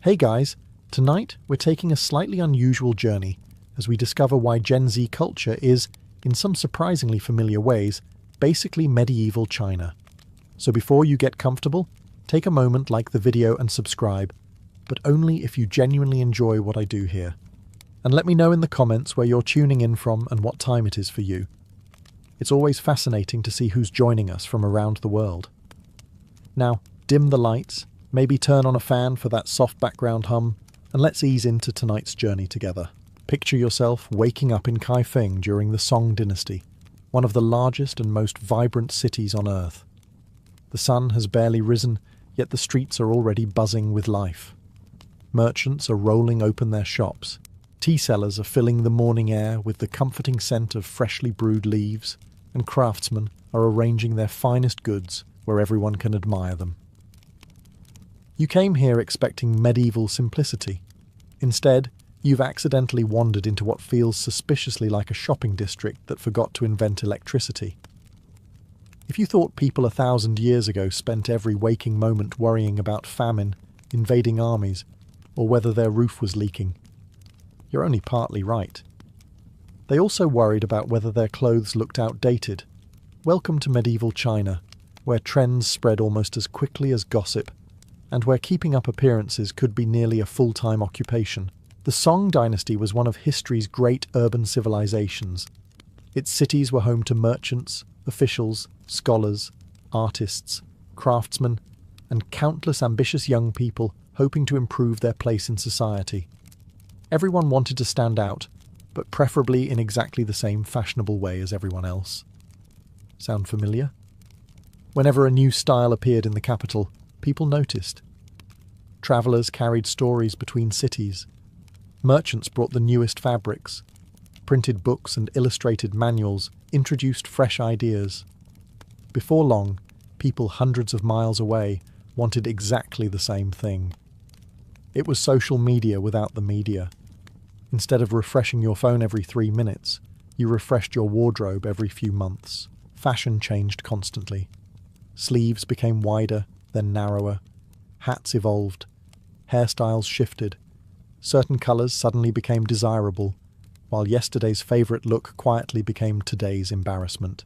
Hey guys, tonight we're taking a slightly unusual journey as we discover why Gen Z culture is, in some surprisingly familiar ways, basically medieval China. So before you get comfortable, take a moment, like the video and subscribe, but only if you genuinely enjoy what I do here. And let me know in the comments where you're tuning in from and what time it is for you. It's always fascinating to see who's joining us from around the world. Now, dim the lights, maybe turn on a fan for that soft background hum, and let's ease into tonight's journey together. Picture yourself waking up in Kaifeng during the Song dynasty, one of the largest and most vibrant cities on Earth. The sun has barely risen, yet the streets are already buzzing with life. Merchants are rolling open their shops. Tea sellers are filling the morning air with the comforting scent of freshly brewed leaves, and craftsmen are arranging their finest goods where everyone can admire them. You came here expecting medieval simplicity. Instead, you've accidentally wandered into what feels suspiciously like a shopping district that forgot to invent electricity. If you thought people 1,000 years ago spent every waking moment worrying about famine, invading armies, or whether their roof was leaking, you're only partly right. They also worried about whether their clothes looked outdated. Welcome to medieval China, where trends spread almost as quickly as gossip, and where keeping up appearances could be nearly a full-time occupation. The Song dynasty was one of history's great urban civilizations. Its cities were home to merchants, officials, scholars, artists, craftsmen, and countless ambitious young people hoping to improve their place in society. Everyone wanted to stand out, but preferably in exactly the same fashionable way as everyone else. Sound familiar? Whenever a new style appeared in the capital, people noticed. Travellers carried stories between cities. Merchants brought the newest fabrics. Printed books and illustrated manuals introduced fresh ideas. Before long, people hundreds of miles away wanted exactly the same thing. It was social media without the media. Instead of refreshing your phone every 3 minutes, you refreshed your wardrobe every few months. Fashion changed constantly. Sleeves became wider, then narrower. Hats evolved. Hairstyles shifted. Certain colours suddenly became desirable, while yesterday's favourite look quietly became today's embarrassment.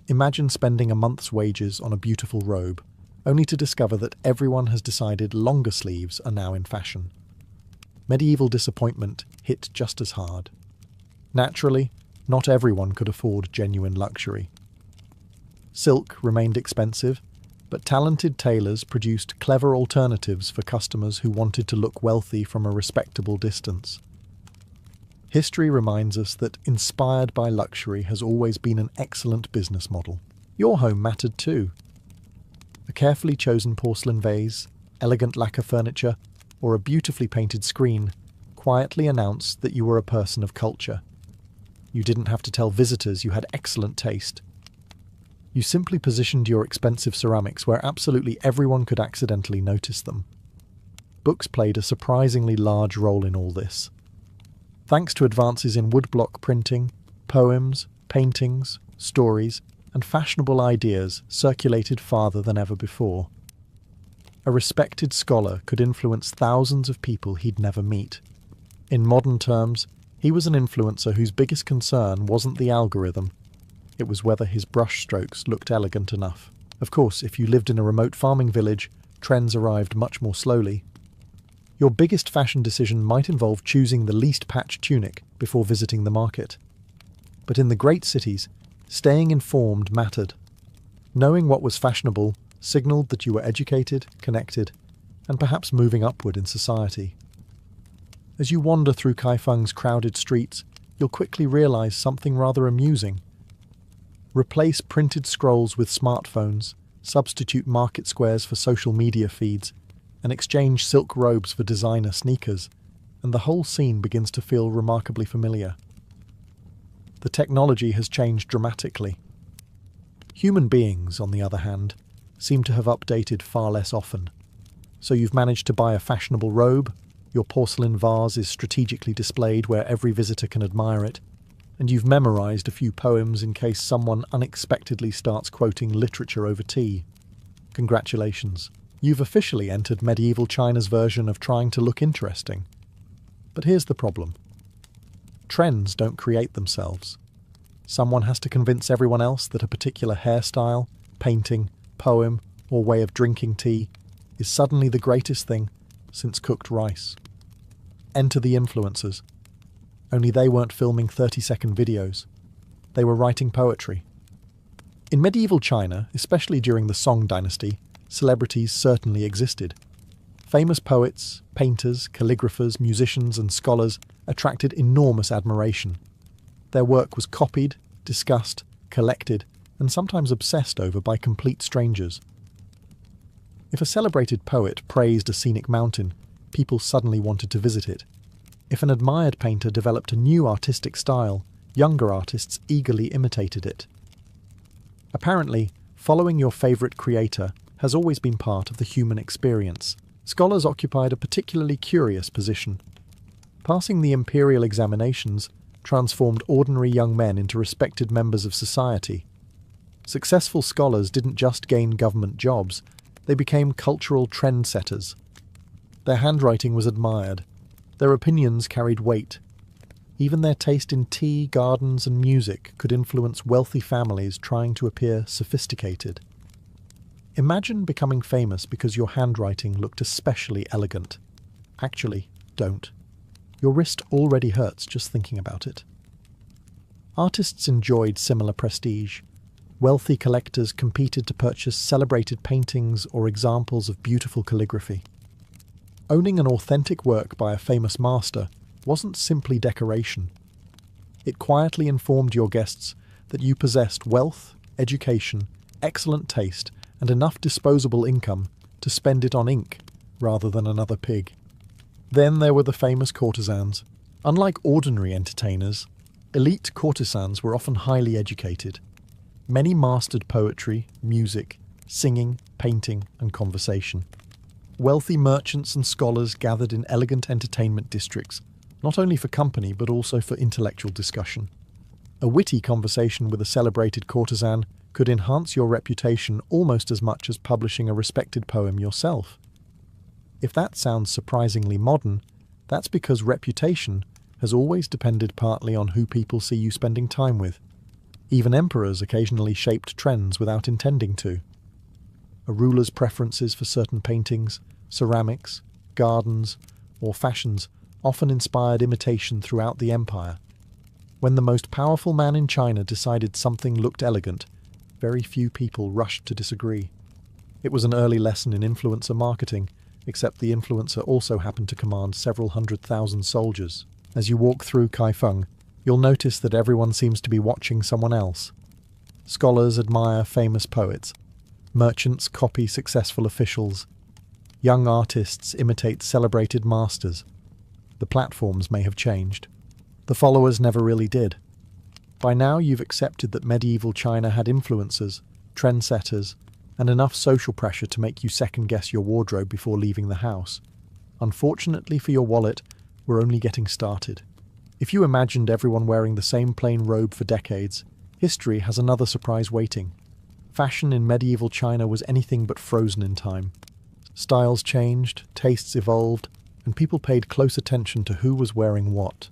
Imagine spending a month's wages on a beautiful robe, only to discover that everyone has decided longer sleeves are now in fashion. Medieval disappointment hit just as hard. Naturally, not everyone could afford genuine luxury. Silk remained expensive, but talented tailors produced clever alternatives for customers who wanted to look wealthy from a respectable distance. History reminds us that inspired by luxury has always been an excellent business model. Your home mattered too. A carefully chosen porcelain vase, elegant lacquer furniture, or a beautifully painted screen quietly announced that you were a person of culture. You didn't have to tell visitors you had excellent taste. You simply positioned your expensive ceramics where absolutely everyone could accidentally notice them. Books played a surprisingly large role in all this. Thanks to advances in woodblock printing, poems, paintings, stories, and fashionable ideas circulated farther than ever before. A respected scholar could influence thousands of people he'd never meet. In modern terms, he was an influencer whose biggest concern wasn't the algorithm. It was whether his brushstrokes looked elegant enough. Of course, if you lived in a remote farming village, trends arrived much more slowly. Your biggest fashion decision might involve choosing the least patched tunic before visiting the market. But in the great cities, staying informed mattered. Knowing what was fashionable signalled that you were educated, connected, and perhaps moving upward in society. As you wander through Kaifeng's crowded streets, you'll quickly realise something rather amusing. Replace printed scrolls with smartphones, substitute market squares for social media feeds, and exchange silk robes for designer sneakers, and the whole scene begins to feel remarkably familiar. The technology has changed dramatically. Human beings, on the other hand, seem to have updated far less often. So you've managed to buy a fashionable robe, your porcelain vase is strategically displayed where every visitor can admire it, and you've memorised a few poems in case someone unexpectedly starts quoting literature over tea. Congratulations, You've officially entered medieval China's version of trying to look interesting. But here's the problem. Trends don't create themselves. Someone has to convince everyone else that a particular hairstyle, painting, poem, or way of drinking tea is suddenly the greatest thing since cooked rice. Enter the influencers. Only they weren't filming 30-second videos. They were writing poetry. In medieval China, especially during the Song dynasty, celebrities certainly existed. Famous poets, painters, calligraphers, musicians, and scholars attracted enormous admiration. Their work was copied, discussed, collected, and sometimes obsessed over by complete strangers. If a celebrated poet praised a scenic mountain, people suddenly wanted to visit it. If an admired painter developed a new artistic style, younger artists eagerly imitated it. Apparently, following your favourite creator has always been part of the human experience. Scholars occupied a particularly curious position. Passing the imperial examinations transformed ordinary young men into respected members of society. Successful scholars didn't just gain government jobs, they became cultural trendsetters. Their handwriting was admired. Their opinions carried weight. Even their taste in tea, gardens, and music could influence wealthy families trying to appear sophisticated. Imagine becoming famous because your handwriting looked especially elegant. Actually, don't. Your wrist already hurts just thinking about it. Artists enjoyed similar prestige. Wealthy collectors competed to purchase celebrated paintings or examples of beautiful calligraphy. Owning an authentic work by a famous master wasn't simply decoration. It quietly informed your guests that you possessed wealth, education, excellent taste, and enough disposable income to spend it on ink rather than another pig. Then there were the famous courtesans. Unlike ordinary entertainers, elite courtesans were often highly educated. Many mastered poetry, music, singing, painting, and conversation. Wealthy merchants and scholars gathered in elegant entertainment districts, not only for company but also for intellectual discussion. A witty conversation with a celebrated courtesan could enhance your reputation almost as much as publishing a respected poem yourself. If that sounds surprisingly modern, that's because reputation has always depended partly on who people see you spending time with. Even emperors occasionally shaped trends without intending to. A ruler's preferences for certain paintings, ceramics, gardens, or fashions often inspired imitation throughout the empire. When the most powerful man in China decided something looked elegant, very few people rushed to disagree. It was an early lesson in influencer marketing, except the influencer also happened to command several 100,000 soldiers. As you walk through Kaifeng, you'll notice that everyone seems to be watching someone else. Scholars admire famous poets. Merchants copy successful officials. Young artists imitate celebrated masters. The platforms may have changed. The followers never really did. By now you've accepted that medieval China had influencers, trendsetters, and enough social pressure to make you second-guess your wardrobe before leaving the house. Unfortunately for your wallet, we're only getting started. If you imagined everyone wearing the same plain robe for decades, history has another surprise waiting. Fashion in medieval China was anything but frozen in time. Styles changed, tastes evolved, and people paid close attention to who was wearing what.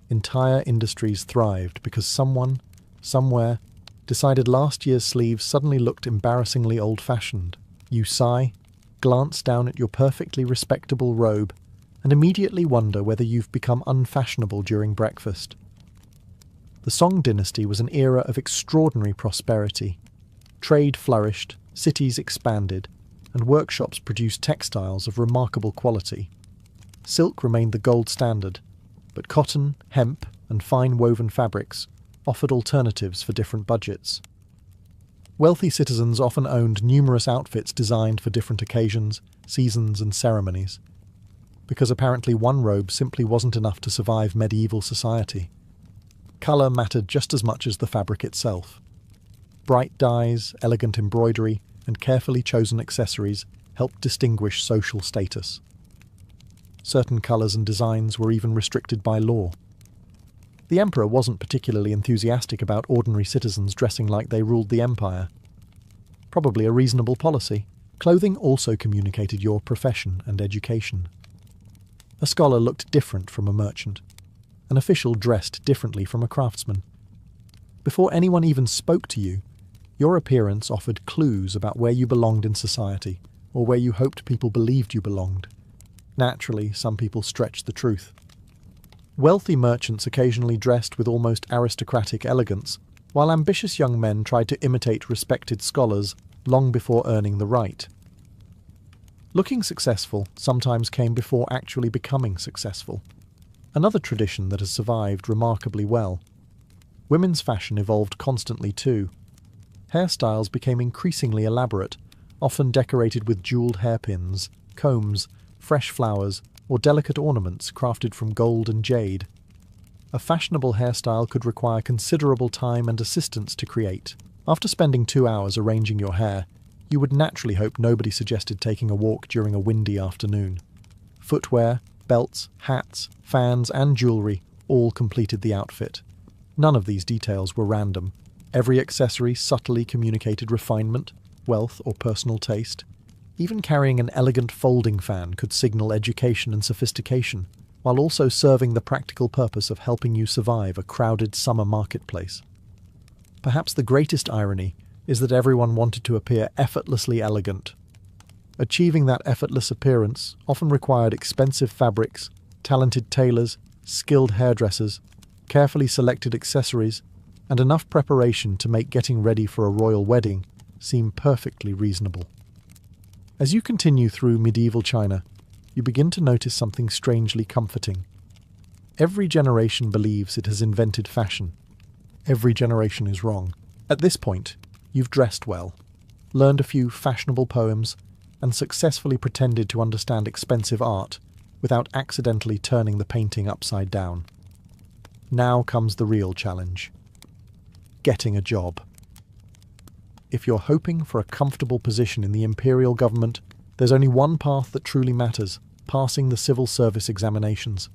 Entire industries thrived because someone, somewhere, decided last year's sleeves suddenly looked embarrassingly old-fashioned. You sigh, glance down at your perfectly respectable robe, and immediately wonder whether you've become unfashionable during breakfast. The Song dynasty was an era of extraordinary prosperity. Trade flourished, cities expanded, and workshops produced textiles of remarkable quality. Silk remained the gold standard, but cotton, hemp, and fine woven fabrics offered alternatives for different budgets. Wealthy citizens often owned numerous outfits designed for different occasions, seasons, and ceremonies, because apparently one robe simply wasn't enough to survive medieval society. Colour mattered just as much as the fabric itself. Bright dyes, elegant embroidery, and carefully chosen accessories helped distinguish social status. Certain colours and designs were even restricted by law. The emperor wasn't particularly enthusiastic about ordinary citizens dressing like they ruled the empire. Probably a reasonable policy, Clothing also communicated your profession and education. A scholar looked different from a merchant. An official dressed differently from a craftsman. Before anyone even spoke to you, your appearance offered clues about where you belonged in society, or where you hoped people believed you belonged. Naturally, some people stretched the truth. Wealthy merchants occasionally dressed with almost aristocratic elegance, while ambitious young men tried to imitate respected scholars long before earning the right. Looking successful sometimes came before actually becoming successful. Another tradition that has survived remarkably well. Women's fashion evolved constantly too. Hairstyles became increasingly elaborate, often decorated with jeweled hairpins, combs, fresh flowers, or delicate ornaments crafted from gold and jade. A fashionable hairstyle could require considerable time and assistance to create. After spending 2 hours arranging your hair, you would naturally hope nobody suggested taking a walk during a windy afternoon. Footwear, belts, hats, fans, and jewellery all completed the outfit. None of these details were random. Every accessory subtly communicated refinement, wealth, or personal taste. Even carrying an elegant folding fan could signal education and sophistication, while also serving the practical purpose of helping you survive a crowded summer marketplace. Perhaps the greatest irony is that everyone wanted to appear effortlessly elegant. Achieving that effortless appearance often required expensive fabrics, talented tailors, skilled hairdressers, carefully selected accessories, and enough preparation to make getting ready for a royal wedding seem perfectly reasonable. As you continue through medieval China, you begin to notice something strangely comforting. Every generation believes it has invented fashion. Every generation is wrong. At this point, you've dressed well, learned a few fashionable poems, and successfully pretended to understand expensive art without accidentally turning the painting upside down. Now comes the real challenge: getting a job. If you're hoping for a comfortable position in the imperial government, there's only one path that truly matters: passing the civil service examinations.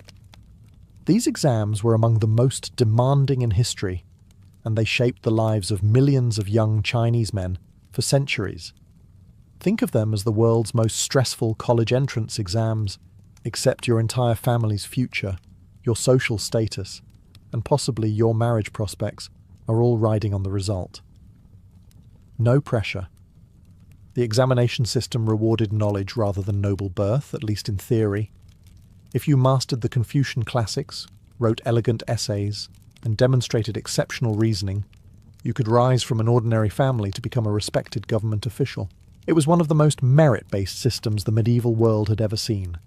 These exams were among the most demanding in history, and they shaped the lives of millions of young Chinese men for centuries. Think of them as the world's most stressful college entrance exams, except your entire family's future, your social status, and possibly your marriage prospects are all riding on the result. No pressure. The examination system rewarded knowledge rather than noble birth, at least in theory. If you mastered the Confucian classics, wrote elegant essays, and demonstrated exceptional reasoning, you could rise from an ordinary family to become a respected government official. It was one of the most merit-based systems the medieval world had ever seen.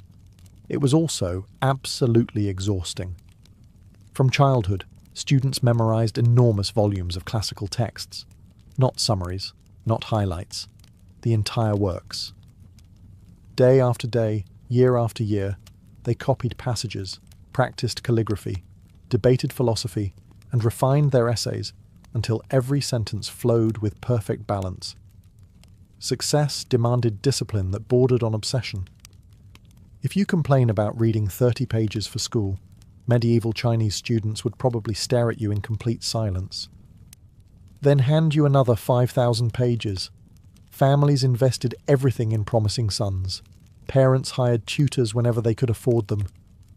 It was also absolutely exhausting. From childhood, students memorized enormous volumes of classical texts. Not summaries, not highlights, the entire works. Day after day, year after year, they copied passages, practiced calligraphy, debated philosophy, and refined their essays until every sentence flowed with perfect balance. Success demanded discipline that bordered on obsession. If you complain about reading 30 pages for school, medieval Chinese students would probably stare at you in complete silence. Then hand you another 5,000 pages. Families invested everything in promising sons. Parents hired tutors whenever they could afford them.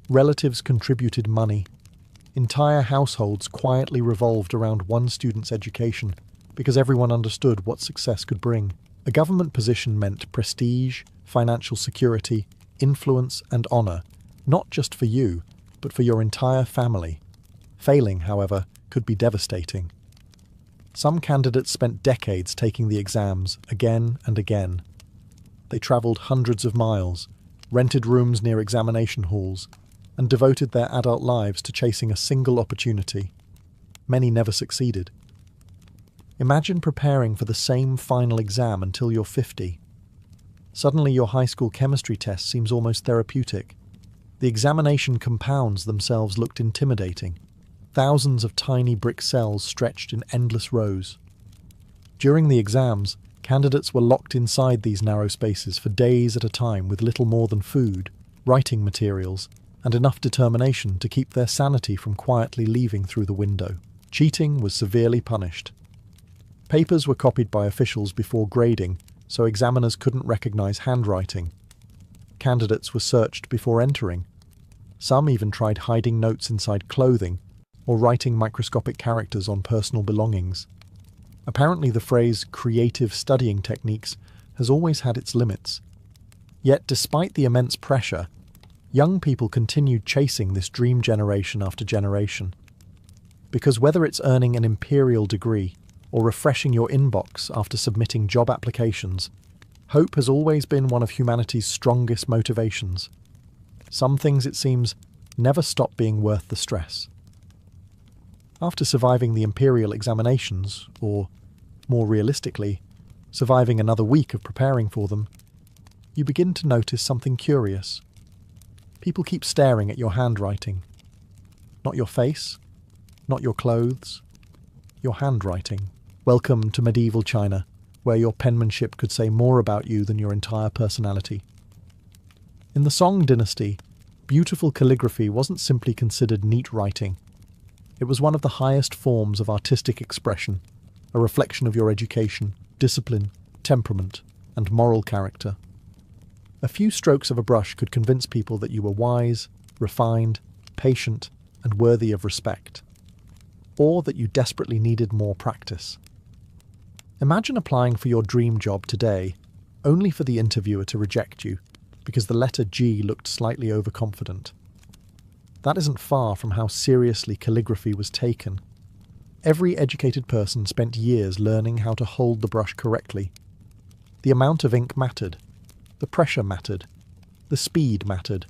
Relatives contributed money. Entire households quietly revolved around one student's education because everyone understood what success could bring. A government position meant prestige, financial security, influence, and honour, not just for you, but for your entire family. Failing, however, could be devastating. Some candidates spent decades taking the exams again and again. They travelled hundreds of miles, rented rooms near examination halls, and devoted their adult lives to chasing a single opportunity. Many never succeeded. Imagine preparing for the same final exam until you're 50. Suddenly your high school chemistry test seems almost therapeutic. The examination compounds themselves looked intimidating. Thousands of tiny brick cells stretched in endless rows. During the exams, candidates were locked inside these narrow spaces for days at a time with little more than food, writing materials, and enough determination to keep their sanity from quietly leaving through the window. Cheating was severely punished. Papers were copied by officials before grading, so examiners couldn't recognize handwriting. Candidates were searched before entering. Some even tried hiding notes inside clothing or writing microscopic characters on personal belongings. Apparently, the phrase creative studying techniques has always had its limits. Yet, despite the immense pressure, young people continued chasing this dream generation after generation. Because whether it's earning an imperial degree or refreshing your inbox after submitting job applications, hope has always been one of humanity's strongest motivations. Some things, it seems, never stop being worth the stress. After surviving the imperial examinations, or, more realistically, surviving another week of preparing for them, you begin to notice something curious. People keep staring at your handwriting. Not your face, not your clothes, your handwriting. Welcome to medieval China, where your penmanship could say more about you than your entire personality. In the Song dynasty, beautiful calligraphy wasn't simply considered neat writing. It was one of the highest forms of artistic expression, a reflection of your education, discipline, temperament, and moral character. A few strokes of a brush could convince people that you were wise, refined, patient, and worthy of respect, or that you desperately needed more practice. Imagine applying for your dream job today, only for the interviewer to reject you, because the letter G looked slightly overconfident. That isn't far from how seriously calligraphy was taken. Every educated person spent years learning how to hold the brush correctly. The amount of ink mattered. The pressure mattered. The speed mattered.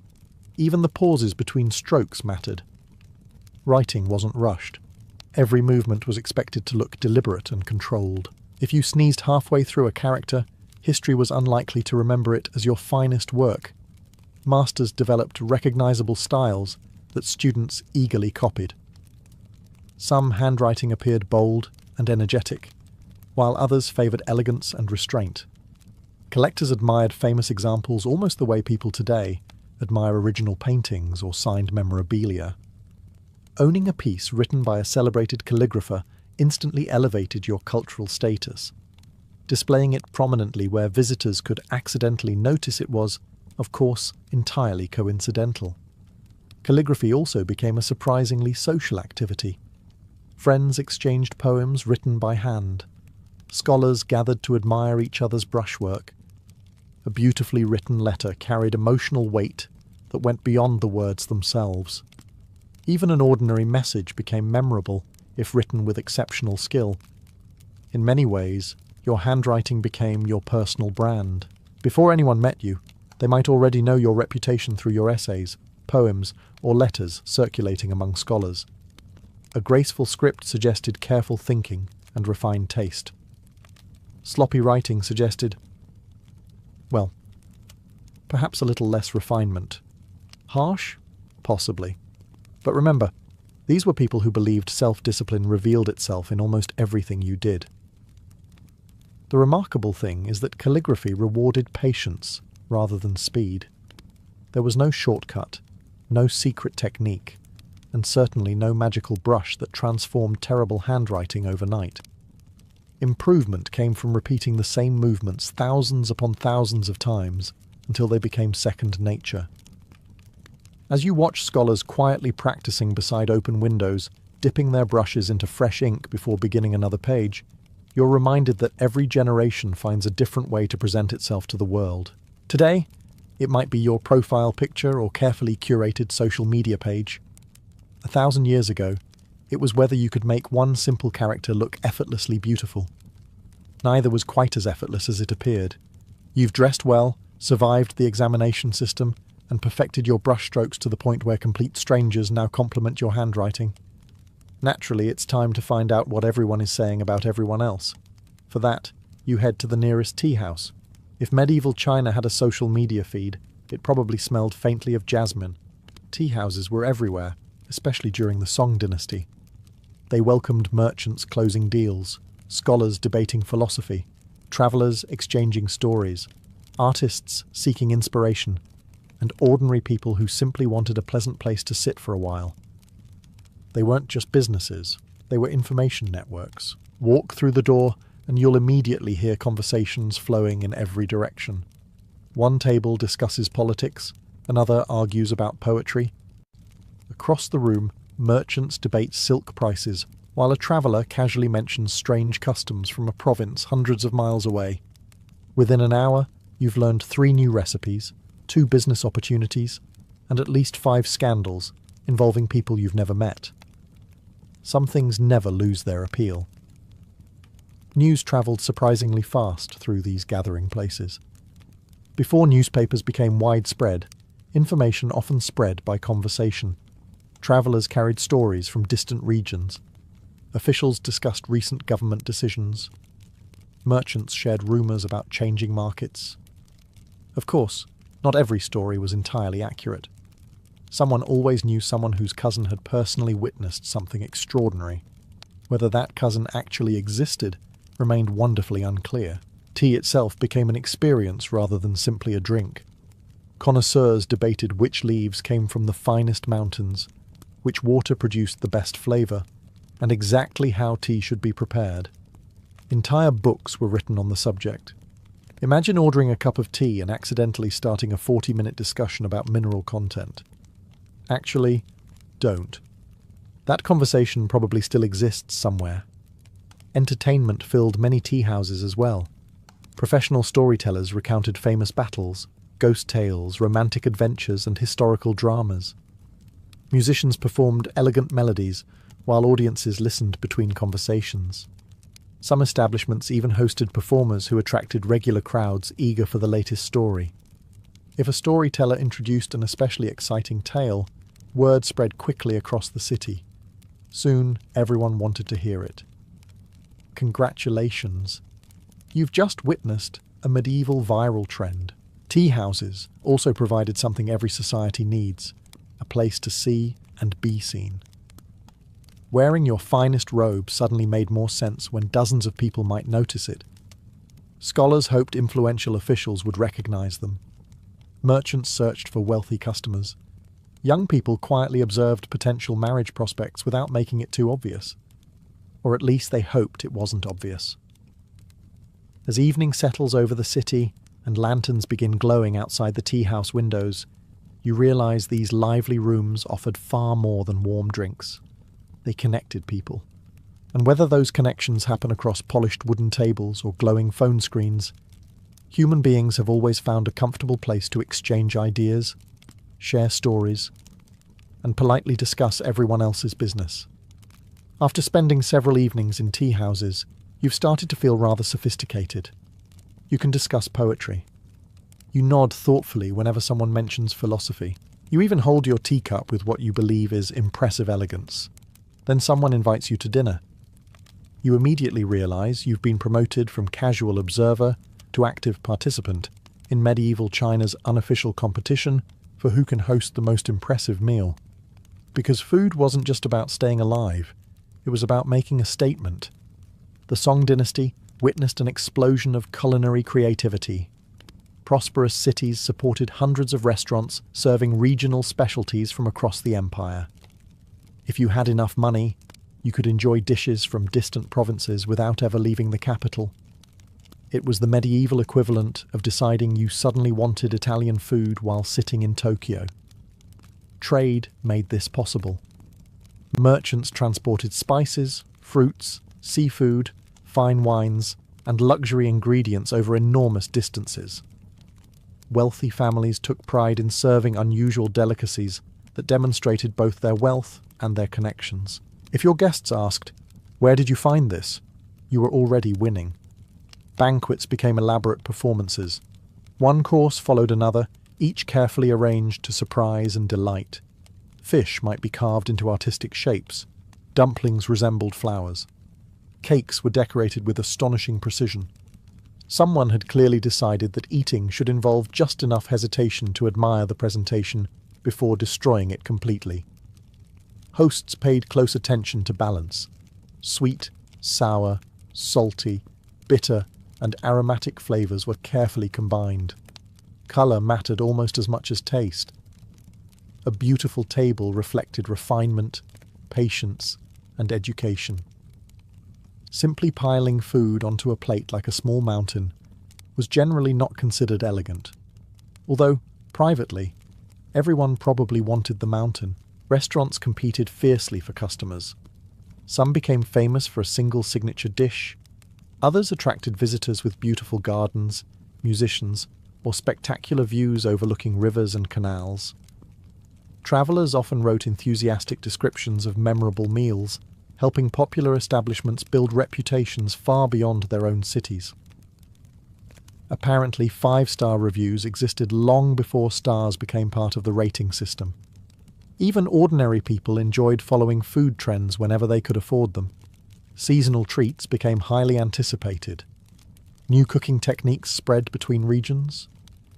Even the pauses between strokes mattered. Writing wasn't rushed. Every movement was expected to look deliberate and controlled. If you sneezed halfway through a character, history was unlikely to remember it as your finest work. Masters developed recognizable styles that students eagerly copied. Some handwriting appeared bold and energetic, while others favoured elegance and restraint. Collectors admired famous examples almost the way people today admire original paintings or signed memorabilia. Owning a piece written by a celebrated calligrapher instantly elevated your cultural status. Displaying it prominently where visitors could accidentally notice it was, of course, entirely coincidental. Calligraphy also became a surprisingly social activity. Friends exchanged poems written by hand. Scholars gathered to admire each other's brushwork. A beautifully written letter carried emotional weight that went beyond the words themselves. Even an ordinary message became memorable if written with exceptional skill. In many ways, your handwriting became your personal brand. Before anyone met you, they might already know your reputation through your essays, poems, or letters circulating among scholars. A graceful script suggested careful thinking and refined taste. Sloppy writing suggested, well, perhaps a little less refinement. Harsh? Possibly. But remember, these were people who believed self-discipline revealed itself in almost everything you did. The remarkable thing is that calligraphy rewarded patience rather than speed. There was no shortcut, no secret technique, and certainly no magical brush that transformed terrible handwriting overnight. Improvement came from repeating the same movements thousands upon thousands of times until they became second nature. As you watch scholars quietly practicing beside open windows, dipping their brushes into fresh ink before beginning another page, you're reminded that every generation finds a different way to present itself to the world. Today, it might be your profile picture or carefully curated social media page. 1,000 years ago, it was whether you could make one simple character look effortlessly beautiful. Neither was quite as effortless as it appeared. You've dressed well, survived the examination system, and perfected your brushstrokes to the point where complete strangers now compliment your handwriting. Naturally, it's time to find out what everyone is saying about everyone else. For that, you head to the nearest tea house. If medieval China had a social media feed, it probably smelled faintly of jasmine. Tea houses were everywhere, especially during the Song dynasty. They welcomed merchants closing deals, scholars debating philosophy, travellers exchanging stories, artists seeking inspiration, and ordinary people who simply wanted a pleasant place to sit for a while. They weren't just businesses, they were information networks. Walk through the door, and you'll immediately hear conversations flowing in every direction. One table discusses politics, another argues about poetry. Across the room, merchants debate silk prices, while a traveller casually mentions strange customs from a province hundreds of miles away. Within an hour, you've learned 3 new recipes, 2 business opportunities, and at least 5 scandals involving people you've never met. Some things never lose their appeal. News travelled surprisingly fast through these gathering places. Before newspapers became widespread, information often spread by conversation. Travellers carried stories from distant regions. Officials discussed recent government decisions. Merchants shared rumours about changing markets. Of course, not every story was entirely accurate. Someone always knew someone whose cousin had personally witnessed something extraordinary. Whether that cousin actually existed remained wonderfully unclear. Tea itself became an experience rather than simply a drink. Connoisseurs debated which leaves came from the finest mountains, which water produced the best flavour, and exactly how tea should be prepared. Entire books were written on the subject. Imagine ordering a cup of tea and accidentally starting a 40-minute discussion about mineral content. Actually, don't. That conversation probably still exists somewhere. Entertainment filled many tea houses as well. Professional storytellers recounted famous battles, ghost tales, romantic adventures, and historical dramas. Musicians performed elegant melodies, while audiences listened between conversations. Some establishments even hosted performers who attracted regular crowds eager for the latest story. If a storyteller introduced an especially exciting tale, word spread quickly across the city. Soon, everyone wanted to hear it. Congratulations. You've just witnessed a medieval viral trend. Tea houses also provided something every society needs, a place to see and be seen. Wearing your finest robe suddenly made more sense when dozens of people might notice it. Scholars hoped influential officials would recognize them. Merchants searched for wealthy customers. Young people quietly observed potential marriage prospects without making it too obvious. Or at least they hoped it wasn't obvious. As evening settles over the city and lanterns begin glowing outside the tea house windows, you realize these lively rooms offered far more than warm drinks. They connected people. And whether those connections happen across polished wooden tables or glowing phone screens, human beings have always found a comfortable place to exchange ideas, share stories, and politely discuss everyone else's business. After spending several evenings in tea houses, you've started to feel rather sophisticated. You can discuss poetry. You nod thoughtfully whenever someone mentions philosophy. You even hold your teacup with what you believe is impressive elegance. Then someone invites you to dinner. You immediately realize you've been promoted from casual observer to active participant in medieval China's unofficial competition for who can host the most impressive meal. Because food wasn't just about staying alive, it was about making a statement. The Song dynasty witnessed an explosion of culinary creativity. Prosperous cities supported hundreds of restaurants serving regional specialties from across the empire. If you had enough money, you could enjoy dishes from distant provinces without ever leaving the capital. It was the medieval equivalent of deciding you suddenly wanted Italian food while sitting in Tokyo. Trade made this possible. Merchants transported spices, fruits, seafood, fine wines, and luxury ingredients over enormous distances. Wealthy families took pride in serving unusual delicacies that demonstrated both their wealth and their connections. If your guests asked, "Where did you find this?" you were already winning. Banquets became elaborate performances. One course followed another, each carefully arranged to surprise and delight. Fish might be carved into artistic shapes. Dumplings resembled flowers. Cakes were decorated with astonishing precision. Someone had clearly decided that eating should involve just enough hesitation to admire the presentation before destroying it completely. Hosts paid close attention to balance. Sweet, sour, salty, bitter, and aromatic flavors were carefully combined. Color mattered almost as much as taste. A beautiful table reflected refinement, patience, and education. simply piling food onto a plate like a small mountain was generally not considered elegant. Although, privately, everyone probably wanted the mountain. Restaurants competed fiercely for customers. Some became famous for a single signature dish. Others attracted visitors with beautiful gardens, musicians, or spectacular views overlooking rivers and canals. Travelers often wrote enthusiastic descriptions of memorable meals, helping popular establishments build reputations far beyond their own cities. Apparently, 5-star reviews existed long before stars became part of the rating system. Even ordinary people enjoyed following food trends whenever they could afford them. Seasonal treats became highly anticipated. New cooking techniques spread between regions.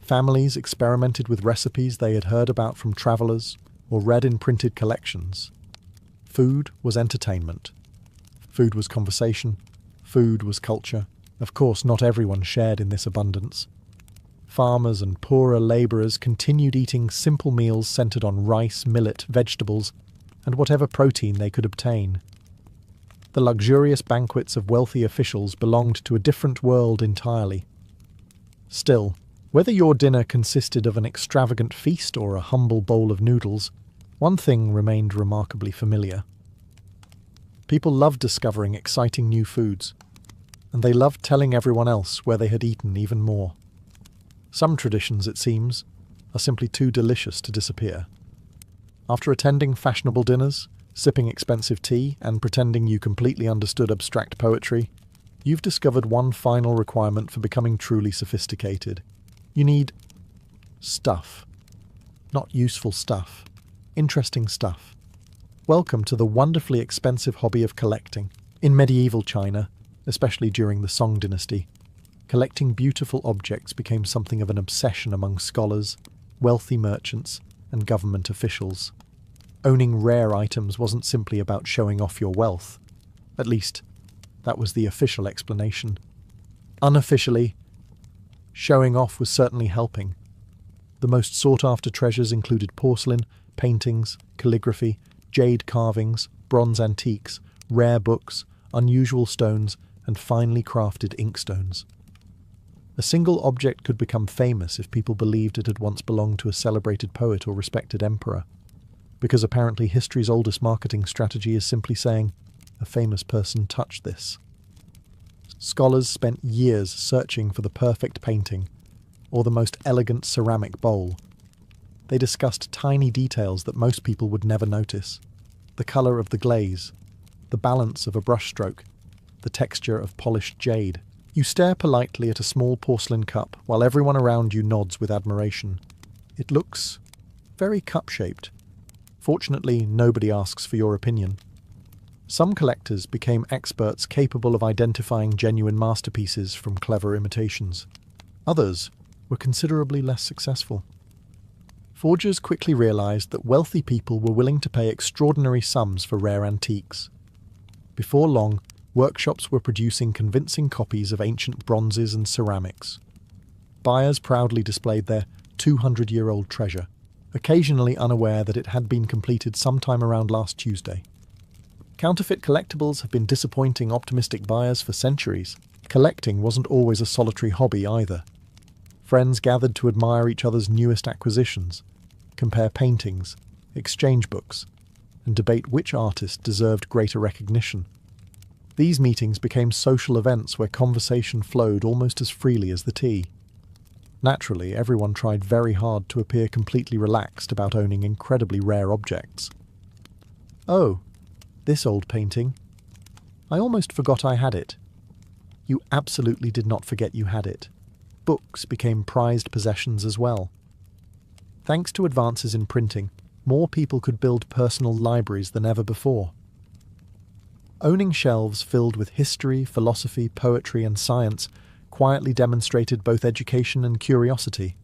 Families experimented with recipes they had heard about from travelers or read in printed collections. Food was entertainment. Food was conversation. Food was culture. Of course, not everyone shared in this abundance. Farmers and poorer labourers continued eating simple meals centred on rice, millet, vegetables, and whatever protein they could obtain. The luxurious banquets of wealthy officials belonged to a different world entirely. Still, whether your dinner consisted of an extravagant feast or a humble bowl of noodles, one thing remained remarkably familiar. People loved discovering exciting new foods, and they loved telling everyone else where they had eaten even more. Some traditions, it seems, are simply too delicious to disappear. After attending fashionable dinners, sipping expensive tea, and pretending you completely understood abstract poetry, you've discovered one final requirement for becoming truly sophisticated. You need stuff. Not useful stuff. Interesting stuff. Welcome to the wonderfully expensive hobby of collecting. In medieval China, especially during the Song dynasty, collecting beautiful objects became something of an obsession among scholars, wealthy merchants, and government officials. Owning rare items wasn't simply about showing off your wealth. At least, that was the official explanation. Unofficially, showing off was certainly helping. The most sought-after treasures included porcelain, paintings, calligraphy, jade carvings, bronze antiques, rare books, unusual stones, and finely crafted inkstones. A single object could become famous if people believed it had once belonged to a celebrated poet or respected emperor, because apparently history's oldest marketing strategy is simply saying, "A famous person touched this." Scholars spent years searching for the perfect painting, or the most elegant ceramic bowl. They discussed tiny details that most people would never notice. The colour of the glaze, the balance of a brushstroke, the texture of polished jade. You stare politely at a small porcelain cup while everyone around you nods with admiration. It looks very cup-shaped. Fortunately, nobody asks for your opinion. Some collectors became experts capable of identifying genuine masterpieces from clever imitations. Others were considerably less successful. Forgers quickly realized that wealthy people were willing to pay extraordinary sums for rare antiques. Before long, workshops were producing convincing copies of ancient bronzes and ceramics. Buyers proudly displayed their 200-year-old treasure, occasionally unaware that it had been completed sometime around last Tuesday. Counterfeit collectibles have been disappointing optimistic buyers for centuries. Collecting wasn't always a solitary hobby either. Friends gathered to admire each other's newest acquisitions, compare paintings, exchange books, and debate which artist deserved greater recognition. These meetings became social events where conversation flowed almost as freely as the tea. Naturally, everyone tried very hard to appear completely relaxed about owning incredibly rare objects. "Oh, this old painting. I almost forgot I had it." You absolutely did not forget you had it. Books became prized possessions as well. Thanks to advances in printing, more people could build personal libraries than ever before. Owning shelves filled with history, philosophy, poetry, and science quietly demonstrated both education and curiosity.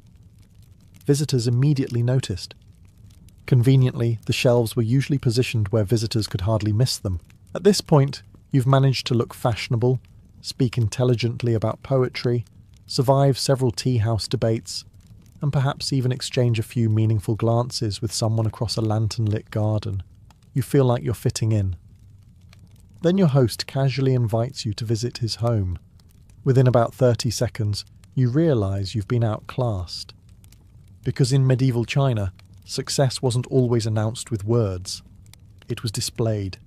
Visitors immediately noticed. Conveniently, the shelves were usually positioned where visitors could hardly miss them. At this point, you've managed to look fashionable, speak intelligently about poetry, survive several tea house debates, and perhaps even exchange a few meaningful glances with someone across a lantern-lit garden. You feel like you're fitting in. Then your host casually invites you to visit his home. Within about 30 seconds, you realise you've been outclassed. Because in medieval China, success wasn't always announced with words. It was displayed.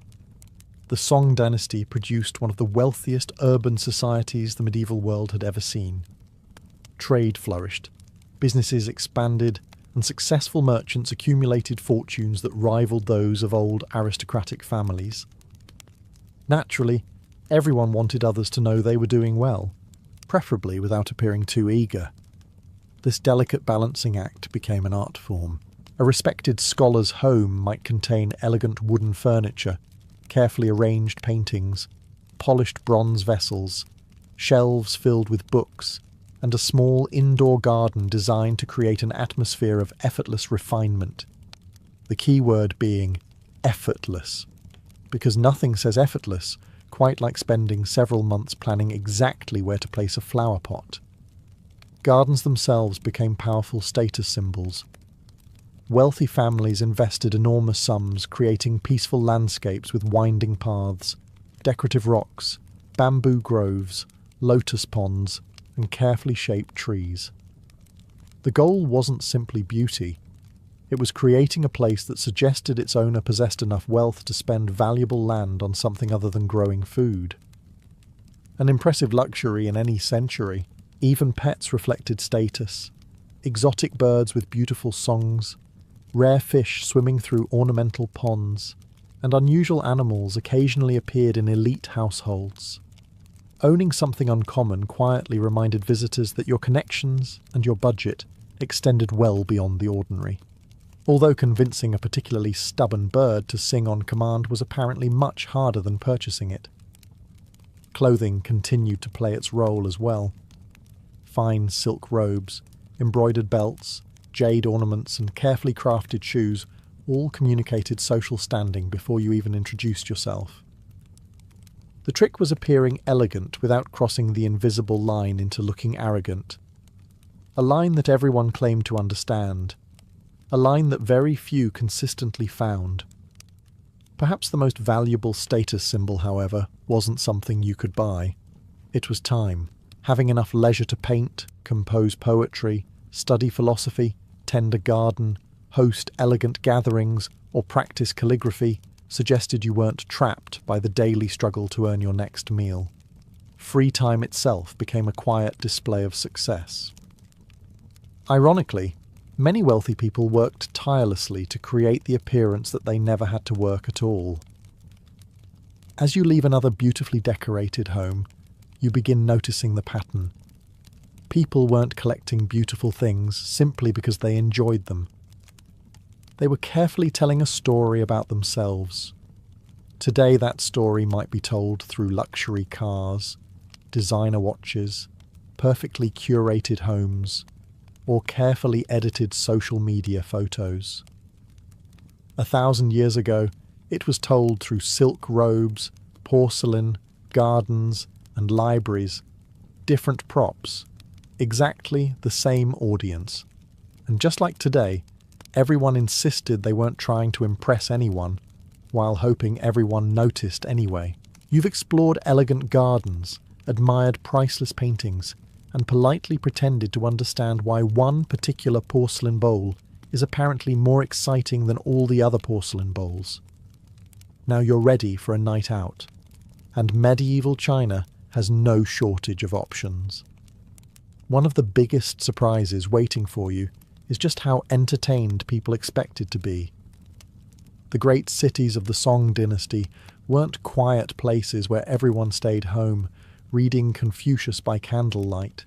The Song dynasty produced one of the wealthiest urban societies the medieval world had ever seen. Trade flourished, businesses expanded, and successful merchants accumulated fortunes that rivaled those of old aristocratic families. Naturally, everyone wanted others to know they were doing well, preferably without appearing too eager. This delicate balancing act became an art form. A respected scholar's home might contain elegant wooden furniture, carefully arranged paintings, polished bronze vessels, shelves filled with books, and a small indoor garden designed to create an atmosphere of effortless refinement. The key word being effortless, because nothing says effortless quite like spending several months planning exactly where to place a flower pot. Gardens themselves became powerful status symbols. Wealthy families invested enormous sums creating peaceful landscapes with winding paths, decorative rocks, bamboo groves, lotus ponds, and carefully shaped trees. The goal wasn't simply beauty. It was creating a place that suggested its owner possessed enough wealth to spend valuable land on something other than growing food. An impressive luxury in any century. Even pets reflected status. Exotic birds with beautiful songs, rare fish swimming through ornamental ponds, and unusual animals occasionally appeared in elite households. Owning something uncommon quietly reminded visitors that your connections and your budget extended well beyond the ordinary. Although convincing a particularly stubborn bird to sing on command was apparently much harder than purchasing it. Clothing continued to play its role as well. Fine silk robes, embroidered belts, jade ornaments, and carefully crafted shoes all communicated social standing before you even introduced yourself. The trick was appearing elegant without crossing the invisible line into looking arrogant. A line that everyone claimed to understand. A line that very few consistently found. Perhaps the most valuable status symbol, however, wasn't something you could buy. It was time. Having enough leisure to paint, compose poetry, study philosophy, tend a garden, host elegant gatherings, or practice calligraphy suggested you weren't trapped by the daily struggle to earn your next meal. Free time itself became a quiet display of success. Ironically, many wealthy people worked tirelessly to create the appearance that they never had to work at all. As you leave another beautifully decorated home, you begin noticing the pattern. People weren't collecting beautiful things simply because they enjoyed them. They were carefully telling a story about themselves. Today that story might be told through luxury cars, designer watches, perfectly curated homes, or carefully edited social media photos. 1,000 years ago, it was told through silk robes, porcelain, gardens, and libraries, different props, exactly the same audience. And just like today, everyone insisted they weren't trying to impress anyone, while hoping everyone noticed anyway. You've explored elegant gardens, admired priceless paintings, and politely pretended to understand why one particular porcelain bowl is apparently more exciting than all the other porcelain bowls. Now you're ready for a night out, and medieval China has no shortage of options. One of the biggest surprises waiting for you is just how entertained people expected to be. The great cities of the Song dynasty weren't quiet places where everyone stayed home, reading Confucius by candlelight.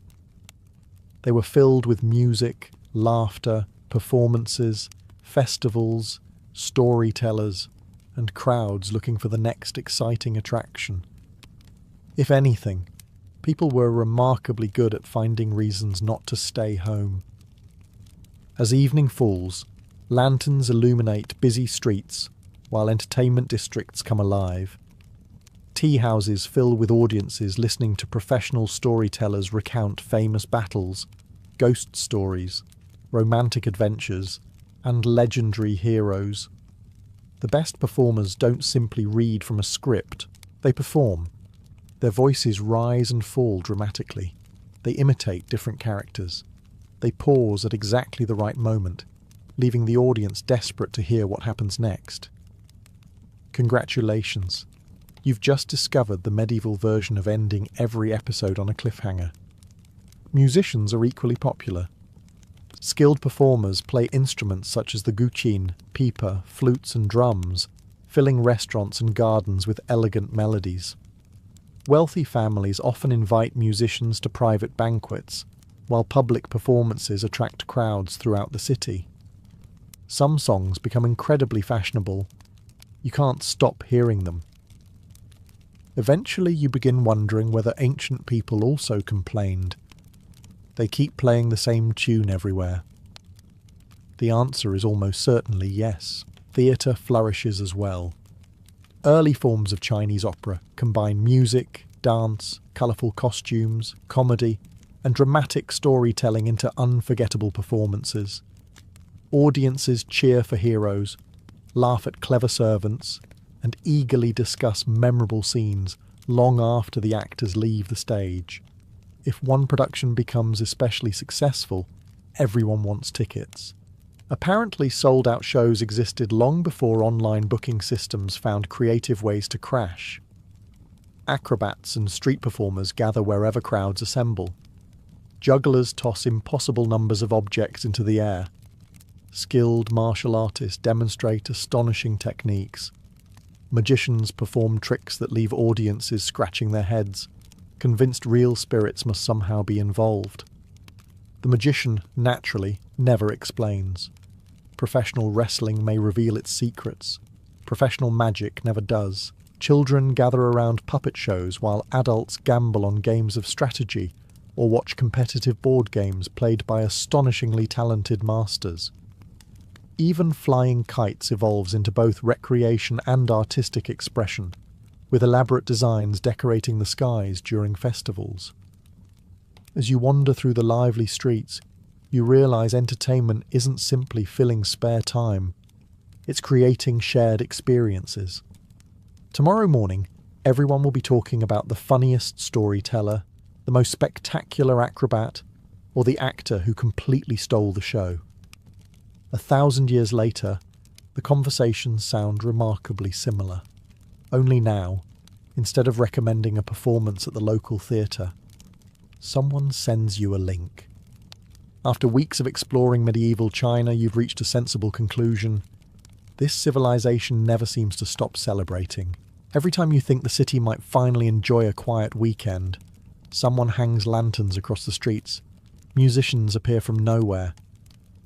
They were filled with music, laughter, performances, festivals, storytellers, and crowds looking for the next exciting attraction. If anything, people were remarkably good at finding reasons not to stay home. As evening falls, lanterns illuminate busy streets, while entertainment districts come alive. Tea houses fill with audiences listening to professional storytellers recount famous battles, ghost stories, romantic adventures, and legendary heroes. The best performers don't simply read from a script They perform. Their voices rise and fall dramatically. They imitate different characters. They pause at exactly the right moment, leaving the audience desperate to hear what happens next. Congratulations. You've just discovered the medieval version of ending every episode on a cliffhanger. Musicians are equally popular. Skilled performers play instruments such as the guqin, pipa, flutes and drums, filling restaurants and gardens with elegant melodies. Wealthy families often invite musicians to private banquets, while public performances attract crowds throughout the city. Some songs become incredibly fashionable. You can't stop hearing them. Eventually you begin wondering whether ancient people also complained. They keep playing the same tune everywhere. The answer is almost certainly yes. Theatre flourishes as well. Early forms of Chinese opera combine music, dance, colourful costumes, comedy, and dramatic storytelling into unforgettable performances. Audiences cheer for heroes, laugh at clever servants, and eagerly discuss memorable scenes long after the actors leave the stage. If one production becomes especially successful, everyone wants tickets. Apparently sold-out shows existed long before online booking systems found creative ways to crash. Acrobats and street performers gather wherever crowds assemble. Jugglers toss impossible numbers of objects into the air. Skilled martial artists demonstrate astonishing techniques. Magicians perform tricks that leave audiences scratching their heads, convinced real spirits must somehow be involved. The magician, naturally, never explains. Professional wrestling may reveal its secrets. Professional magic never does. Children gather around puppet shows while adults gamble on games of strategy or watch competitive board games played by astonishingly talented masters. Even flying kites evolves into both recreation and artistic expression, with elaborate designs decorating the skies during festivals. As you wander through the lively streets, you realise entertainment isn't simply filling spare time, it's creating shared experiences. Tomorrow morning, everyone will be talking about the funniest storyteller, the most spectacular acrobat, or the actor who completely stole the show. 1,000 years later, the conversations sound remarkably similar. Only now, instead of recommending a performance at the local theatre, someone sends you a link. After weeks of exploring medieval China, you've reached a sensible conclusion. This civilization never seems to stop celebrating. Every time you think the city might finally enjoy a quiet weekend, someone hangs lanterns across the streets. Musicians appear from nowhere.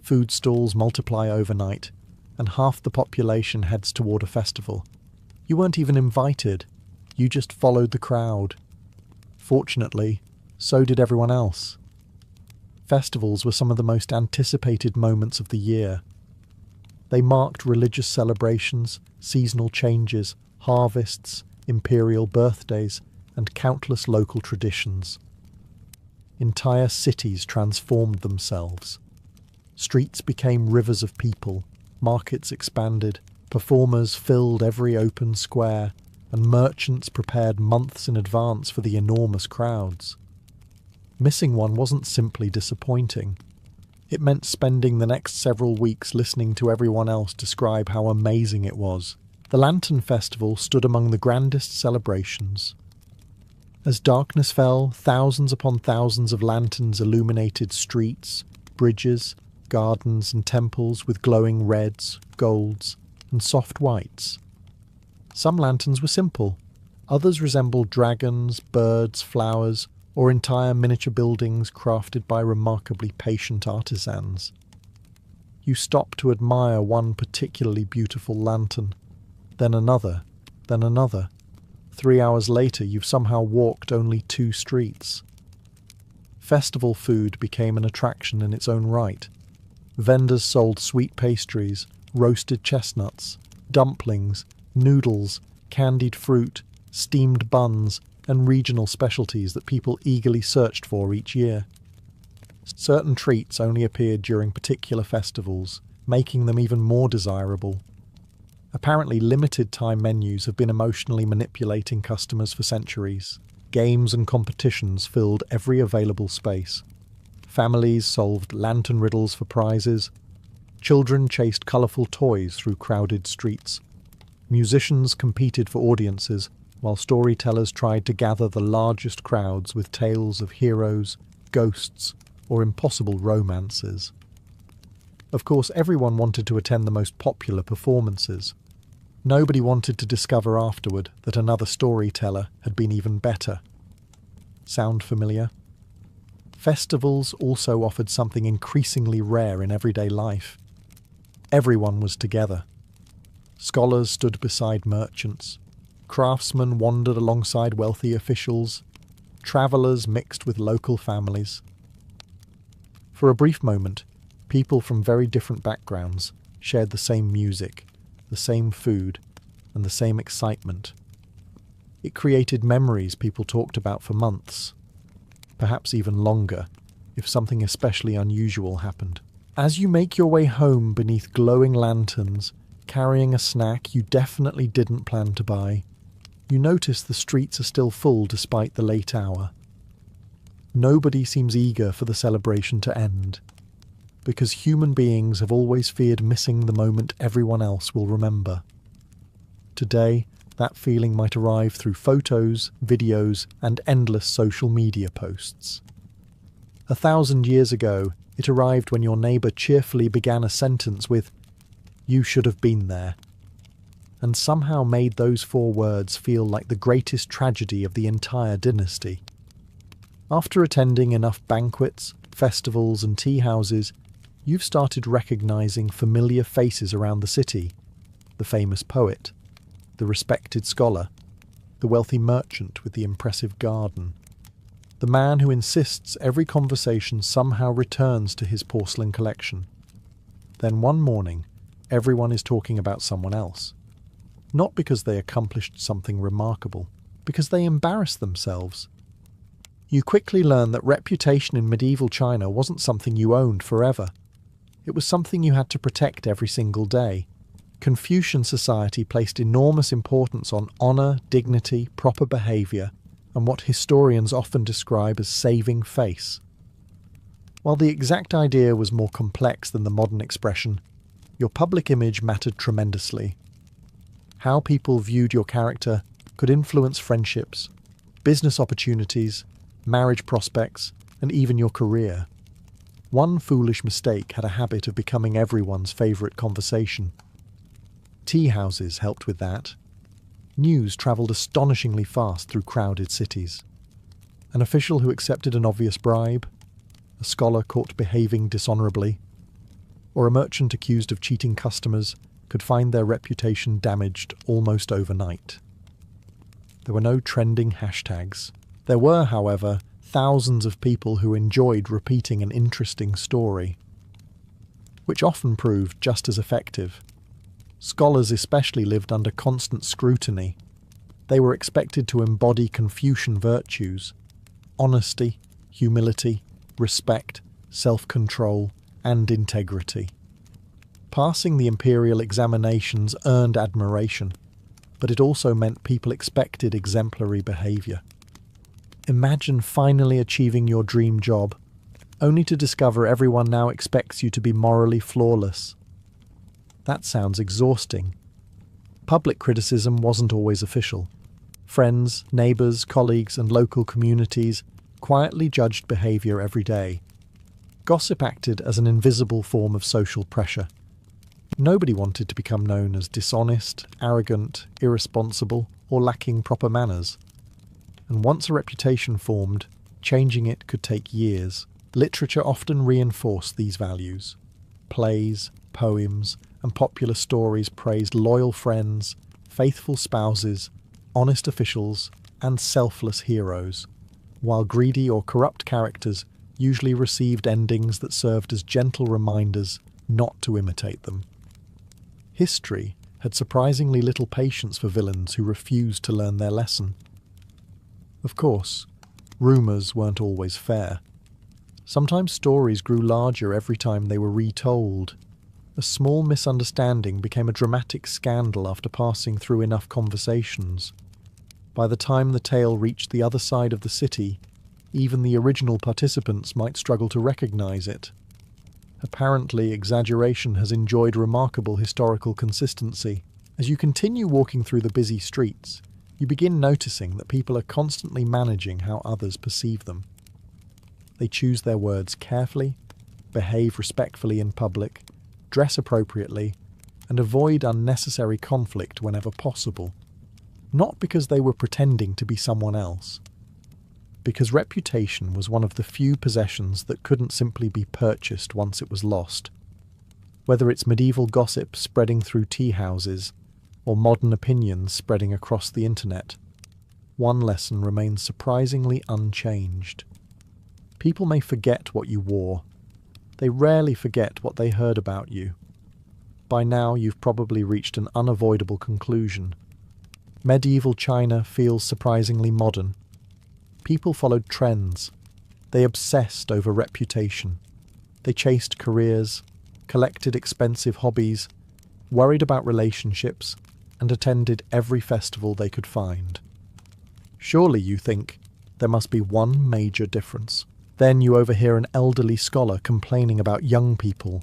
Food stalls multiply overnight, and half the population heads toward a festival. You weren't even invited. You just followed the crowd. Fortunately, so did everyone else. Festivals were some of the most anticipated moments of the year. They marked religious celebrations, seasonal changes, harvests, imperial birthdays, and countless local traditions. Entire cities transformed themselves. Streets became rivers of people, markets expanded, performers filled every open square, and merchants prepared months in advance for the enormous crowds. Missing one wasn't simply disappointing. It meant spending the next several weeks listening to everyone else describe how amazing it was. The Lantern Festival stood among the grandest celebrations. As darkness fell, thousands upon thousands of lanterns illuminated streets, bridges, gardens and temples with glowing reds, golds, and soft whites. Some lanterns were simple. Others resembled dragons, birds, flowers, or entire miniature buildings crafted by remarkably patient artisans. You stop to admire one particularly beautiful lantern, then another, then another. 3 hours later, you've somehow walked only 2 streets. Festival food became an attraction in its own right. Vendors sold sweet pastries, roasted chestnuts, dumplings, noodles, candied fruit, steamed buns, and regional specialties that people eagerly searched for each year. Certain treats only appeared during particular festivals, making them even more desirable. Apparently, limited-time menus have been emotionally manipulating customers for centuries. Games and competitions filled every available space. Families solved lantern riddles for prizes. Children chased colourful toys through crowded streets. Musicians competed for audiences, while storytellers tried to gather the largest crowds with tales of heroes, ghosts, or impossible romances. Of course, everyone wanted to attend the most popular performances. Nobody wanted to discover afterward that another storyteller had been even better. Sound familiar? Festivals also offered something increasingly rare in everyday life. Everyone was together. Scholars stood beside merchants. Craftsmen wandered alongside wealthy officials. Travellers mixed with local families. For a brief moment, people from very different backgrounds shared the same music, the same food, and the same excitement. It created memories people talked about for months, perhaps even longer, if something especially unusual happened. As you make your way home beneath glowing lanterns, carrying a snack you definitely didn't plan to buy, you notice the streets are still full despite the late hour. Nobody seems eager for the celebration to end, because human beings have always feared missing the moment everyone else will remember. Today, that feeling might arrive through photos, videos, and endless social media posts. 1,000 years ago, it arrived when your neighbour cheerfully began a sentence with, "You should have been there," and somehow made those 4 words feel like the greatest tragedy of the entire dynasty. After attending enough banquets, festivals, and tea houses, you've started recognising familiar faces around the city: the famous poet, the respected scholar, the wealthy merchant with the impressive garden, the man who insists every conversation somehow returns to his porcelain collection. Then one morning, everyone is talking about someone else. Not because they accomplished something remarkable, because they embarrassed themselves. You quickly learn that reputation in medieval China wasn't something you owned forever. It was something you had to protect every single day. Confucian society placed enormous importance on honour, dignity, proper behaviour, and what historians often describe as saving face. While the exact idea was more complex than the modern expression, your public image mattered tremendously. How people viewed your character could influence friendships, business opportunities, marriage prospects, and even your career. One foolish mistake had a habit of becoming everyone's favourite conversation. Tea houses helped with that. News travelled astonishingly fast through crowded cities. An official who accepted an obvious bribe, a scholar caught behaving dishonourably, or a merchant accused of cheating customers could find their reputation damaged almost overnight. There were no trending hashtags. There were, however, thousands of people who enjoyed repeating an interesting story, which often proved just as effective. Scholars especially lived under constant scrutiny. They were expected to embody Confucian virtues: honesty, humility, respect, self-control, and integrity. Passing the imperial examinations earned admiration, but it also meant people expected exemplary behaviour. Imagine finally achieving your dream job, only to discover everyone now expects you to be morally flawless. That sounds exhausting. Public criticism wasn't always official. Friends, neighbours, colleagues, and local communities quietly judged behaviour every day. Gossip acted as an invisible form of social pressure. Nobody wanted to become known as dishonest, arrogant, irresponsible, or lacking proper manners. And once a reputation formed, changing it could take years. Literature often reinforced these values. Plays, poems, and popular stories praised loyal friends, faithful spouses, honest officials, and selfless heroes, while greedy or corrupt characters usually received endings that served as gentle reminders not to imitate them. History had surprisingly little patience for villains who refused to learn their lesson. Of course, rumours weren't always fair. Sometimes stories grew larger every time they were retold, A small misunderstanding became a dramatic scandal after passing through enough conversations. By the time the tale reached the other side of the city, even the original participants might struggle to recognize it. Apparently, exaggeration has enjoyed remarkable historical consistency. As you continue walking through the busy streets, you begin noticing that people are constantly managing how others perceive them. They choose their words carefully, behave respectfully in public, dress appropriately, and avoid unnecessary conflict whenever possible. Not because they were pretending to be someone else, because reputation was one of the few possessions that couldn't simply be purchased once it was lost. Whether it's medieval gossip spreading through tea houses, or modern opinions spreading across the internet, one lesson remains surprisingly unchanged. People may forget what you wore. They rarely forget what they heard about you. By now you've probably reached an unavoidable conclusion. Medieval China feels surprisingly modern. People followed trends. They obsessed over reputation. They chased careers, collected expensive hobbies, worried about relationships, and attended every festival they could find. Surely, you think, there must be one major difference. Then you overhear an elderly scholar complaining about young people,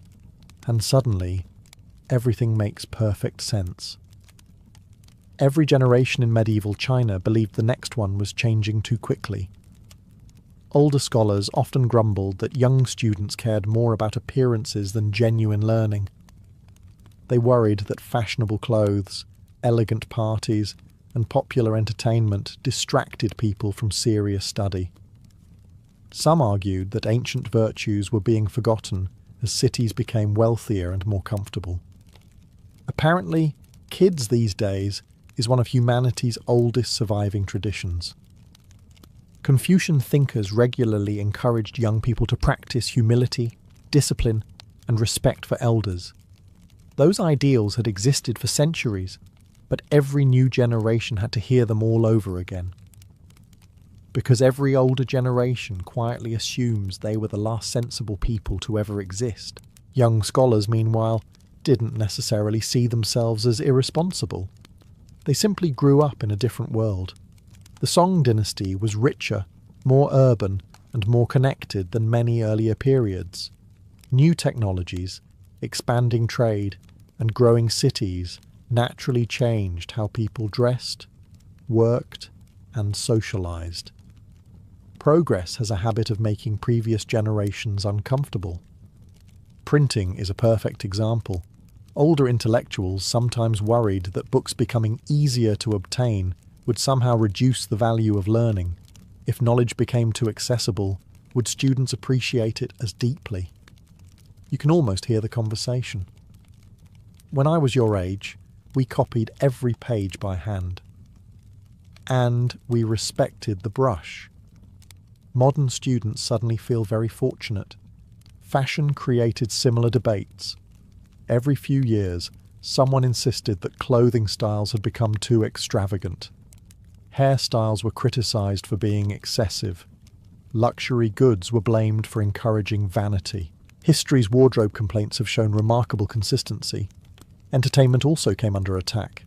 and suddenly, everything makes perfect sense. Every generation in medieval China believed the next one was changing too quickly. Older scholars often grumbled that young students cared more about appearances than genuine learning. They worried that fashionable clothes, elegant parties, and popular entertainment distracted people from serious study. Some argued that ancient virtues were being forgotten as cities became wealthier and more comfortable. Apparently, kids these days is one of humanity's oldest surviving traditions. Confucian thinkers regularly encouraged young people to practice humility, discipline, and respect for elders. Those ideals had existed for centuries, but every new generation had to hear them all over again. Because every older generation quietly assumes they were the last sensible people to ever exist. Young scholars, meanwhile, didn't necessarily see themselves as irresponsible. They simply grew up in a different world. The Song dynasty was richer, more urban, and more connected than many earlier periods. New technologies, expanding trade, and growing cities naturally changed how people dressed, worked, and socialized. Progress has a habit of making previous generations uncomfortable. Printing is a perfect example. Older intellectuals sometimes worried that books becoming easier to obtain would somehow reduce the value of learning. If knowledge became too accessible, would students appreciate it as deeply? You can almost hear the conversation. When I was your age, we copied every page by hand. And we respected the brush. Modern students suddenly feel very fortunate. Fashion created similar debates. Every few years, someone insisted that clothing styles had become too extravagant. Hairstyles were criticized for being excessive. Luxury goods were blamed for encouraging vanity. History's wardrobe complaints have shown remarkable consistency. Entertainment also came under attack.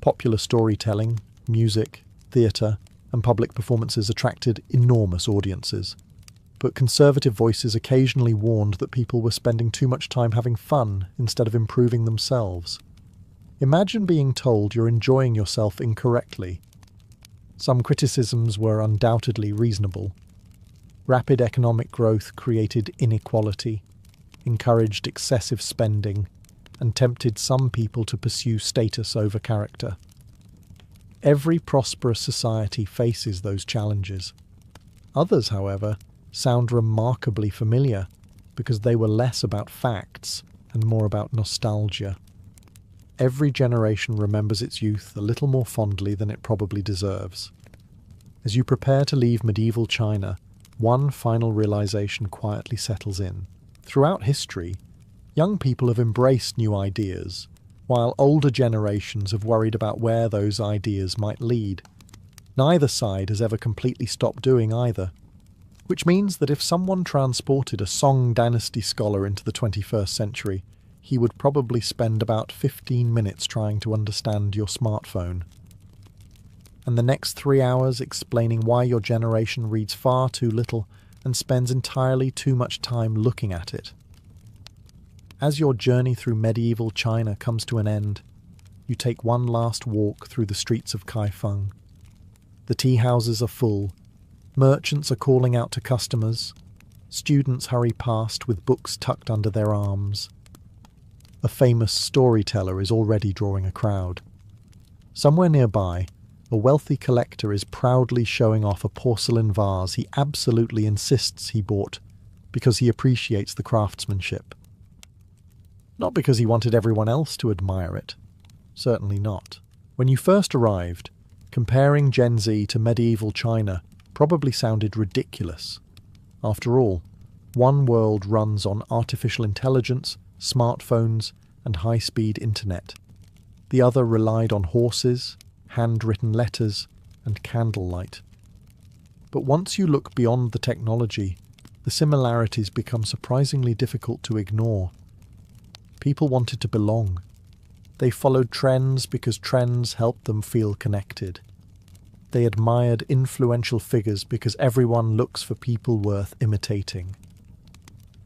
Popular storytelling, music, theatre, and public performances attracted enormous audiences. But conservative voices occasionally warned that people were spending too much time having fun instead of improving themselves. Imagine being told you're enjoying yourself incorrectly. Some criticisms were undoubtedly reasonable. Rapid economic growth created inequality, encouraged excessive spending, and tempted some people to pursue status over character. Every prosperous society faces those challenges. Others, however, sound remarkably familiar because they were less about facts and more about nostalgia. Every generation remembers its youth a little more fondly than it probably deserves. As you prepare to leave medieval China, one final realization quietly settles in. Throughout history, young people have embraced new ideas, while older generations have worried about where those ideas might lead. Neither side has ever completely stopped doing either. Which means that if someone transported a Song dynasty scholar into the 21st century, he would probably spend about 15 minutes trying to understand your smartphone. And the next 3 hours explaining why your generation reads far too little and spends entirely too much time looking at it. As your journey through medieval China comes to an end, you take one last walk through the streets of Kaifeng. The tea houses are full, merchants are calling out to customers, students hurry past with books tucked under their arms. A famous storyteller is already drawing a crowd. Somewhere nearby, a wealthy collector is proudly showing off a porcelain vase he absolutely insists he bought because he appreciates the craftsmanship. Not because he wanted everyone else to admire it. Certainly not. When you first arrived, comparing Gen Z to medieval China probably sounded ridiculous. After all, one world runs on artificial intelligence, smartphones, and high-speed internet. The other relied on horses, handwritten letters, and candlelight. But once you look beyond the technology, the similarities become surprisingly difficult to ignore. People wanted to belong. They followed trends because trends helped them feel connected. They admired influential figures because everyone looks for people worth imitating.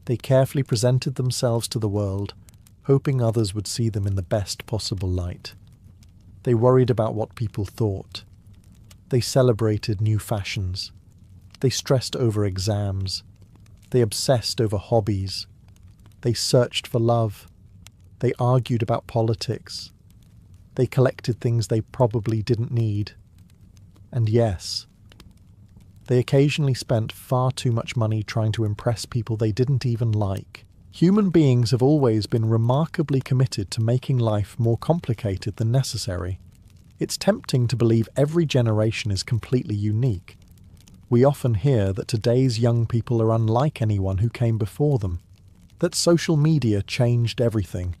They carefully presented themselves to the world, hoping others would see them in the best possible light. They worried about what people thought. They celebrated new fashions. They stressed over exams. They obsessed over hobbies. They searched for love. They argued about politics. They collected things they probably didn't need. And yes, they occasionally spent far too much money trying to impress people they didn't even like. Human beings have always been remarkably committed to making life more complicated than necessary. It's tempting to believe every generation is completely unique. We often hear that today's young people are unlike anyone who came before them, that social media changed everything,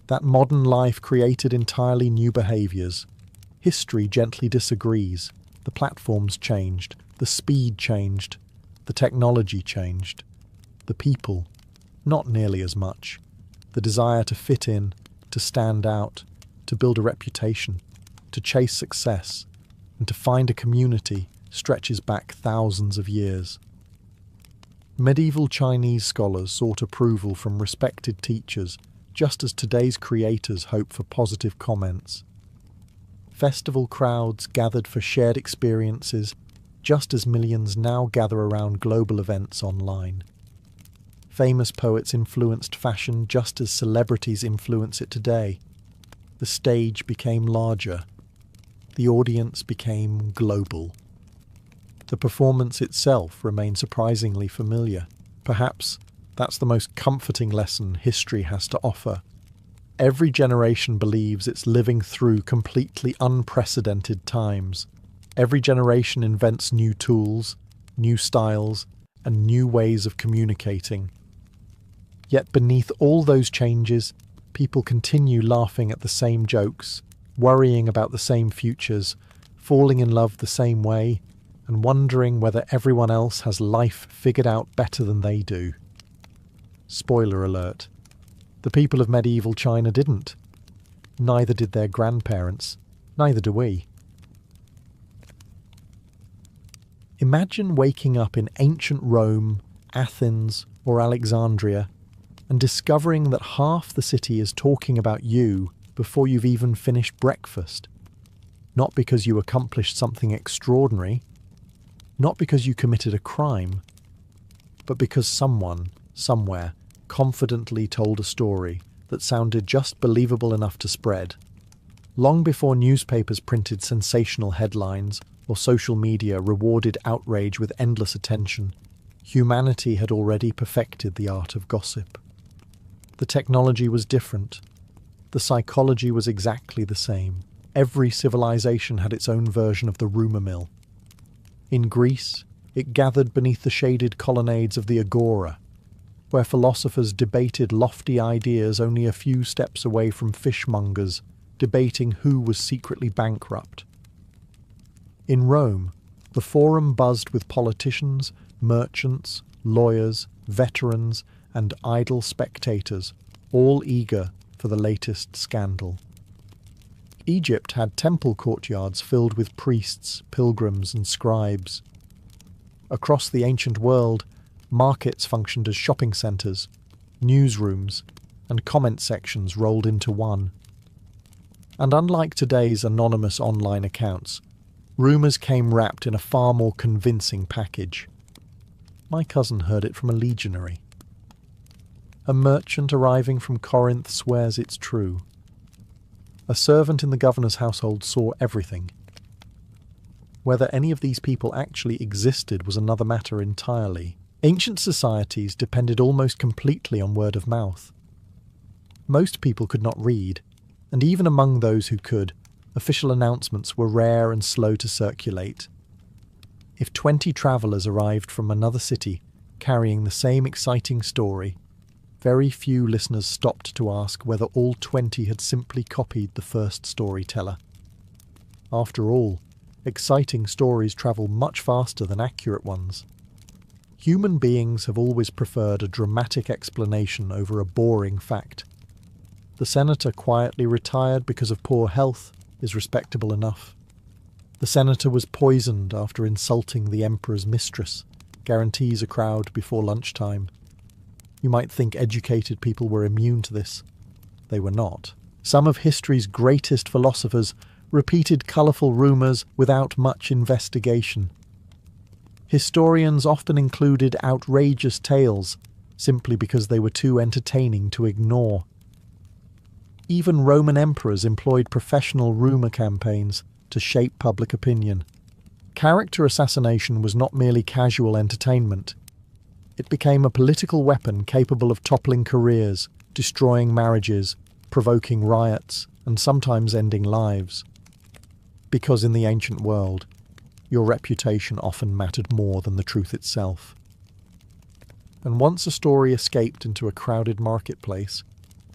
that modern life created entirely new behaviours. History gently disagrees. The platforms changed, the speed changed, the technology changed. The people, not nearly as much. The desire to fit in, to stand out, to build a reputation, to chase success, and to find a community stretches back thousands of years. Medieval Chinese scholars sought approval from respected teachers, just as today's creators hope for positive comments. Festival crowds gathered for shared experiences, just as millions now gather around global events online. Famous poets influenced fashion just as celebrities influence it today. The stage became larger. The audience became global. The performance itself remained surprisingly familiar. Perhaps that's the most comforting lesson history has to offer. Every generation believes it's living through completely unprecedented times. Every generation invents new tools, new styles, and new ways of communicating. Yet beneath all those changes, people continue laughing at the same jokes, worrying about the same futures, falling in love the same way, and wondering whether everyone else has life figured out better than they do. Spoiler alert. The people of medieval China didn't. Neither did their grandparents. Neither do we. Imagine waking up in ancient Rome, Athens, or Alexandria and discovering that half the city is talking about you before you've even finished breakfast. Not because you accomplished something extraordinary, not because you committed a crime, but because someone, somewhere, confidently told a story that sounded just believable enough to spread. Long before newspapers printed sensational headlines or social media rewarded outrage with endless attention, humanity had already perfected the art of gossip. The technology was different. The psychology was exactly the same. Every civilization had its own version of the rumour mill. In Greece, it gathered beneath the shaded colonnades of the agora, where philosophers debated lofty ideas only a few steps away from fishmongers debating who was secretly bankrupt. In Rome, the forum buzzed with politicians, merchants, lawyers, veterans, and idle spectators, all eager for the latest scandal. Egypt had temple courtyards filled with priests, pilgrims, and scribes. Across the ancient world, markets functioned as shopping centres, newsrooms, and comment sections rolled into one. And unlike today's anonymous online accounts, rumours came wrapped in a far more convincing package. My cousin heard it from a legionary. A merchant arriving from Corinth swears it's true. A servant in the governor's household saw everything. Whether any of these people actually existed was another matter entirely. Ancient societies depended almost completely on word of mouth. Most people could not read, and even among those who could, official announcements were rare and slow to circulate. If 20 travellers arrived from another city carrying the same exciting story, very few listeners stopped to ask whether all 20 had simply copied the first storyteller. After all, exciting stories travel much faster than accurate ones. Human beings have always preferred a dramatic explanation over a boring fact. The senator quietly retired because of poor health is respectable enough. The senator was poisoned after insulting the emperor's mistress, guarantees a crowd before lunchtime. You might think educated people were immune to this. They were not. Some of history's greatest philosophers repeated colourful rumours without much investigation. Historians often included outrageous tales simply because they were too entertaining to ignore. Even Roman emperors employed professional rumour campaigns to shape public opinion. Character assassination was not merely casual entertainment. It became a political weapon capable of toppling careers, destroying marriages, provoking riots, and sometimes ending lives. Because in the ancient world, your reputation often mattered more than the truth itself. And once a story escaped into a crowded marketplace,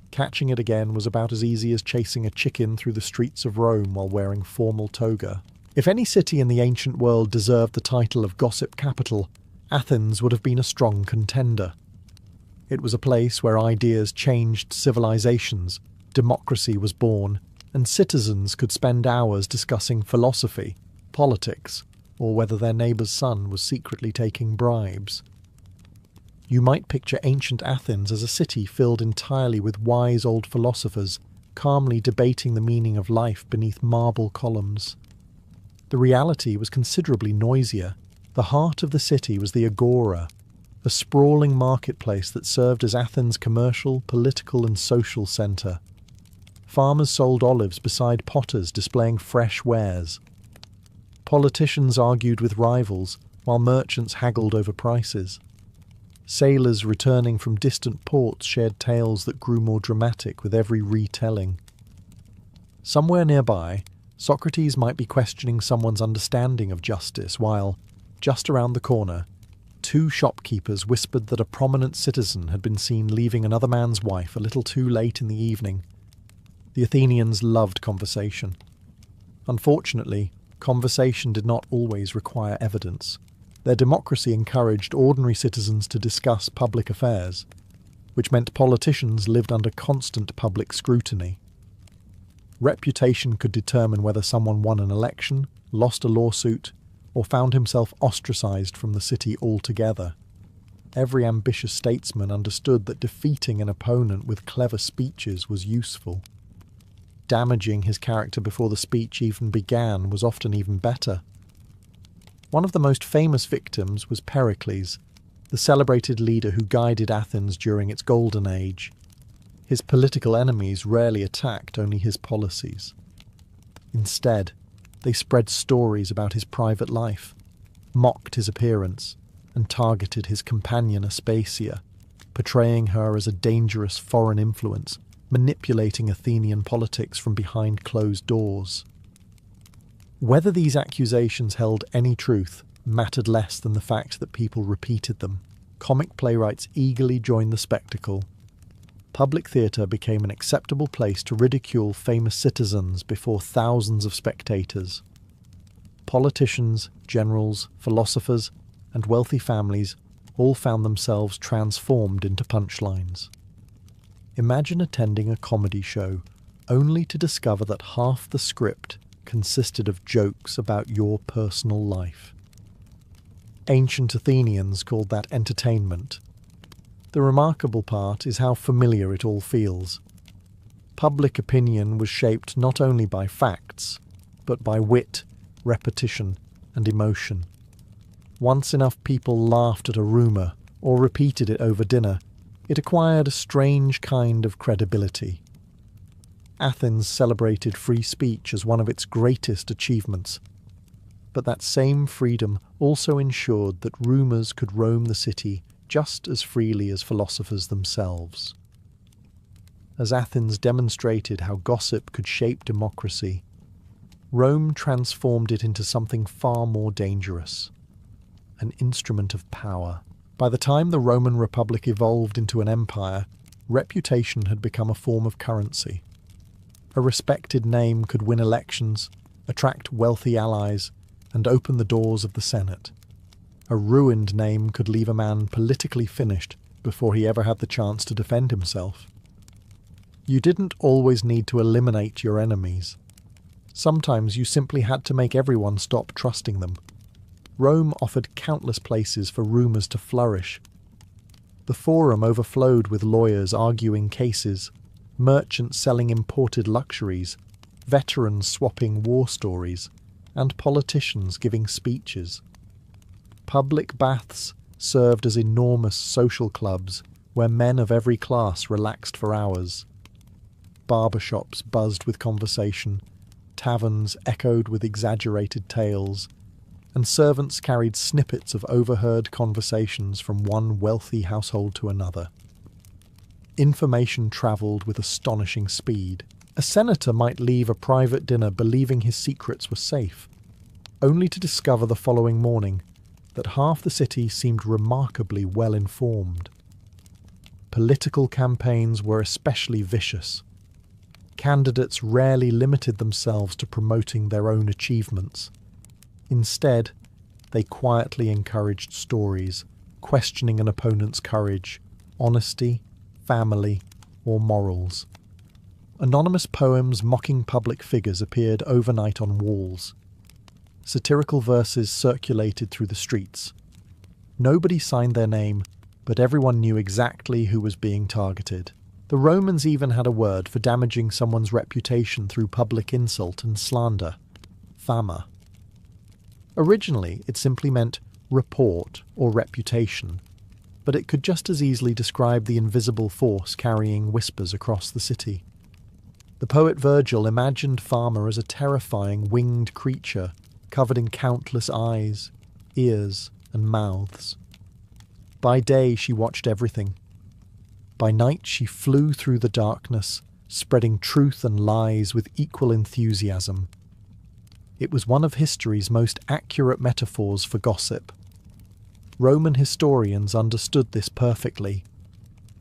catching it again was about as easy as chasing a chicken through the streets of Rome while wearing formal toga. If any city in the ancient world deserved the title of gossip capital, Athens would have been a strong contender. It was a place where ideas changed civilizations, democracy was born, and citizens could spend hours discussing philosophy, politics, or whether their neighbour's son was secretly taking bribes. You might picture ancient Athens as a city filled entirely with wise old philosophers, calmly debating the meaning of life beneath marble columns. The reality was considerably noisier. The heart of the city was the agora, a sprawling marketplace that served as Athens' commercial, political and social centre. Farmers sold olives beside potters displaying fresh wares. Politicians argued with rivals, while merchants haggled over prices. Sailors returning from distant ports shared tales that grew more dramatic with every retelling. Somewhere nearby, Socrates might be questioning someone's understanding of justice while, just around the corner, 2 shopkeepers whispered that a prominent citizen had been seen leaving another man's wife a little too late in the evening. The Athenians loved conversation. Unfortunately, conversation did not always require evidence. Their democracy encouraged ordinary citizens to discuss public affairs, which meant politicians lived under constant public scrutiny. Reputation could determine whether someone won an election, lost a lawsuit, or found himself ostracised from the city altogether. Every ambitious statesman understood that defeating an opponent with clever speeches was useful. Damaging his character before the speech even began was often even better. One of the most famous victims was Pericles, the celebrated leader who guided Athens during its golden age. His political enemies rarely attacked only his policies. Instead, they spread stories about his private life, mocked his appearance, and targeted his companion Aspasia, portraying her as a dangerous foreign influence, manipulating Athenian politics from behind closed doors. Whether these accusations held any truth mattered less than the fact that people repeated them. Comic playwrights eagerly joined the spectacle. Public theatre became an acceptable place to ridicule famous citizens before thousands of spectators. Politicians, generals, philosophers, and wealthy families all found themselves transformed into punchlines. Imagine attending a comedy show only to discover that half the script consisted of jokes about your personal life. Ancient Athenians called that entertainment. The remarkable part is how familiar it all feels. Public opinion was shaped not only by facts, but by wit, repetition, and emotion. Once enough people laughed at a rumour or repeated it over dinner, it acquired a strange kind of credibility. Athens celebrated free speech as one of its greatest achievements, but that same freedom also ensured that rumours could roam the city just as freely as philosophers themselves. As Athens demonstrated how gossip could shape democracy, Rome transformed it into something far more dangerous, an instrument of power. By the time the Roman Republic evolved into an empire, reputation had become a form of currency. A respected name could win elections, attract wealthy allies, and open the doors of the Senate. A ruined name could leave a man politically finished before he ever had the chance to defend himself. You didn't always need to eliminate your enemies. Sometimes you simply had to make everyone stop trusting them. Rome offered countless places for rumours to flourish. The Forum overflowed with lawyers arguing cases, merchants selling imported luxuries, veterans swapping war stories, and politicians giving speeches. Public baths served as enormous social clubs where men of every class relaxed for hours. Barbershops buzzed with conversation, taverns echoed with exaggerated tales, and servants carried snippets of overheard conversations from one wealthy household to another. Information travelled with astonishing speed. A senator might leave a private dinner believing his secrets were safe, only to discover the following morning that half the city seemed remarkably well informed. Political campaigns were especially vicious. Candidates rarely limited themselves to promoting their own achievements. Instead, they quietly encouraged stories, questioning an opponent's courage, honesty, family, or morals. Anonymous poems mocking public figures appeared overnight on walls. Satirical verses circulated through the streets. Nobody signed their name, but everyone knew exactly who was being targeted. The Romans even had a word for damaging someone's reputation through public insult and slander: fama. Originally, it simply meant report or reputation, but it could just as easily describe the invisible force carrying whispers across the city. The poet Virgil imagined fama as a terrifying winged creature covered in countless eyes, ears, and mouths. By day she watched everything. By night she flew through the darkness, spreading truth and lies with equal enthusiasm. It was one of history's most accurate metaphors for gossip. Roman historians understood this perfectly.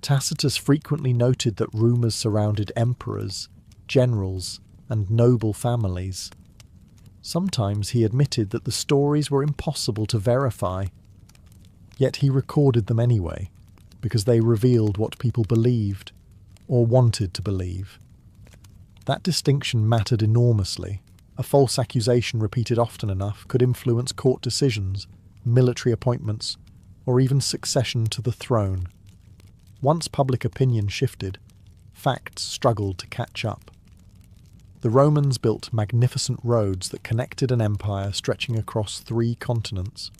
Tacitus frequently noted that rumours surrounded emperors, generals, and noble families. Sometimes he admitted that the stories were impossible to verify, yet he recorded them anyway, because they revealed what people believed, or wanted to believe. That distinction mattered enormously. A false accusation repeated often enough could influence court decisions, military appointments, or even succession to the throne. Once public opinion shifted, facts struggled to catch up. The Romans built magnificent roads that connected an empire stretching across 3 continents.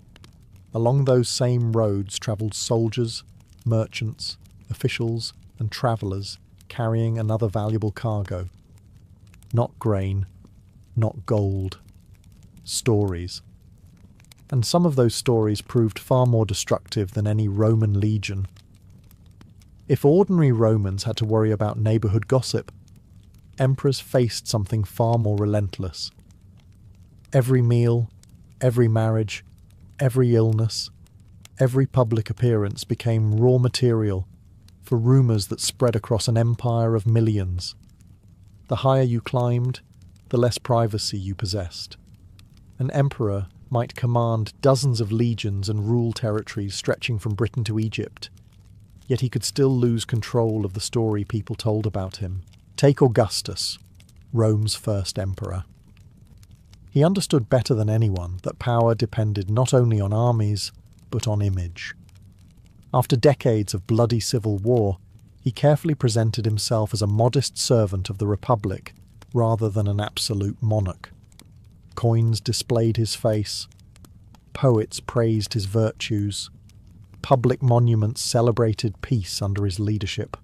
Along those same roads travelled soldiers, merchants, officials, and travellers carrying another valuable cargo. Not grain, not gold. Stories. And some of those stories proved far more destructive than any Roman legion. If ordinary Romans had to worry about neighbourhood gossip, emperors faced something far more relentless. Every meal, every marriage, every illness, every public appearance became raw material for rumours that spread across an empire of millions. The higher you climbed, the less privacy you possessed. An emperor might command dozens of legions and rule territories stretching from Britain to Egypt, yet he could still lose control of the story people told about him. Take Augustus, Rome's first emperor. He understood better than anyone that power depended not only on armies, but on image. After decades of bloody civil war, he carefully presented himself as a modest servant of the Republic rather than an absolute monarch. Coins displayed his face, poets praised his virtues, public monuments celebrated peace under his leadership.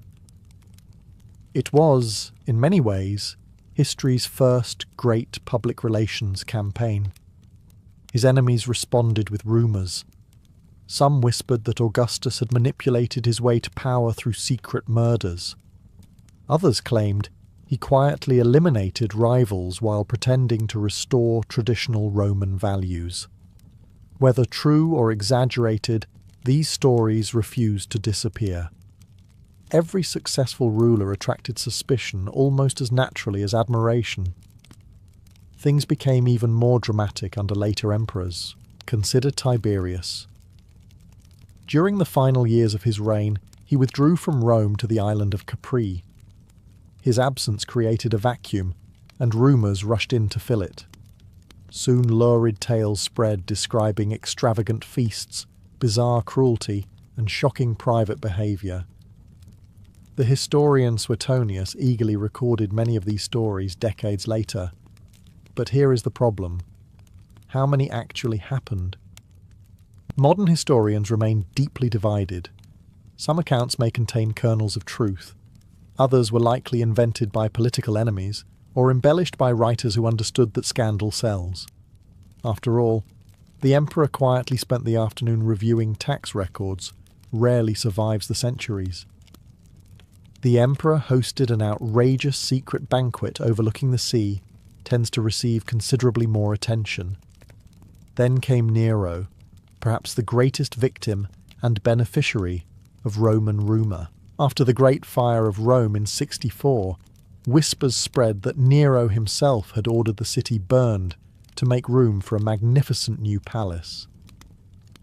It was, in many ways, history's first great public relations campaign. His enemies responded with rumours. Some whispered that Augustus had manipulated his way to power through secret murders. Others claimed he quietly eliminated rivals while pretending to restore traditional Roman values. Whether true or exaggerated, these stories refused to disappear. Every successful ruler attracted suspicion almost as naturally as admiration. Things became even more dramatic under later emperors. Consider Tiberius. During the final years of his reign, he withdrew from Rome to the island of Capri. His absence created a vacuum, and rumours rushed in to fill it. Soon lurid tales spread describing extravagant feasts, bizarre cruelty, and shocking private behaviour. The historian Suetonius eagerly recorded many of these stories decades later. But here is the problem. How many actually happened? Modern historians remain deeply divided. Some accounts may contain kernels of truth. Others were likely invented by political enemies, or embellished by writers who understood that scandal sells. After all, the emperor quietly spent the afternoon reviewing tax records, rarely survives the centuries. The emperor hosted an outrageous secret banquet overlooking the sea, tends to receive considerably more attention. Then came Nero, perhaps the greatest victim and beneficiary of Roman rumour. After the Great Fire of Rome in 64, whispers spread that Nero himself had ordered the city burned to make room for a magnificent new palace.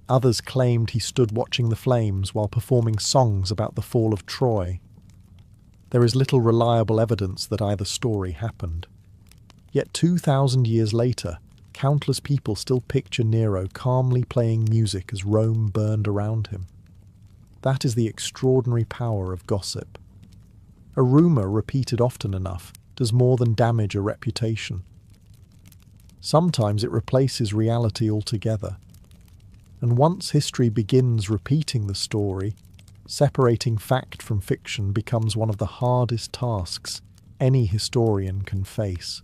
Others claimed he stood watching the flames while performing songs about the fall of Troy. There is little reliable evidence that either story happened. Yet 2,000 years later, countless people still picture Nero calmly playing music as Rome burned around him. That is the extraordinary power of gossip. A rumour repeated often enough does more than damage a reputation. Sometimes it replaces reality altogether. And once history begins repeating the story, separating fact from fiction becomes one of the hardest tasks any historian can face.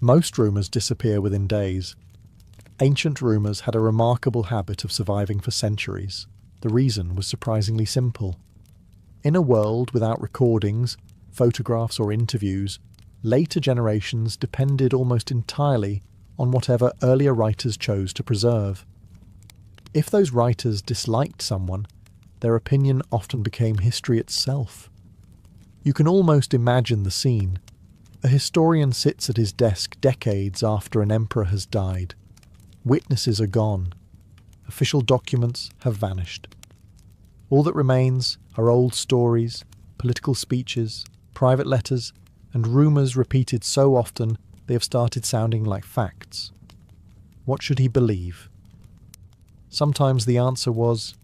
Most rumours disappear within days. Ancient rumours had a remarkable habit of surviving for centuries. The reason was surprisingly simple. In a world without recordings, photographs or interviews, later generations depended almost entirely on whatever earlier writers chose to preserve. If those writers disliked someone, their opinion often became history itself. You can almost imagine the scene. A historian sits at his desk decades after an emperor has died. Witnesses are gone. Official documents have vanished. All that remains are old stories, political speeches, private letters, and rumours repeated so often they have started sounding like facts. What should he believe? Sometimes the answer was,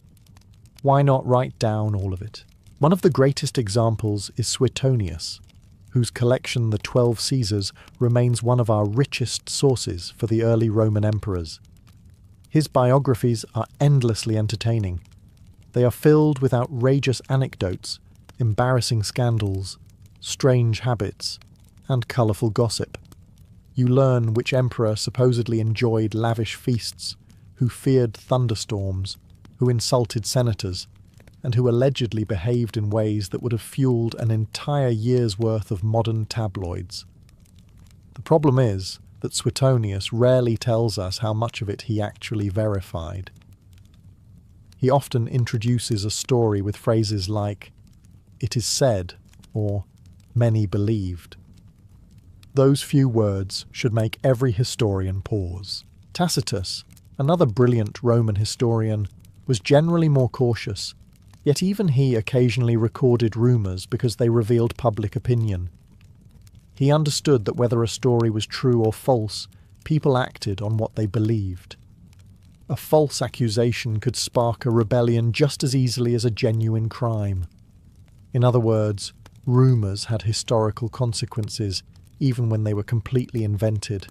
why not write down all of it? One of the greatest examples is Suetonius, whose collection The 12 Caesars remains one of our richest sources for the early Roman emperors. His biographies are endlessly entertaining. They are filled with outrageous anecdotes, embarrassing scandals, strange habits, and colourful gossip. You learn which emperor supposedly enjoyed lavish feasts, who feared thunderstorms, who insulted senators, and who allegedly behaved in ways that would have fueled an entire year's worth of modern tabloids. The problem is that Suetonius rarely tells us how much of it he actually verified. He often introduces a story with phrases like, "it is said," or "many believed." Those few words should make every historian pause. Tacitus, another brilliant Roman historian, was generally more cautious. Yet even he occasionally recorded rumours because they revealed public opinion. He understood that whether a story was true or false, people acted on what they believed. A false accusation could spark a rebellion just as easily as a genuine crime. In other words, rumours had historical consequences, even when they were completely invented.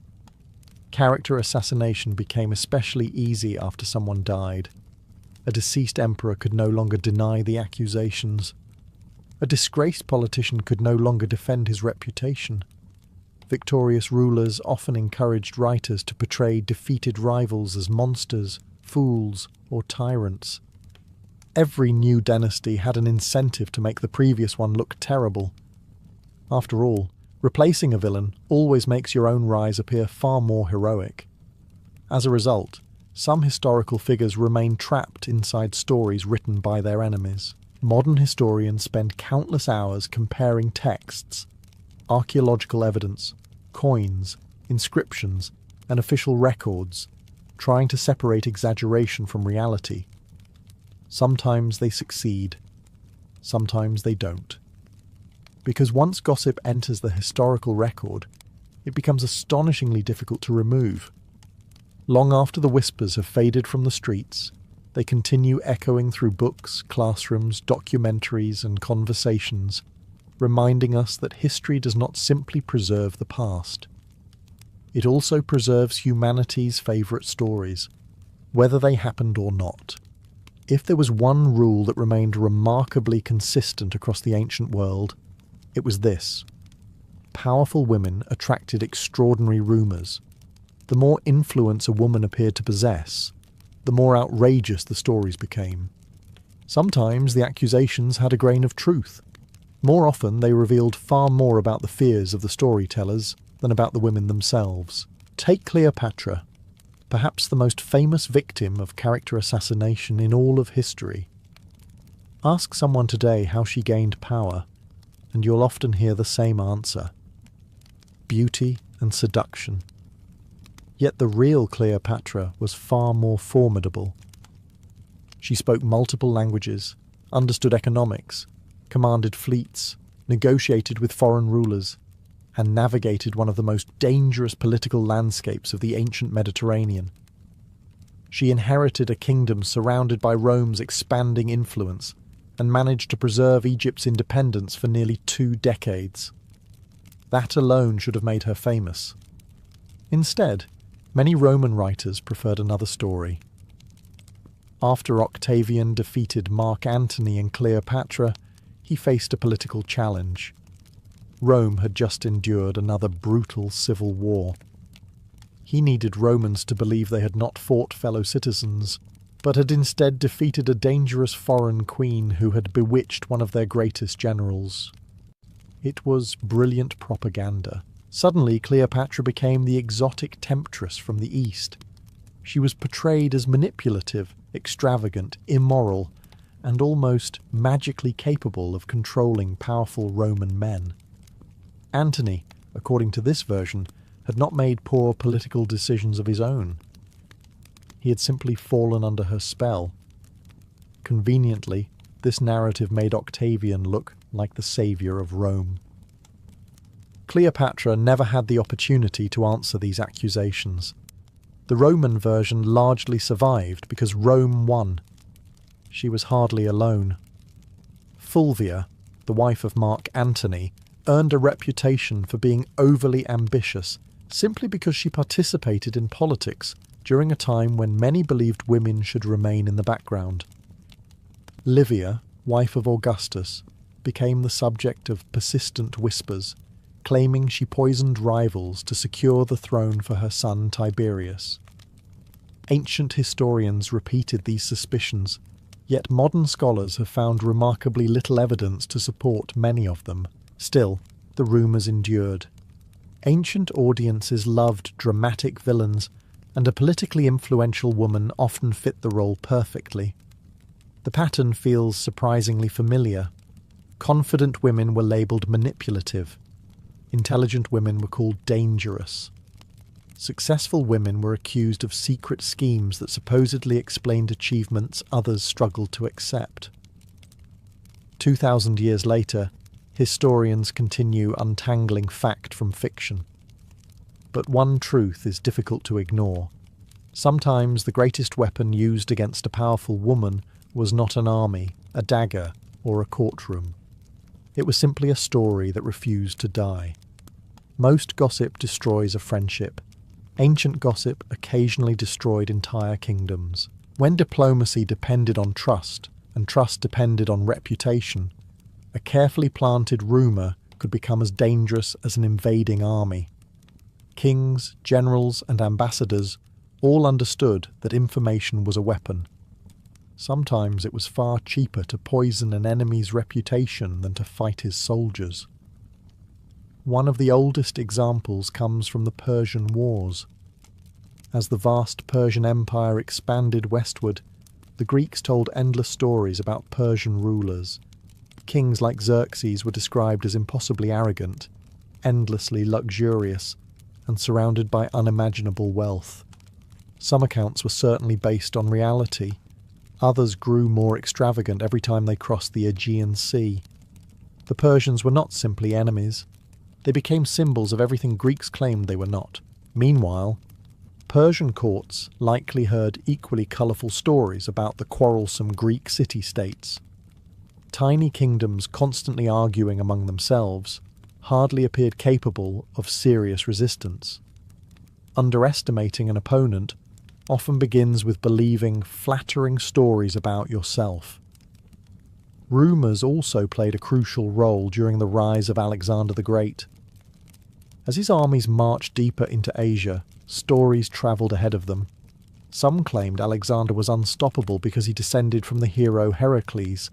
Character assassination became especially easy after someone died. A deceased emperor could no longer deny the accusations. A disgraced politician could no longer defend his reputation. Victorious rulers often encouraged writers to portray defeated rivals as monsters, fools, or tyrants. Every new dynasty had an incentive to make the previous one look terrible. After all, replacing a villain always makes your own rise appear far more heroic. As a result, some historical figures remain trapped inside stories written by their enemies. Modern historians spend countless hours comparing texts, archaeological evidence, coins, inscriptions, and official records, trying to separate exaggeration from reality. Sometimes they succeed, sometimes they don't. Because once gossip enters the historical record, it becomes astonishingly difficult to remove. Long after the whispers have faded from the streets, they continue echoing through books, classrooms, documentaries, and conversations, reminding us that history does not simply preserve the past. It also preserves humanity's favourite stories, whether they happened or not. If there was one rule that remained remarkably consistent across the ancient world, it was this: powerful women attracted extraordinary rumours. The more influence a woman appeared to possess, the more outrageous the stories became. Sometimes the accusations had a grain of truth. More often they revealed far more about the fears of the storytellers than about the women themselves. Take Cleopatra, perhaps the most famous victim of character assassination in all of history. Ask someone today how she gained power, and you'll often hear the same answer: beauty and seduction. Yet the real Cleopatra was far more formidable. She spoke multiple languages, understood economics, commanded fleets, negotiated with foreign rulers, and navigated one of the most dangerous political landscapes of the ancient Mediterranean. She inherited a kingdom surrounded by Rome's expanding influence and managed to preserve Egypt's independence for nearly 2 decades. That alone should have made her famous. Instead, many Roman writers preferred another story. After Octavian defeated Mark Antony and Cleopatra, he faced a political challenge. Rome had just endured another brutal civil war. He needed Romans to believe they had not fought fellow citizens, but had instead defeated a dangerous foreign queen who had bewitched one of their greatest generals. It was brilliant propaganda. Suddenly, Cleopatra became the exotic temptress from the East. She was portrayed as manipulative, extravagant, immoral, and almost magically capable of controlling powerful Roman men. Antony, according to this version, had not made poor political decisions of his own. He had simply fallen under her spell. Conveniently, this narrative made Octavian look like the saviour of Rome. Cleopatra never had the opportunity to answer these accusations. The Roman version largely survived because Rome won. She was hardly alone. Fulvia, the wife of Mark Antony, earned a reputation for being overly ambitious simply because she participated in politics during a time when many believed women should remain in the background. Livia, wife of Augustus, became the subject of persistent whispers, claiming she poisoned rivals to secure the throne for her son Tiberius. Ancient historians repeated these suspicions, yet modern scholars have found remarkably little evidence to support many of them. Still, the rumours endured. Ancient audiences loved dramatic villains, and a politically influential woman often fit the role perfectly. The pattern feels surprisingly familiar. Confident women were labelled manipulative. Intelligent women were called dangerous. Successful women were accused of secret schemes that supposedly explained achievements others struggled to accept. 2,000 years later, historians continue untangling fact from fiction. But one truth is difficult to ignore. Sometimes the greatest weapon used against a powerful woman was not an army, a dagger, or a courtroom. It was simply a story that refused to die. Most gossip destroys a friendship. Ancient gossip occasionally destroyed entire kingdoms. When diplomacy depended on trust, and trust depended on reputation, a carefully planted rumour could become as dangerous as an invading army. Kings, generals, and ambassadors all understood that information was a weapon. Sometimes it was far cheaper to poison an enemy's reputation than to fight his soldiers. One of the oldest examples comes from the Persian Wars. As the vast Persian Empire expanded westward, the Greeks told endless stories about Persian rulers. Kings like Xerxes were described as impossibly arrogant, endlessly luxurious, and surrounded by unimaginable wealth. Some accounts were certainly based on reality. Others grew more extravagant every time they crossed the Aegean Sea. The Persians were not simply enemies. They became symbols of everything Greeks claimed they were not. Meanwhile, Persian courts likely heard equally colourful stories about the quarrelsome Greek city-states. Tiny kingdoms constantly arguing among themselves hardly appeared capable of serious resistance. Underestimating an opponent often begins with believing flattering stories about yourself. Rumours also played a crucial role during the rise of Alexander the Great. As his armies marched deeper into Asia, stories travelled ahead of them. Some claimed Alexander was unstoppable because he descended from the hero Heracles.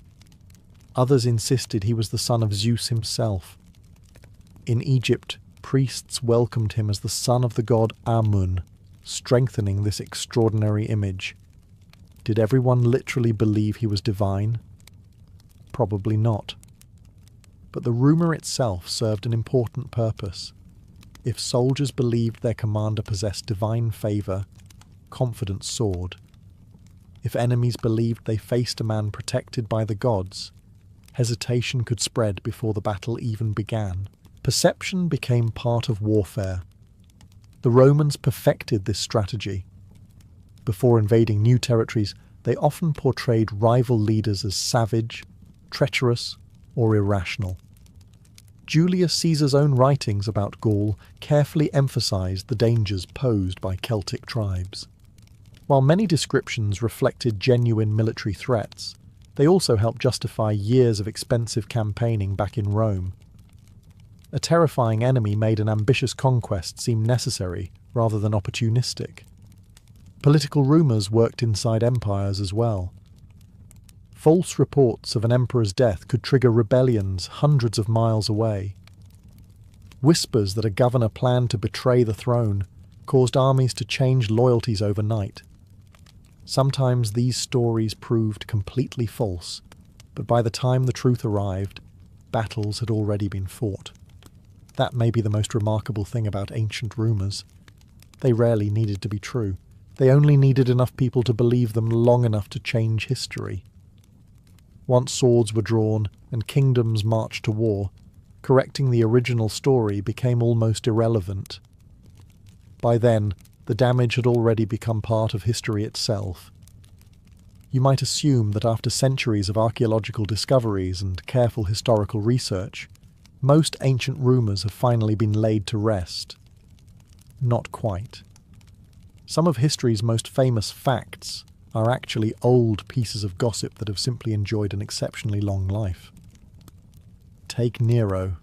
Others insisted he was the son of Zeus himself. In Egypt, priests welcomed him as the son of the god Amun, strengthening this extraordinary image. Did everyone literally believe he was divine? Probably not. But the rumour itself served an important purpose. If soldiers believed their commander possessed divine favour, confidence soared. If enemies believed they faced a man protected by the gods, hesitation could spread before the battle even began. Perception became part of warfare. The Romans perfected this strategy. Before invading new territories, they often portrayed rival leaders as savage, treacherous, or irrational. Julius Caesar's own writings about Gaul carefully emphasised the dangers posed by Celtic tribes. While many descriptions reflected genuine military threats, they also helped justify years of expensive campaigning back in Rome. A terrifying enemy made an ambitious conquest seem necessary rather than opportunistic. Political rumours worked inside empires as well. False reports of an emperor's death could trigger rebellions hundreds of miles away. Whispers that a governor planned to betray the throne caused armies to change loyalties overnight. Sometimes these stories proved completely false, but by the time the truth arrived, battles had already been fought. That may be the most remarkable thing about ancient rumours. They rarely needed to be true. They only needed enough people to believe them long enough to change history. Once swords were drawn and kingdoms marched to war, correcting the original story became almost irrelevant. By then, the damage had already become part of history itself. You might assume that after centuries of archaeological discoveries and careful historical research, most ancient rumours have finally been laid to rest. Not quite. Some of history's most famous facts are actually old pieces of gossip that have simply enjoyed an exceptionally long life. Take Nero.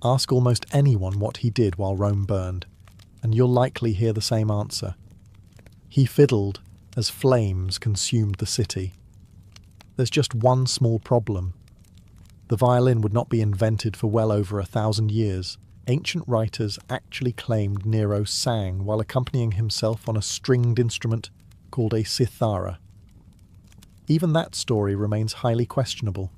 Ask almost anyone what he did while Rome burned, and you'll likely hear the same answer. He fiddled as flames consumed the city. There's just one small problem. The violin would not be invented for well over 1,000 years. Ancient writers actually claimed Nero sang while accompanying himself on a stringed instrument called a cithara. Even that story remains highly questionable.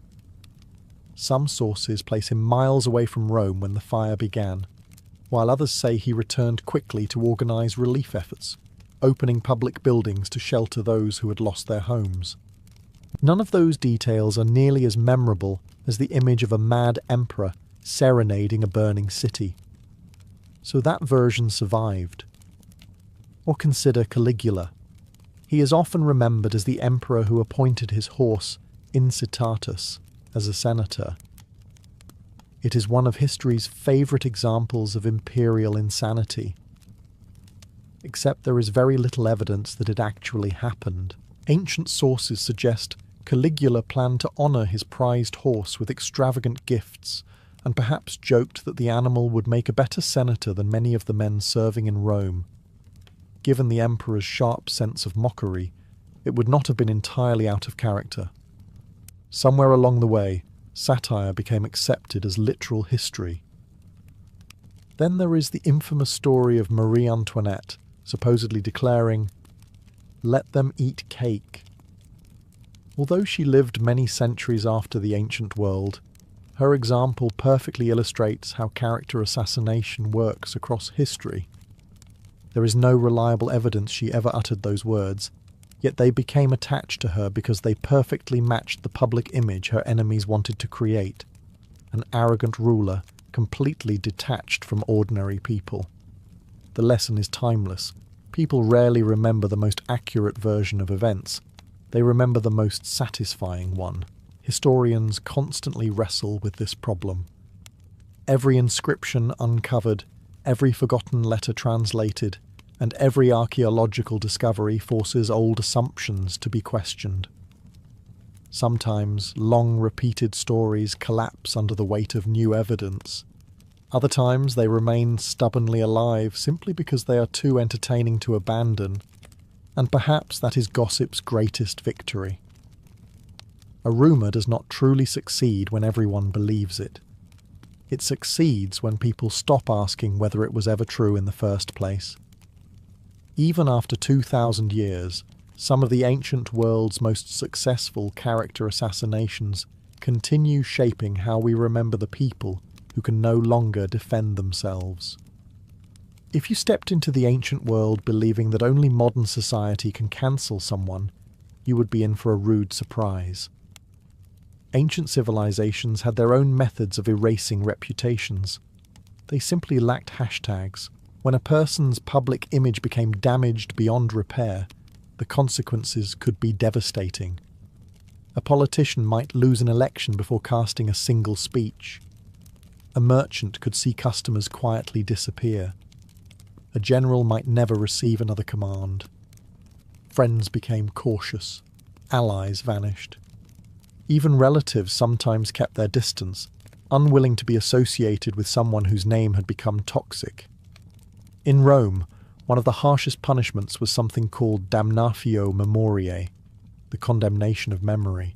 Some sources place him miles away from Rome when the fire began, while others say he returned quickly to organise relief efforts, opening public buildings to shelter those who had lost their homes. None of those details are nearly as memorable as the image of a mad emperor serenading a burning city. So that version survived. Or consider Caligula. He is often remembered as the emperor who appointed his horse Incitatus as a senator. It is one of history's favourite examples of imperial insanity. Except there is very little evidence that it actually happened. Ancient sources suggest Caligula planned to honour his prized horse with extravagant gifts, and perhaps joked that the animal would make a better senator than many of the men serving in Rome. Given the emperor's sharp sense of mockery, it would not have been entirely out of character. Somewhere along the way, satire became accepted as literal history. Then there is the infamous story of Marie Antoinette supposedly declaring, "Let them eat cake." Although she lived many centuries after the ancient world, her example perfectly illustrates how character assassination works across history. There is no reliable evidence she ever uttered those words, yet they became attached to her because they perfectly matched the public image her enemies wanted to create, an arrogant ruler completely detached from ordinary people. The lesson is timeless. People rarely remember the most accurate version of events. They remember the most satisfying one. Historians constantly wrestle with this problem. Every inscription uncovered, every forgotten letter translated, and every archaeological discovery forces old assumptions to be questioned. Sometimes long-repeated stories collapse under the weight of new evidence. Other times they remain stubbornly alive simply because they are too entertaining to abandon, and perhaps that is gossip's greatest victory. A rumour does not truly succeed when everyone believes it. It succeeds when people stop asking whether it was ever true in the first place. Even after 2,000 years, some of the ancient world's most successful character assassinations continue shaping how we remember the people who can no longer defend themselves. If you stepped into the ancient world believing that only modern society can cancel someone, you would be in for a rude surprise. Ancient civilizations had their own methods of erasing reputations. They simply lacked hashtags. When a person's public image became damaged beyond repair, the consequences could be devastating. A politician might lose an election before casting a single speech. A merchant could see customers quietly disappear. A general might never receive another command. Friends became cautious. Allies vanished. Even relatives sometimes kept their distance, unwilling to be associated with someone whose name had become toxic. In Rome, one of the harshest punishments was something called damnatio memoriae, the condemnation of memory.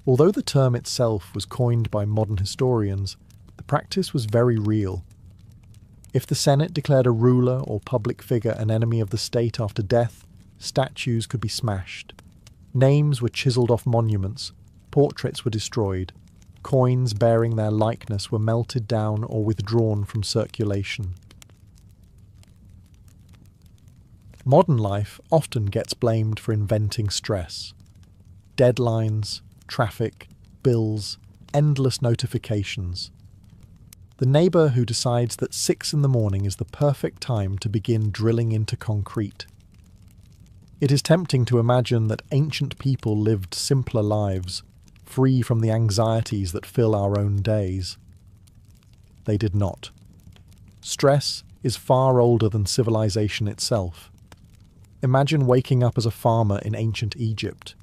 Although the term itself was coined by modern historians, the practice was very real. If the Senate declared a ruler or public figure an enemy of the state after death, statues could be smashed. Names were chiselled off monuments, portraits were destroyed, coins bearing their likeness were melted down or withdrawn from circulation. Modern life often gets blamed for inventing stress. Deadlines, traffic, bills, endless notifications. The neighbour who decides that 6 in the morning is the perfect time to begin drilling into concrete. It is tempting to imagine that ancient people lived simpler lives, free from the anxieties that fill our own days. They did not. Stress is far older than civilization itself. Imagine waking up as a farmer in ancient Egypt.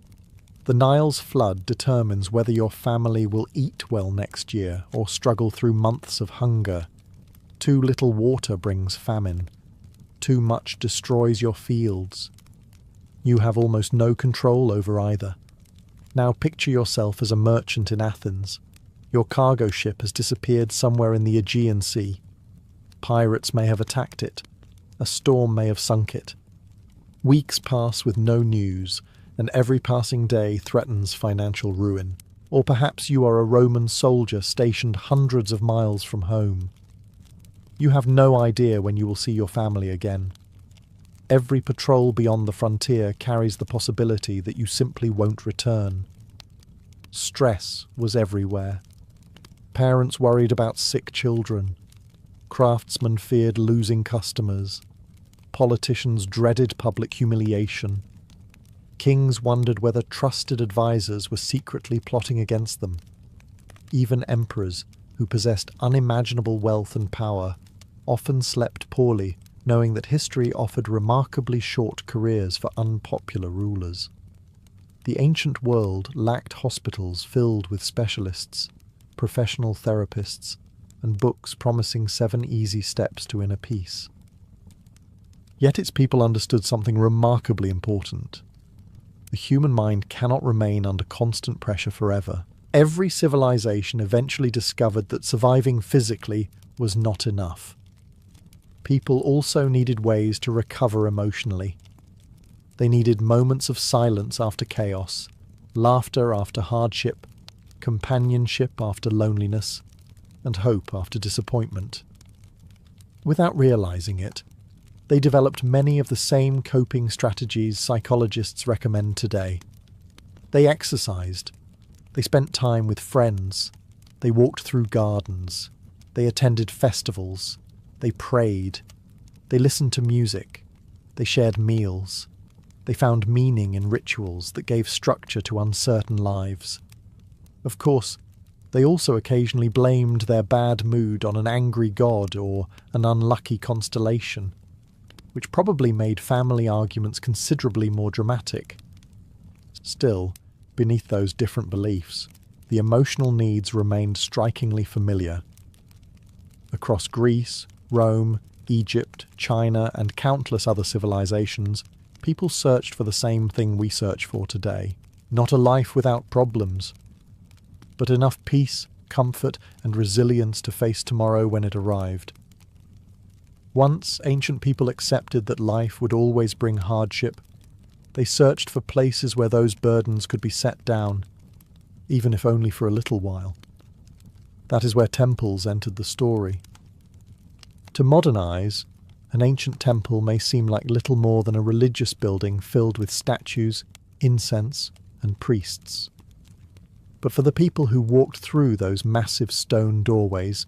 The Nile's flood determines whether your family will eat well next year or struggle through months of hunger. Too little water brings famine. Too much destroys your fields. You have almost no control over either. Now picture yourself as a merchant in Athens. Your cargo ship has disappeared somewhere in the Aegean Sea. Pirates may have attacked it. A storm may have sunk it. Weeks pass with no news, and every passing day threatens financial ruin. Or perhaps you are a Roman soldier stationed hundreds of miles from home. You have no idea when you will see your family again. Every patrol beyond the frontier carries the possibility that you simply won't return. Stress was everywhere. Parents worried about sick children. Craftsmen feared losing customers. Politicians dreaded public humiliation. Kings wondered whether trusted advisors were secretly plotting against them. Even emperors, who possessed unimaginable wealth and power, often slept poorly, knowing that history offered remarkably short careers for unpopular rulers. The ancient world lacked hospitals filled with specialists, professional therapists, and books promising 7 easy steps to inner peace. Yet its people understood something remarkably important. The human mind cannot remain under constant pressure forever. Every civilization eventually discovered that surviving physically was not enough. People also needed ways to recover emotionally. They needed moments of silence after chaos, laughter after hardship, companionship after loneliness, and hope after disappointment. Without realizing it, they developed many of the same coping strategies psychologists recommend today. They exercised. They spent time with friends. They walked through gardens. They attended festivals. They prayed. They listened to music. They shared meals. They found meaning in rituals that gave structure to uncertain lives. Of course, they also occasionally blamed their bad mood on an angry god or an unlucky constellation, which probably made family arguments considerably more dramatic. Still, beneath those different beliefs, the emotional needs remained strikingly familiar. Across Greece, Rome, Egypt, China, and countless other civilizations, people searched for the same thing we search for today. Not a life without problems, but enough peace, comfort, and resilience to face tomorrow when it arrived. Once ancient people accepted that life would always bring hardship, they searched for places where those burdens could be set down, even if only for a little while. That is where temples entered the story. To modernize, an ancient temple may seem like little more than a religious building filled with statues, incense, and priests. But for the people who walked through those massive stone doorways,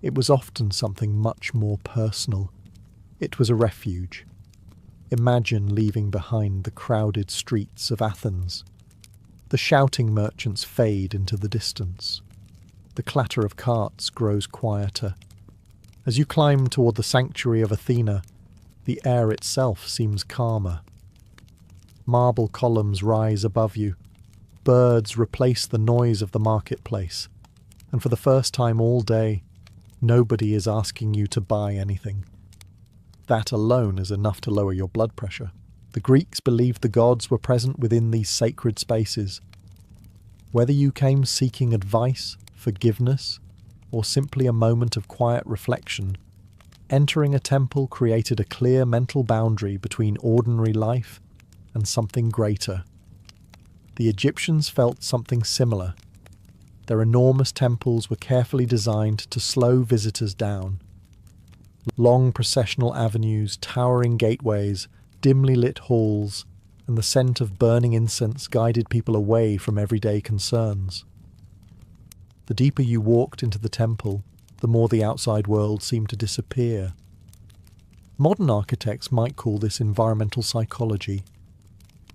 it was often something much more personal. It was a refuge. Imagine leaving behind the crowded streets of Athens. The shouting merchants fade into the distance. The clatter of carts grows quieter. As you climb toward the sanctuary of Athena, the air itself seems calmer. Marble columns rise above you. Birds replace the noise of the marketplace. And for the first time all day, nobody is asking you to buy anything. That alone is enough to lower your blood pressure. The Greeks believed the gods were present within these sacred spaces. Whether you came seeking advice, forgiveness, or simply a moment of quiet reflection, entering a temple created a clear mental boundary between ordinary life and something greater. The Egyptians felt something similar. Their enormous temples were carefully designed to slow visitors down. Long processional avenues, towering gateways, dimly lit halls, and the scent of burning incense guided people away from everyday concerns. The deeper you walked into the temple, the more the outside world seemed to disappear. Modern architects might call this environmental psychology.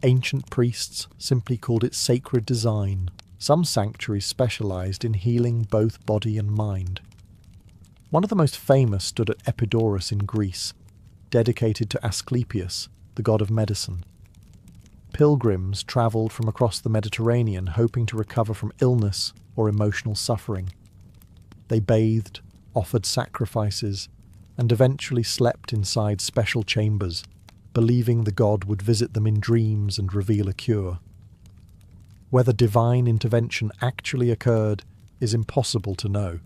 Ancient priests simply called it sacred design. Some sanctuaries specialized in healing both body and mind. One of the most famous stood at Epidaurus in Greece, dedicated to Asclepius, the god of medicine. Pilgrims travelled from across the Mediterranean hoping to recover from illness or emotional suffering. They bathed, offered sacrifices, and eventually slept inside special chambers, believing the god would visit them in dreams and reveal a cure. Whether divine intervention actually occurred is impossible to know,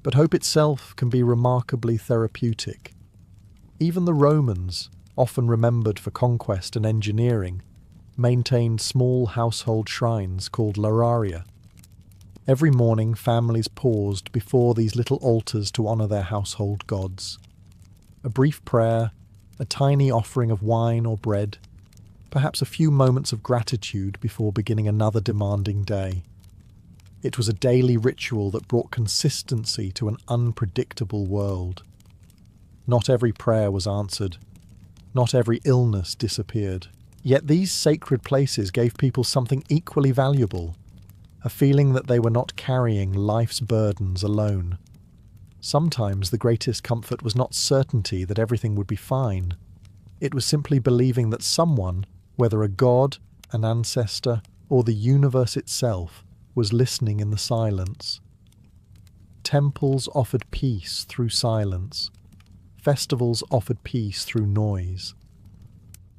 but hope itself can be remarkably therapeutic. Even the Romans, often remembered for conquest and engineering, maintained small household shrines called lauraria. Every morning families paused before these little altars to honour their household gods. A brief prayer, a tiny offering of wine or bread, perhaps a few moments of gratitude before beginning another demanding day. It was a daily ritual that brought consistency to an unpredictable world. Not every prayer was answered. Not every illness disappeared. Yet these sacred places gave people something equally valuable, a feeling that they were not carrying life's burdens alone. Sometimes the greatest comfort was not certainty that everything would be fine. It was simply believing that someone, whether a god, an ancestor, or the universe itself, was listening in the silence. Temples offered peace through silence. Festivals offered peace through noise.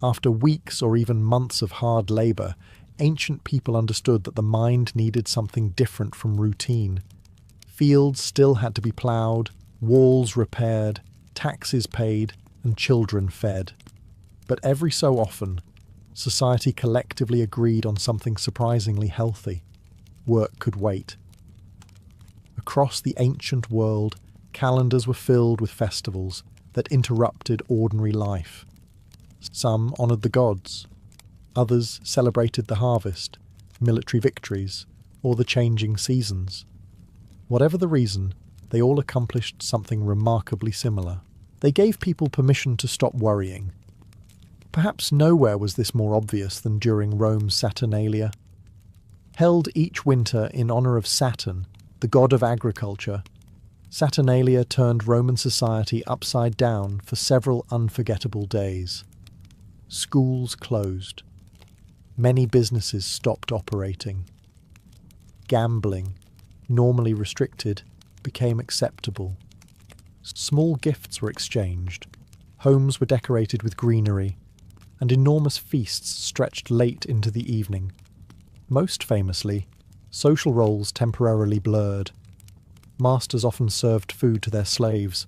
After weeks or even months of hard labour, ancient people understood that the mind needed something different from routine. Fields still had to be ploughed, walls repaired, taxes paid, and children fed. But every so often, society collectively agreed on something surprisingly healthy. Work could wait. Across the ancient world, calendars were filled with festivals that interrupted ordinary life. Some honoured the gods. Others celebrated the harvest, military victories, or the changing seasons. Whatever the reason, they all accomplished something remarkably similar. They gave people permission to stop worrying. Perhaps nowhere was this more obvious than during Rome's Saturnalia. Held each winter in honour of Saturn, the god of agriculture, Saturnalia turned Roman society upside down for several unforgettable days. Schools closed. Many businesses stopped operating. Gambling, normally restricted, became acceptable. Small gifts were exchanged, homes were decorated with greenery, and enormous feasts stretched late into the evening. Most famously, social roles temporarily blurred. Masters often served food to their slaves,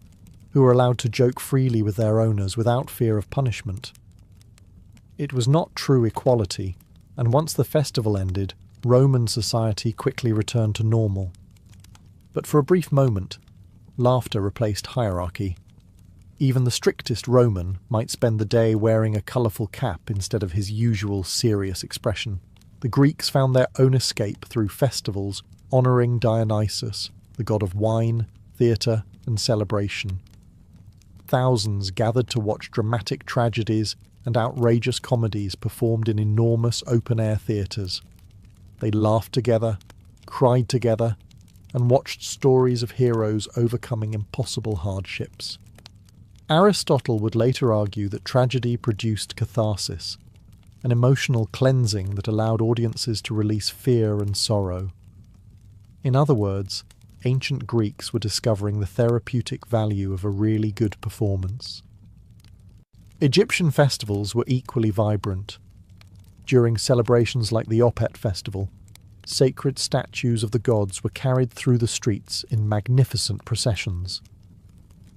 who were allowed to joke freely with their owners without fear of punishment. It was not true equality, and once the festival ended, Roman society quickly returned to normal. But for a brief moment, laughter replaced hierarchy. Even the strictest Roman might spend the day wearing a colourful cap instead of his usual serious expression. The Greeks found their own escape through festivals honouring Dionysus, the god of wine, theatre, and celebration. Thousands gathered to watch dramatic tragedies and outrageous comedies performed in enormous open-air theatres. They laughed together, cried together, and watched stories of heroes overcoming impossible hardships. Aristotle would later argue that tragedy produced catharsis, an emotional cleansing that allowed audiences to release fear and sorrow. In other words, ancient Greeks were discovering the therapeutic value of a really good performance. Egyptian festivals were equally vibrant. During celebrations like the Opet festival, sacred statues of the gods were carried through the streets in magnificent processions.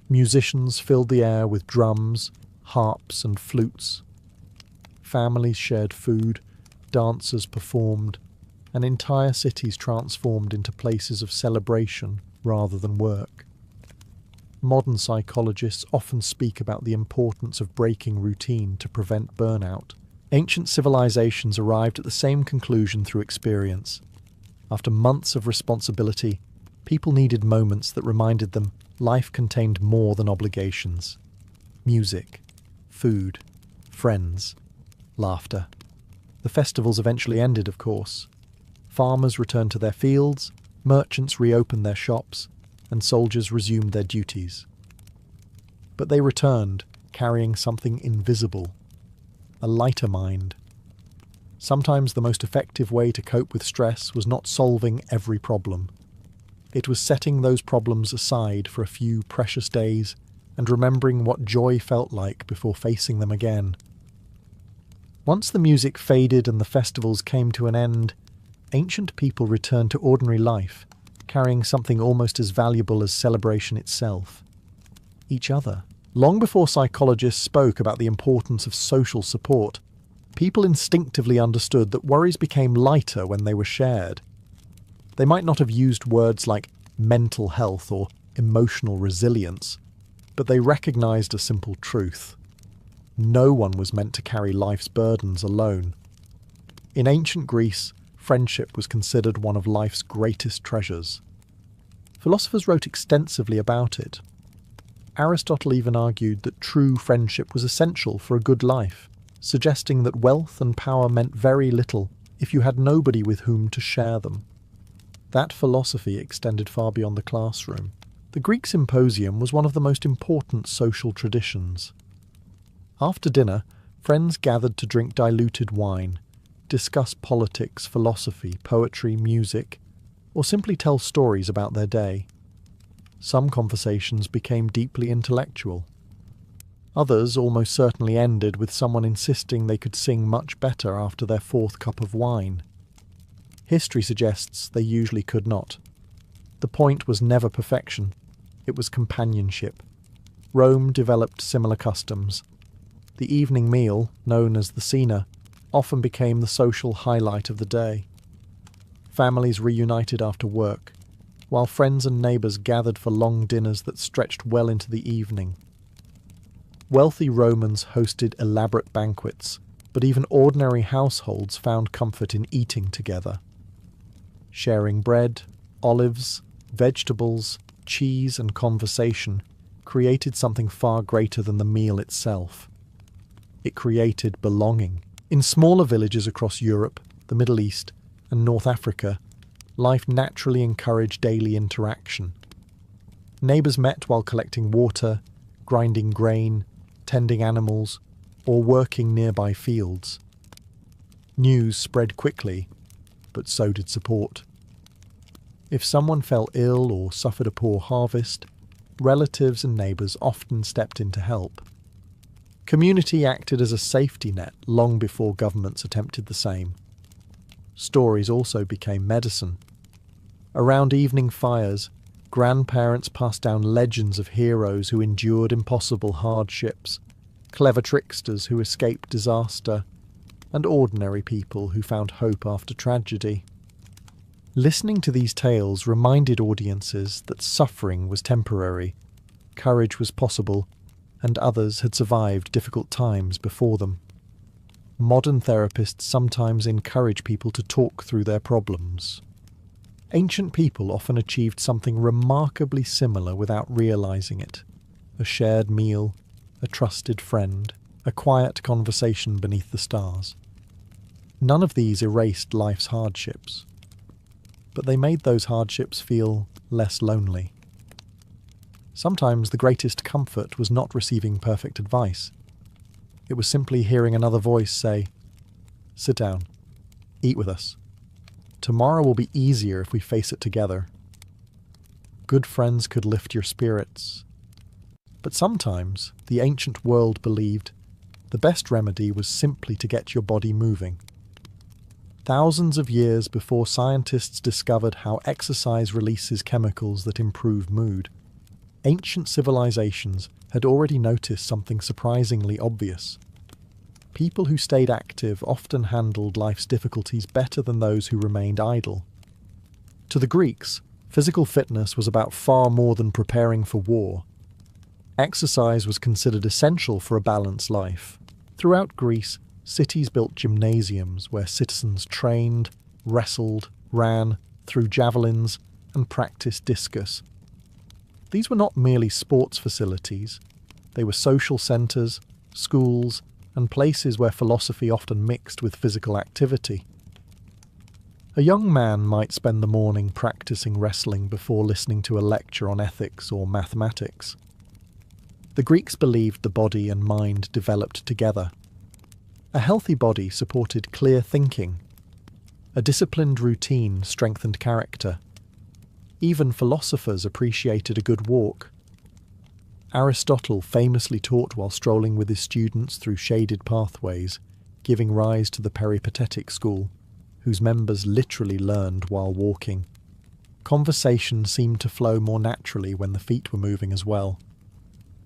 Musicians filled the air with drums, harps, and flutes. Families shared food, dancers performed, and entire cities transformed into places of celebration rather than work. Modern psychologists often speak about the importance of breaking routine to prevent burnout. Ancient civilizations arrived at the same conclusion through experience. After months of responsibility, people needed moments that reminded them life contained more than obligations. Music, food, friends, laughter. The festivals eventually ended, of course. Farmers returned to their fields, merchants reopened their shops, and soldiers resumed their duties. But they returned, carrying something invisible, a lighter mind. Sometimes the most effective way to cope with stress was not solving every problem. It was setting those problems aside for a few precious days and remembering what joy felt like before facing them again. Once the music faded and the festivals came to an end, ancient people returned to ordinary life, carrying something almost as valuable as celebration itself: each other. Long before psychologists spoke about the importance of social support, people instinctively understood that worries became lighter when they were shared. They might not have used words like mental health or emotional resilience, but they recognized a simple truth. No one was meant to carry life's burdens alone. In ancient Greece, friendship was considered one of life's greatest treasures. Philosophers wrote extensively about it. Aristotle even argued that true friendship was essential for a good life, suggesting that wealth and power meant very little if you had nobody with whom to share them. That philosophy extended far beyond the classroom. The Greek symposium was one of the most important social traditions. After dinner, friends gathered to drink diluted wine, discuss politics, philosophy, poetry, music, or simply tell stories about their day. Some conversations became deeply intellectual. Others almost certainly ended with someone insisting they could sing much better after their fourth cup of wine. History suggests they usually could not. The point was never perfection, it was companionship. Rome developed similar customs. The evening meal, known as the cena, often became the social highlight of the day. Families reunited after work, while friends and neighbours gathered for long dinners that stretched well into the evening. Wealthy Romans hosted elaborate banquets, but even ordinary households found comfort in eating together. Sharing bread, olives, vegetables, cheese and conversation created something far greater than the meal itself. It created belonging. In smaller villages across Europe, the Middle East, and North Africa, life naturally encouraged daily interaction. Neighbours met while collecting water, grinding grain, tending animals, or working nearby fields. News spread quickly, but so did support. If someone fell ill or suffered a poor harvest, relatives and neighbours often stepped in to help. Community acted as a safety net long before governments attempted the same. Stories also became medicine. Around evening fires, grandparents passed down legends of heroes who endured impossible hardships, clever tricksters who escaped disaster, and ordinary people who found hope after tragedy. Listening to these tales reminded audiences that suffering was temporary, courage was possible, and others had survived difficult times before them. Modern therapists sometimes encourage people to talk through their problems. Ancient people often achieved something remarkably similar without realizing it. A shared meal, a trusted friend, a quiet conversation beneath the stars. None of these erased life's hardships, but they made those hardships feel less lonely. Sometimes the greatest comfort was not receiving perfect advice. It was simply hearing another voice say, "Sit down, eat with us. Tomorrow will be easier if we face it together." Good friends could lift your spirits. But sometimes the ancient world believed the best remedy was simply to get your body moving. Thousands of years before scientists discovered how exercise releases chemicals that improve mood, ancient civilizations had already noticed something surprisingly obvious. People who stayed active often handled life's difficulties better than those who remained idle. To the Greeks, physical fitness was about far more than preparing for war. Exercise was considered essential for a balanced life. Throughout Greece, cities built gymnasiums where citizens trained, wrestled, ran, threw javelins, and practiced discus. These were not merely sports facilities. They were social centres, schools, and places where philosophy often mixed with physical activity. A young man might spend the morning practicing wrestling before listening to a lecture on ethics or mathematics. The Greeks believed the body and mind developed together. A healthy body supported clear thinking. A disciplined routine strengthened character. Even philosophers appreciated a good walk. Aristotle famously taught while strolling with his students through shaded pathways, giving rise to the peripatetic school, whose members literally learned while walking. Conversation seemed to flow more naturally when the feet were moving as well.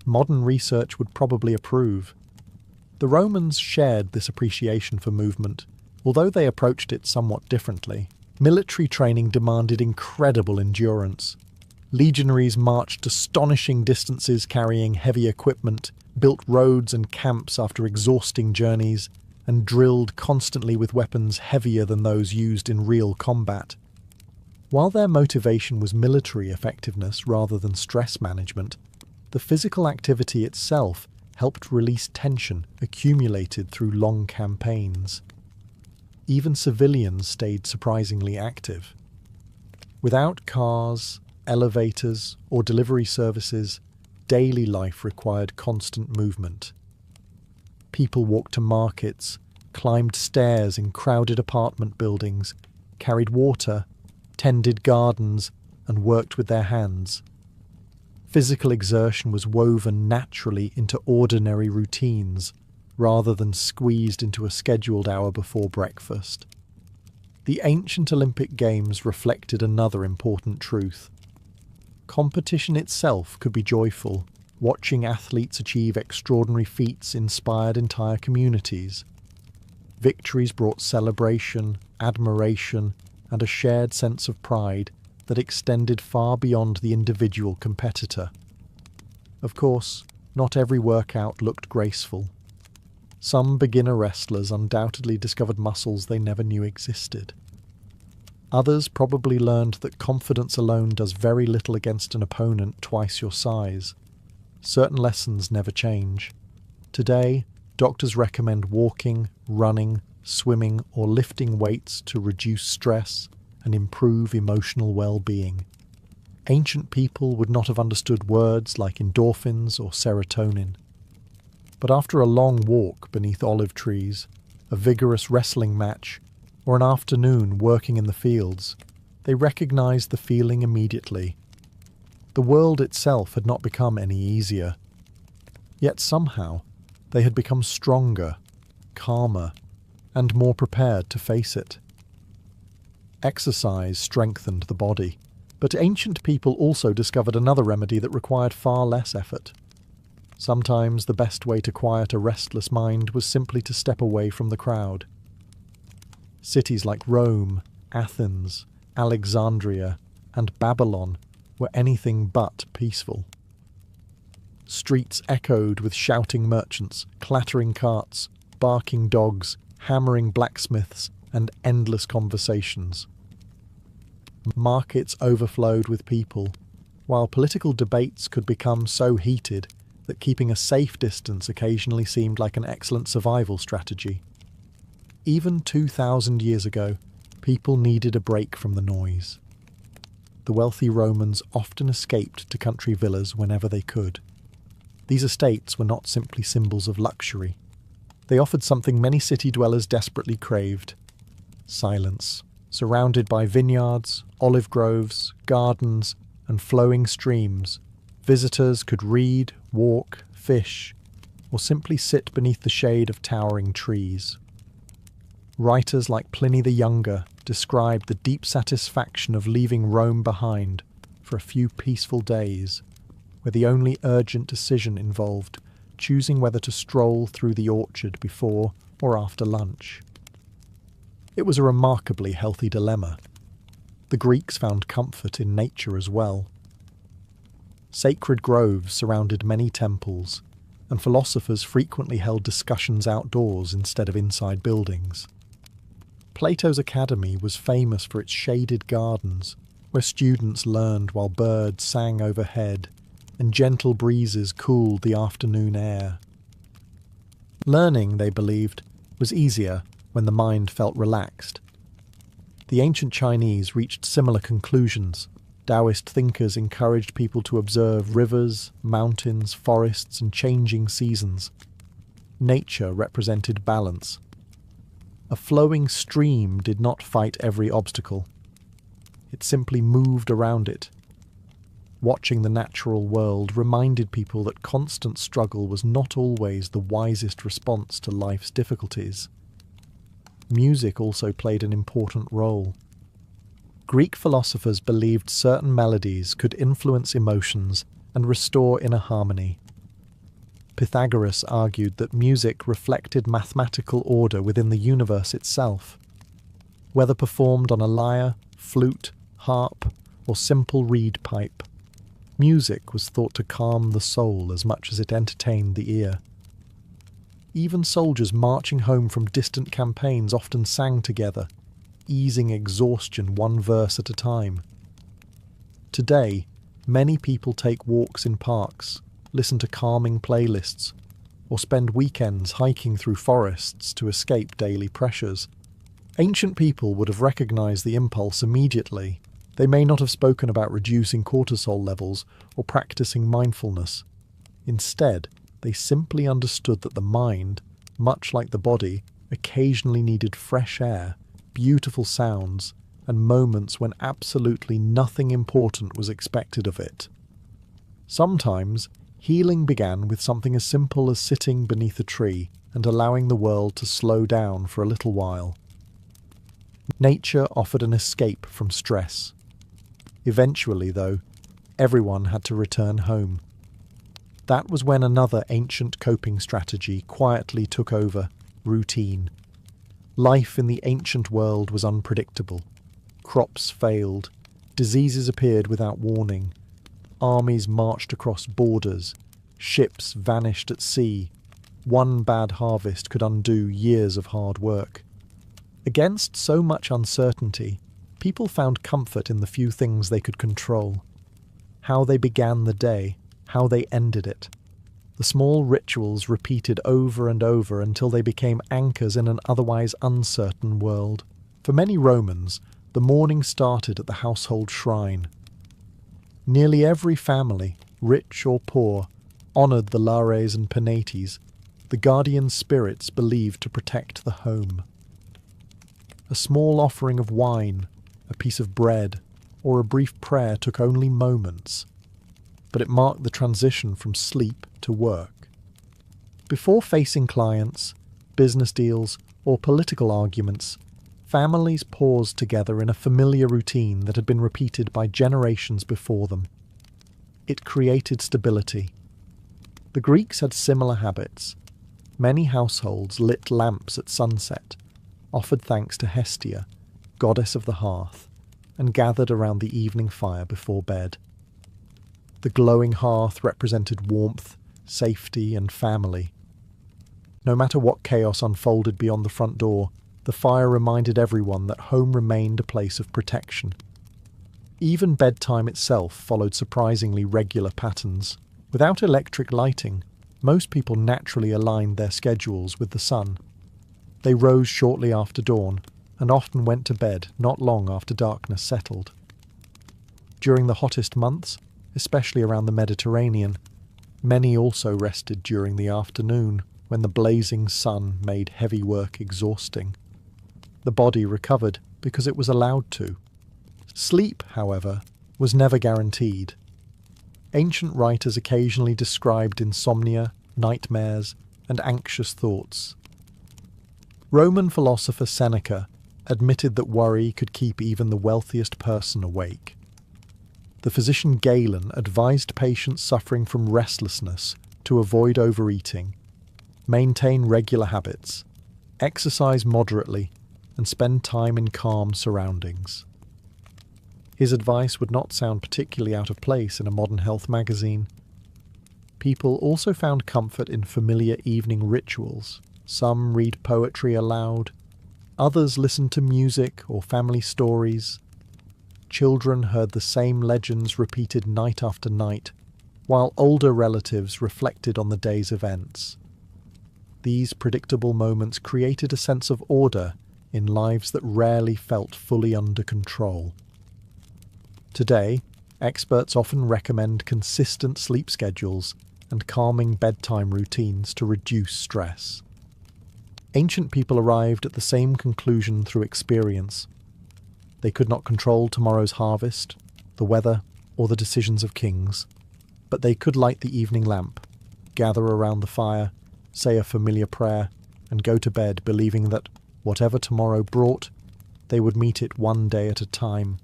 Modern research would probably approve. The Romans shared this appreciation for movement, although they approached it somewhat differently. Military training demanded incredible endurance. Legionaries marched astonishing distances carrying heavy equipment, built roads and camps after exhausting journeys, and drilled constantly with weapons heavier than those used in real combat. While their motivation was military effectiveness rather than stress management, the physical activity itself helped release tension accumulated through long campaigns. Even civilians stayed surprisingly active. Without cars, elevators, or delivery services, daily life required constant movement. People walked to markets, climbed stairs in crowded apartment buildings, carried water, tended gardens, and worked with their hands. Physical exertion was woven naturally into ordinary routines, rather than squeezed into a scheduled hour before breakfast. The ancient Olympic Games reflected another important truth. Competition itself could be joyful. Watching athletes achieve extraordinary feats inspired entire communities. Victories brought celebration, admiration, and a shared sense of pride that extended far beyond the individual competitor. Of course, not every workout looked graceful. Some beginner wrestlers undoubtedly discovered muscles they never knew existed. Others probably learned that confidence alone does very little against an opponent twice your size. Certain lessons never change. Today, doctors recommend walking, running, swimming, or lifting weights to reduce stress and improve emotional well-being. Ancient people would not have understood words like endorphins or serotonin. But after a long walk beneath olive trees, a vigorous wrestling match, or an afternoon working in the fields, they recognized the feeling immediately. The world itself had not become any easier. Yet somehow, they had become stronger, calmer, and more prepared to face it. Exercise strengthened the body, but ancient people also discovered another remedy that required far less effort. Sometimes the best way to quiet a restless mind was simply to step away from the crowd. Cities like Rome, Athens, Alexandria, and Babylon were anything but peaceful. Streets echoed with shouting merchants, clattering carts, barking dogs, hammering blacksmiths, and endless conversations. Markets overflowed with people, while political debates could become so heated that keeping a safe distance occasionally seemed like an excellent survival strategy. Even 2,000 years ago, people needed a break from the noise. The wealthy Romans often escaped to country villas whenever they could. These estates were not simply symbols of luxury. They offered something many city dwellers desperately craved: silence. Surrounded by vineyards, olive groves, gardens, and flowing streams, visitors could read, walk, fish, or simply sit beneath the shade of towering trees. Writers like Pliny the Younger described the deep satisfaction of leaving Rome behind for a few peaceful days, where the only urgent decision involved choosing whether to stroll through the orchard before or after lunch. It was a remarkably healthy dilemma. The Greeks found comfort in nature as well. Sacred groves surrounded many temples, and philosophers frequently held discussions outdoors instead of inside buildings. Plato's Academy was famous for its shaded gardens, where students learned while birds sang overhead and gentle breezes cooled the afternoon air. Learning, they believed, was easier when the mind felt relaxed. The ancient Chinese reached similar conclusions. Taoist thinkers encouraged people to observe rivers, mountains, forests, and changing seasons. Nature represented balance. A flowing stream did not fight every obstacle. It simply moved around it. Watching the natural world reminded people that constant struggle was not always the wisest response to life's difficulties. Music also played an important role. Greek philosophers believed certain melodies could influence emotions and restore inner harmony. Pythagoras argued that music reflected mathematical order within the universe itself. Whether performed on a lyre, flute, harp, or simple reed pipe, Music was thought to calm the soul as much as it entertained the ear. Even soldiers marching home from distant campaigns often sang together, easing exhaustion one verse at a time. Today, many people take walks in parks, listen to calming playlists, or spend weekends hiking through forests to escape daily pressures. Ancient people would have recognized the impulse immediately. They may not have spoken about reducing cortisol levels or practicing mindfulness. Instead, they simply understood that the mind, much like the body, occasionally needed fresh air, beautiful sounds, and moments when absolutely nothing important was expected of it. Sometimes, healing began with something as simple as sitting beneath a tree and allowing the world to slow down for a little while. Nature offered an escape from stress. Eventually, though, everyone had to return home. That was when another ancient coping strategy quietly took over: routine. Life in the ancient world was unpredictable. Crops failed, diseases appeared without warning, armies marched across borders, ships vanished at sea. One bad harvest could undo years of hard work. Against so much uncertainty, people found comfort in the few things they could control. How they began the day, how they ended it. The small rituals repeated over and over until they became anchors in an otherwise uncertain world. For many Romans, the morning started at the household shrine. Nearly every family, rich or poor, honoured the Lares and Penates, the guardian spirits believed to protect the home. A small offering of wine, a piece of bread, or a brief prayer took only moments, but it marked the transition from sleep to work. Before facing clients, business deals, or political arguments, families paused together in a familiar routine that had been repeated by generations before them. It created stability. The Greeks had similar habits. Many households lit lamps at sunset, offered thanks to Hestia, goddess of the hearth, and gathered around the evening fire before bed. The glowing hearth represented warmth, safety, and family. No matter what chaos unfolded beyond the front door, the fire reminded everyone that home remained a place of protection. Even bedtime itself followed surprisingly regular patterns. Without electric lighting, most people naturally aligned their schedules with the sun. They rose shortly after dawn, and often went to bed not long after darkness settled. During the hottest months, especially around the Mediterranean, many also rested during the afternoon, when the blazing sun made heavy work exhausting. The body recovered because it was allowed to. Sleep, however, was never guaranteed. Ancient writers occasionally described insomnia, nightmares, and anxious thoughts. Roman philosopher Seneca admitted that worry could keep even the wealthiest person awake. The physician Galen advised patients suffering from restlessness to avoid overeating, maintain regular habits, exercise moderately, and spend time in calm surroundings. His advice would not sound particularly out of place in a modern health magazine. People also found comfort in familiar evening rituals. Some read poetry aloud, others listened to music or family stories. Children heard the same legends repeated night after night, while older relatives reflected on the day's events. These predictable moments created a sense of order in lives that rarely felt fully under control. Today, experts often recommend consistent sleep schedules and calming bedtime routines to reduce stress. Ancient people arrived at the same conclusion through experience. They could not control tomorrow's harvest, the weather, or the decisions of kings, but they could light the evening lamp, gather around the fire, say a familiar prayer, and go to bed believing that, whatever tomorrow brought, they would meet it one day at a time.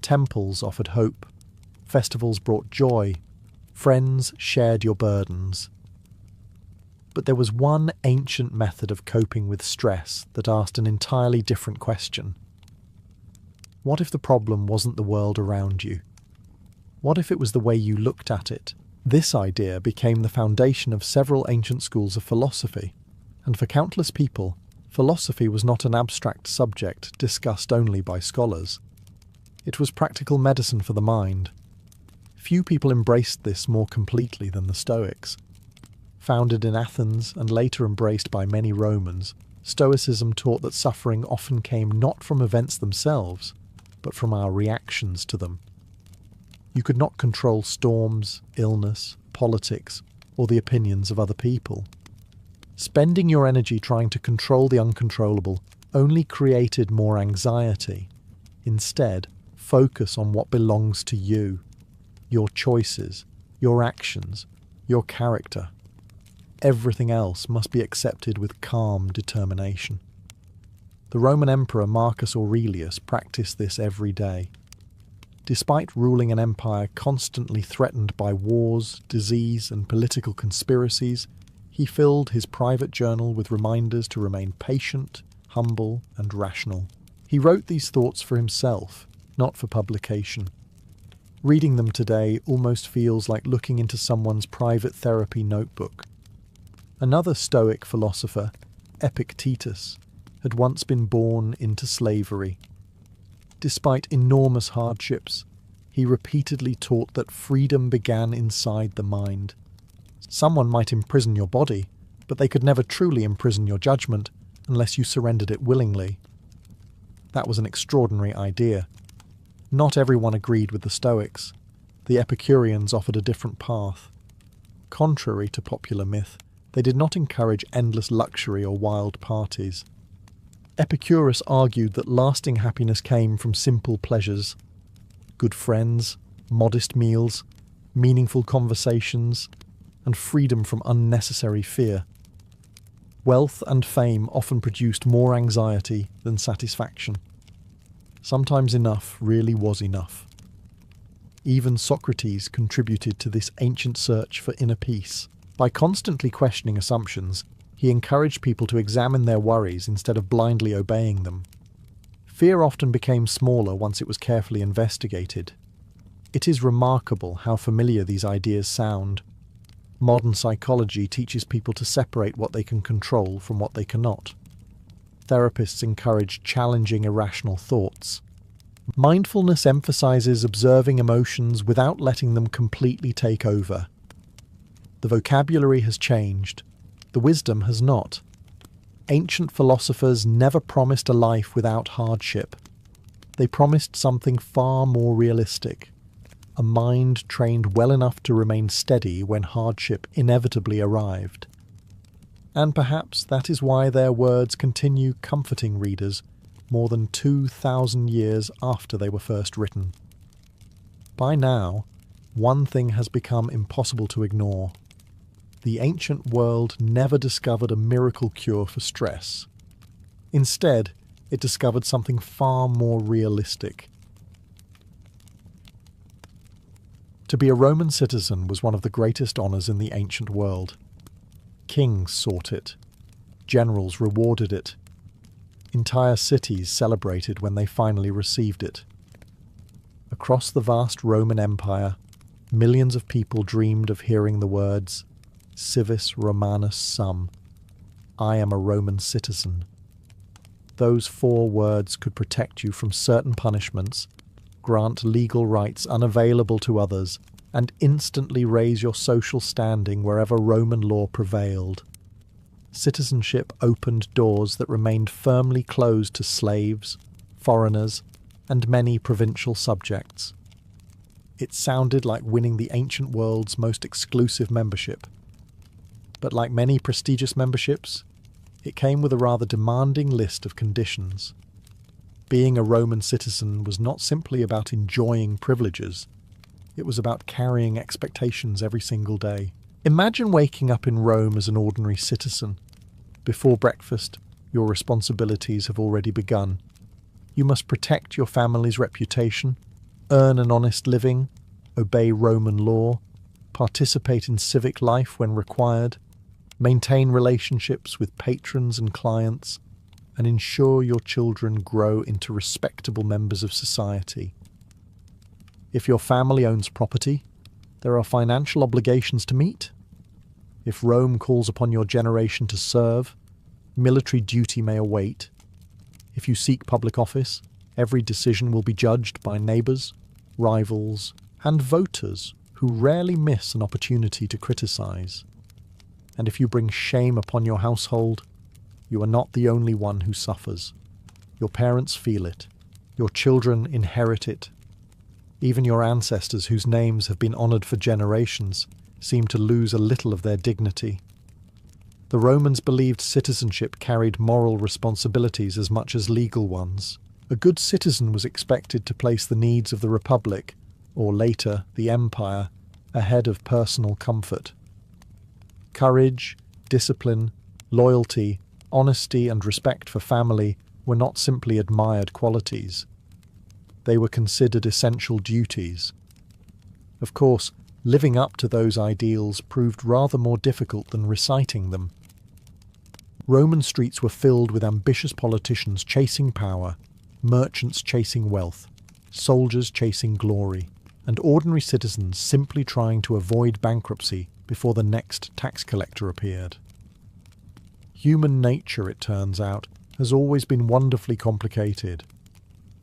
Temples offered hope, festivals brought joy, friends shared your burdens. But there was one ancient method of coping with stress that asked an entirely different question. What if the problem wasn't the world around you? What if it was the way you looked at it? This idea became the foundation of several ancient schools of philosophy, and for countless people, philosophy was not an abstract subject discussed only by scholars. It was practical medicine for the mind. Few people embraced this more completely than the Stoics. Founded in Athens and later embraced by many Romans, Stoicism taught that suffering often came not from events themselves, but from our reactions to them. You could not control storms, illness, politics, or the opinions of other people. Spending your energy trying to control the uncontrollable only created more anxiety. Instead, focus on what belongs to you, your choices, your actions, your character. Everything else must be accepted with calm determination. The Roman Emperor Marcus Aurelius practiced this every day. Despite ruling an empire constantly threatened by wars, disease, and political conspiracies, he filled his private journal with reminders to remain patient, humble, and rational. He wrote these thoughts for himself, not for publication. Reading them today almost feels like looking into someone's private therapy notebook. Another Stoic philosopher, Epictetus, had once been born into slavery. Despite enormous hardships, he repeatedly taught that freedom began inside the mind. Someone might imprison your body, but they could never truly imprison your judgment unless you surrendered it willingly. That was an extraordinary idea. Not everyone agreed with the Stoics. The Epicureans offered a different path. Contrary to popular myth, they did not encourage endless luxury or wild parties. Epicurus argued that lasting happiness came from simple pleasures: good friends, modest meals, meaningful conversations, and freedom from unnecessary fear. Wealth and fame often produced more anxiety than satisfaction. Sometimes enough really was enough. Even Socrates contributed to this ancient search for inner peace. By constantly questioning assumptions, he encouraged people to examine their worries instead of blindly obeying them. Fear often became smaller once it was carefully investigated. It is remarkable how familiar these ideas sound. Modern psychology teaches people to separate what they can control from what they cannot. Therapists encourage challenging irrational thoughts. Mindfulness emphasizes observing emotions without letting them completely take over. The vocabulary has changed. The wisdom has not. Ancient philosophers never promised a life without hardship. They promised something far more realistic, a mind trained well enough to remain steady when hardship inevitably arrived. And perhaps that is why their words continue comforting readers more than 2,000 years after they were first written. By now, one thing has become impossible to ignore. The ancient world never discovered a miracle cure for stress. Instead, it discovered something far more realistic. To be a Roman citizen was one of the greatest honours in the ancient world. Kings sought it. Generals rewarded it. Entire cities celebrated when they finally received it. Across the vast Roman Empire, millions of people dreamed of hearing the words, "Civis Romanus sum," I am a Roman citizen. Those 4 words could protect you from certain punishments, grant legal rights unavailable to others, and instantly raise your social standing wherever Roman law prevailed. Citizenship opened doors that remained firmly closed to slaves, foreigners, and many provincial subjects. It sounded like winning the ancient world's most exclusive membership. But like many prestigious memberships, it came with a rather demanding list of conditions. Being a Roman citizen was not simply about enjoying privileges. It was about carrying expectations every single day. Imagine waking up in Rome as an ordinary citizen. Before breakfast, your responsibilities have already begun. You must protect your family's reputation, earn an honest living, obey Roman law, participate in civic life when required, maintain relationships with patrons and clients, and ensure your children grow into respectable members of society. If your family owns property, there are financial obligations to meet. If Rome calls upon your generation to serve, military duty may await. If you seek public office, every decision will be judged by neighbours, rivals, and voters who rarely miss an opportunity to criticise. And if you bring shame upon your household, you are not the only one who suffers. Your parents feel it. Your children inherit it. Even your ancestors, whose names have been honoured for generations, seem to lose a little of their dignity. The Romans believed citizenship carried moral responsibilities as much as legal ones. A good citizen was expected to place the needs of the Republic, or later the Empire, ahead of personal comfort. Courage, discipline, loyalty, honesty and respect for family were not simply admired qualities. They were considered essential duties. Of course, living up to those ideals proved rather more difficult than reciting them. Roman streets were filled with ambitious politicians chasing power, merchants chasing wealth, soldiers chasing glory, and ordinary citizens simply trying to avoid bankruptcy before the next tax collector appeared. Human nature, it turns out, has always been wonderfully complicated.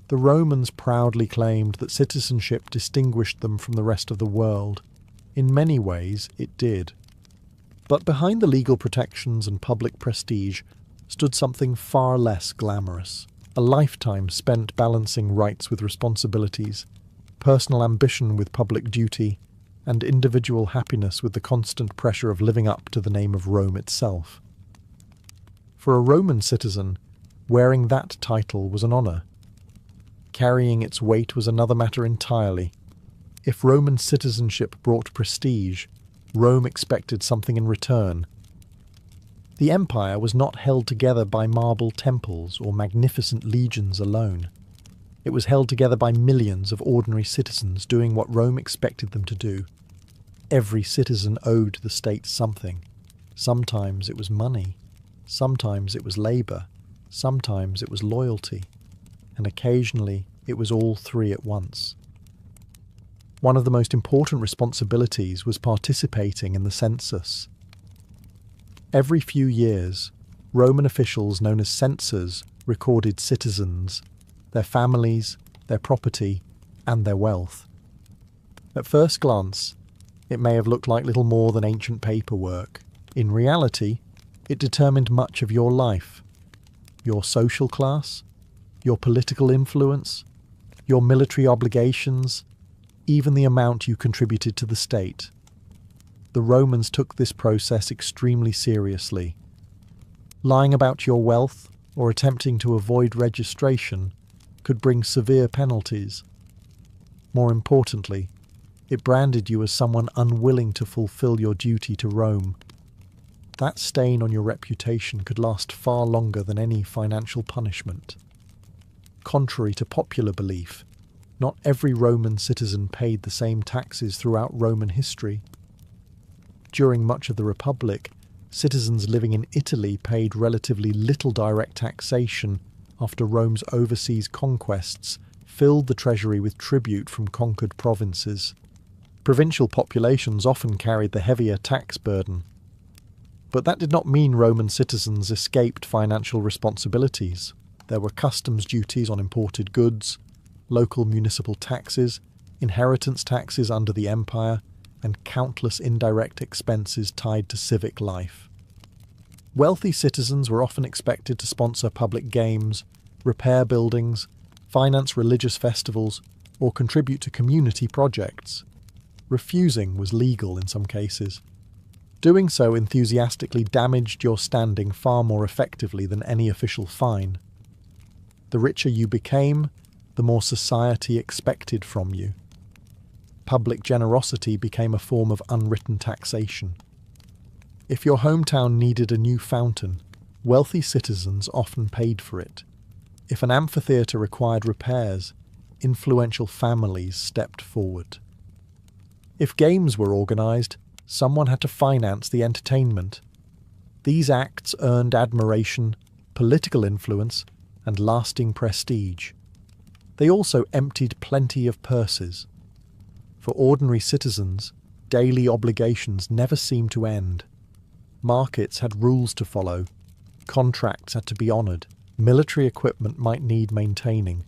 The Romans proudly claimed that citizenship distinguished them from the rest of the world. In many ways, it did. But behind the legal protections and public prestige stood something far less glamorous. A lifetime spent balancing rights with responsibilities, personal ambition with public duty, and individual happiness with the constant pressure of living up to the name of Rome itself. For a Roman citizen, wearing that title was an honour. Carrying its weight was another matter entirely. If Roman citizenship brought prestige, Rome expected something in return. The empire was not held together by marble temples or magnificent legions alone. It was held together by millions of ordinary citizens doing what Rome expected them to do. Every citizen owed the state something. Sometimes it was money, sometimes it was labour, sometimes it was loyalty, and occasionally it was all three at once. One of the most important responsibilities was participating in the census. Every few years, Roman officials known as censors recorded citizens, their families, their property, and their wealth. At first glance, it may have looked like little more than ancient paperwork. In reality, it determined much of your life, your social class, your political influence, your military obligations, even the amount you contributed to the state. The Romans took this process extremely seriously. Lying about your wealth or attempting to avoid registration could bring severe penalties. More importantly, it branded you as someone unwilling to fulfill your duty to Rome. That stain on your reputation could last far longer than any financial punishment. Contrary to popular belief, not every Roman citizen paid the same taxes throughout Roman history. During much of the Republic, citizens living in Italy paid relatively little direct taxation after Rome's overseas conquests filled the treasury with tribute from conquered provinces. Provincial populations often carried the heavier tax burden. But that did not mean Roman citizens escaped financial responsibilities. There were customs duties on imported goods, local municipal taxes, inheritance taxes under the empire, and countless indirect expenses tied to civic life. Wealthy citizens were often expected to sponsor public games, repair buildings, finance religious festivals, or contribute to community projects. Refusing was legal in some cases. Doing so enthusiastically damaged your standing far more effectively than any official fine. The richer you became, the more society expected from you. Public generosity became a form of unwritten taxation. If your hometown needed a new fountain, wealthy citizens often paid for it. If an amphitheatre required repairs, influential families stepped forward. If games were organised, someone had to finance the entertainment. These acts earned admiration, political influence, and lasting prestige. They also emptied plenty of purses. For ordinary citizens, daily obligations never seemed to end. Markets had rules to follow, contracts had to be honoured, military equipment might need maintaining.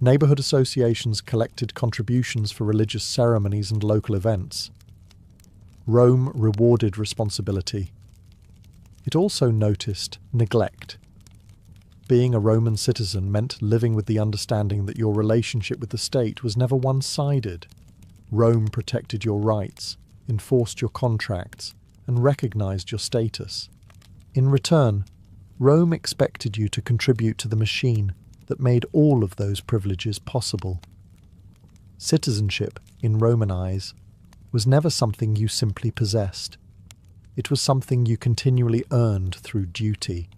Neighbourhood associations collected contributions for religious ceremonies and local events. Rome rewarded responsibility. It also noticed neglect. Being a Roman citizen meant living with the understanding that your relationship with the state was never one-sided. Rome protected your rights, enforced your contracts, and recognised your status. In return, Rome expected you to contribute to the machine that made all of those privileges possible. Citizenship, in Roman eyes, was never something you simply possessed. It was something you continually earned through duty.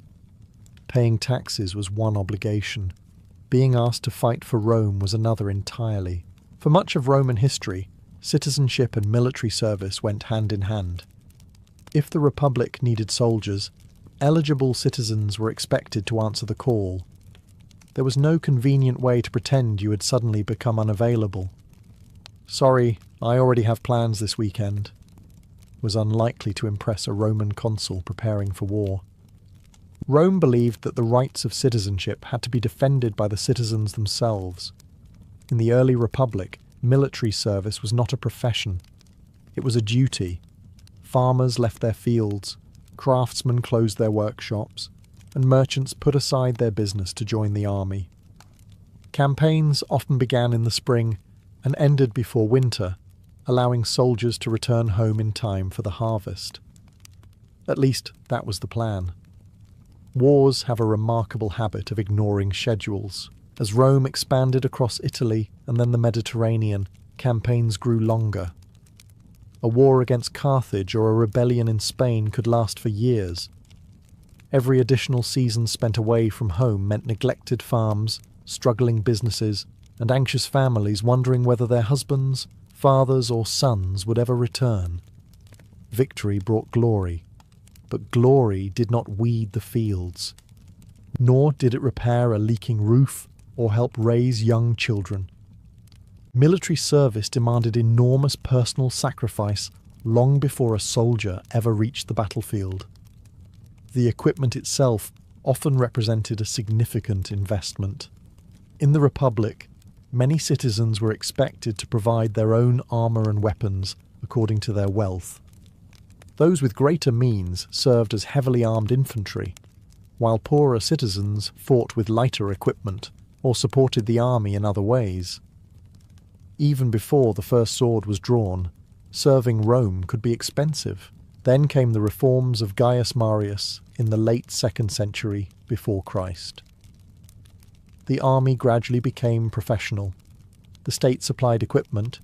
Paying taxes was one obligation. Being asked to fight for Rome was another entirely. For much of Roman history, citizenship and military service went hand in hand. If the Republic needed soldiers, eligible citizens were expected to answer the call. There was no convenient way to pretend you had suddenly become unavailable. "Sorry, I already have plans this weekend," was unlikely to impress a Roman consul preparing for war. Rome believed that the rights of citizenship had to be defended by the citizens themselves. In the early Republic, military service was not a profession. It was a duty. Farmers left their fields, craftsmen closed their workshops, and merchants put aside their business to join the army. Campaigns often began in the spring and ended before winter, allowing soldiers to return home in time for the harvest. At least that was the plan. Wars have a remarkable habit of ignoring schedules. As Rome expanded across Italy and then the Mediterranean, campaigns grew longer. A war against Carthage or a rebellion in Spain could last for years. Every additional season spent away from home meant neglected farms, struggling businesses, and anxious families wondering whether their husbands, fathers, or sons would ever return. Victory brought glory, but glory did not weed the fields, nor did it repair a leaking roof or help raise young children. Military service demanded enormous personal sacrifice long before a soldier ever reached the battlefield. The equipment itself often represented a significant investment. In the Republic, many citizens were expected to provide their own armour and weapons according to their wealth. Those with greater means served as heavily armed infantry, while poorer citizens fought with lighter equipment or supported the army in other ways. Even before the first sword was drawn, serving Rome could be expensive. Then came the reforms of Gaius Marius in the late 2nd century before Christ. The army gradually became professional. The state supplied equipment,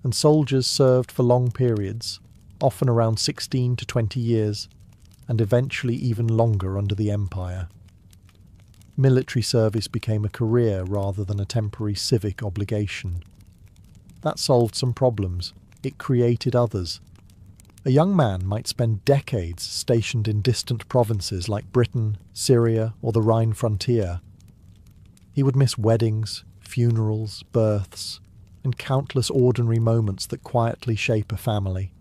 and soldiers served for long periods, often around 16 to 20 years, and eventually even longer under the empire. Military service became a career rather than a temporary civic obligation. That solved some problems. It created others. A young man might spend decades stationed in distant provinces like Britain, Syria, or the Rhine frontier. He would miss weddings, funerals, births, and countless ordinary moments that quietly shape a family.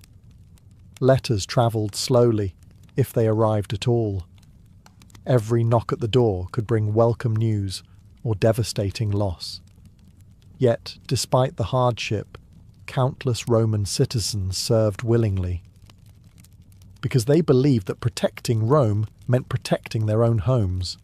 Letters travelled slowly, if they arrived at all. Every knock at the door could bring welcome news or devastating loss. Yet, despite the hardship, countless Roman citizens served willingly, because they believed that protecting Rome meant protecting their own homes.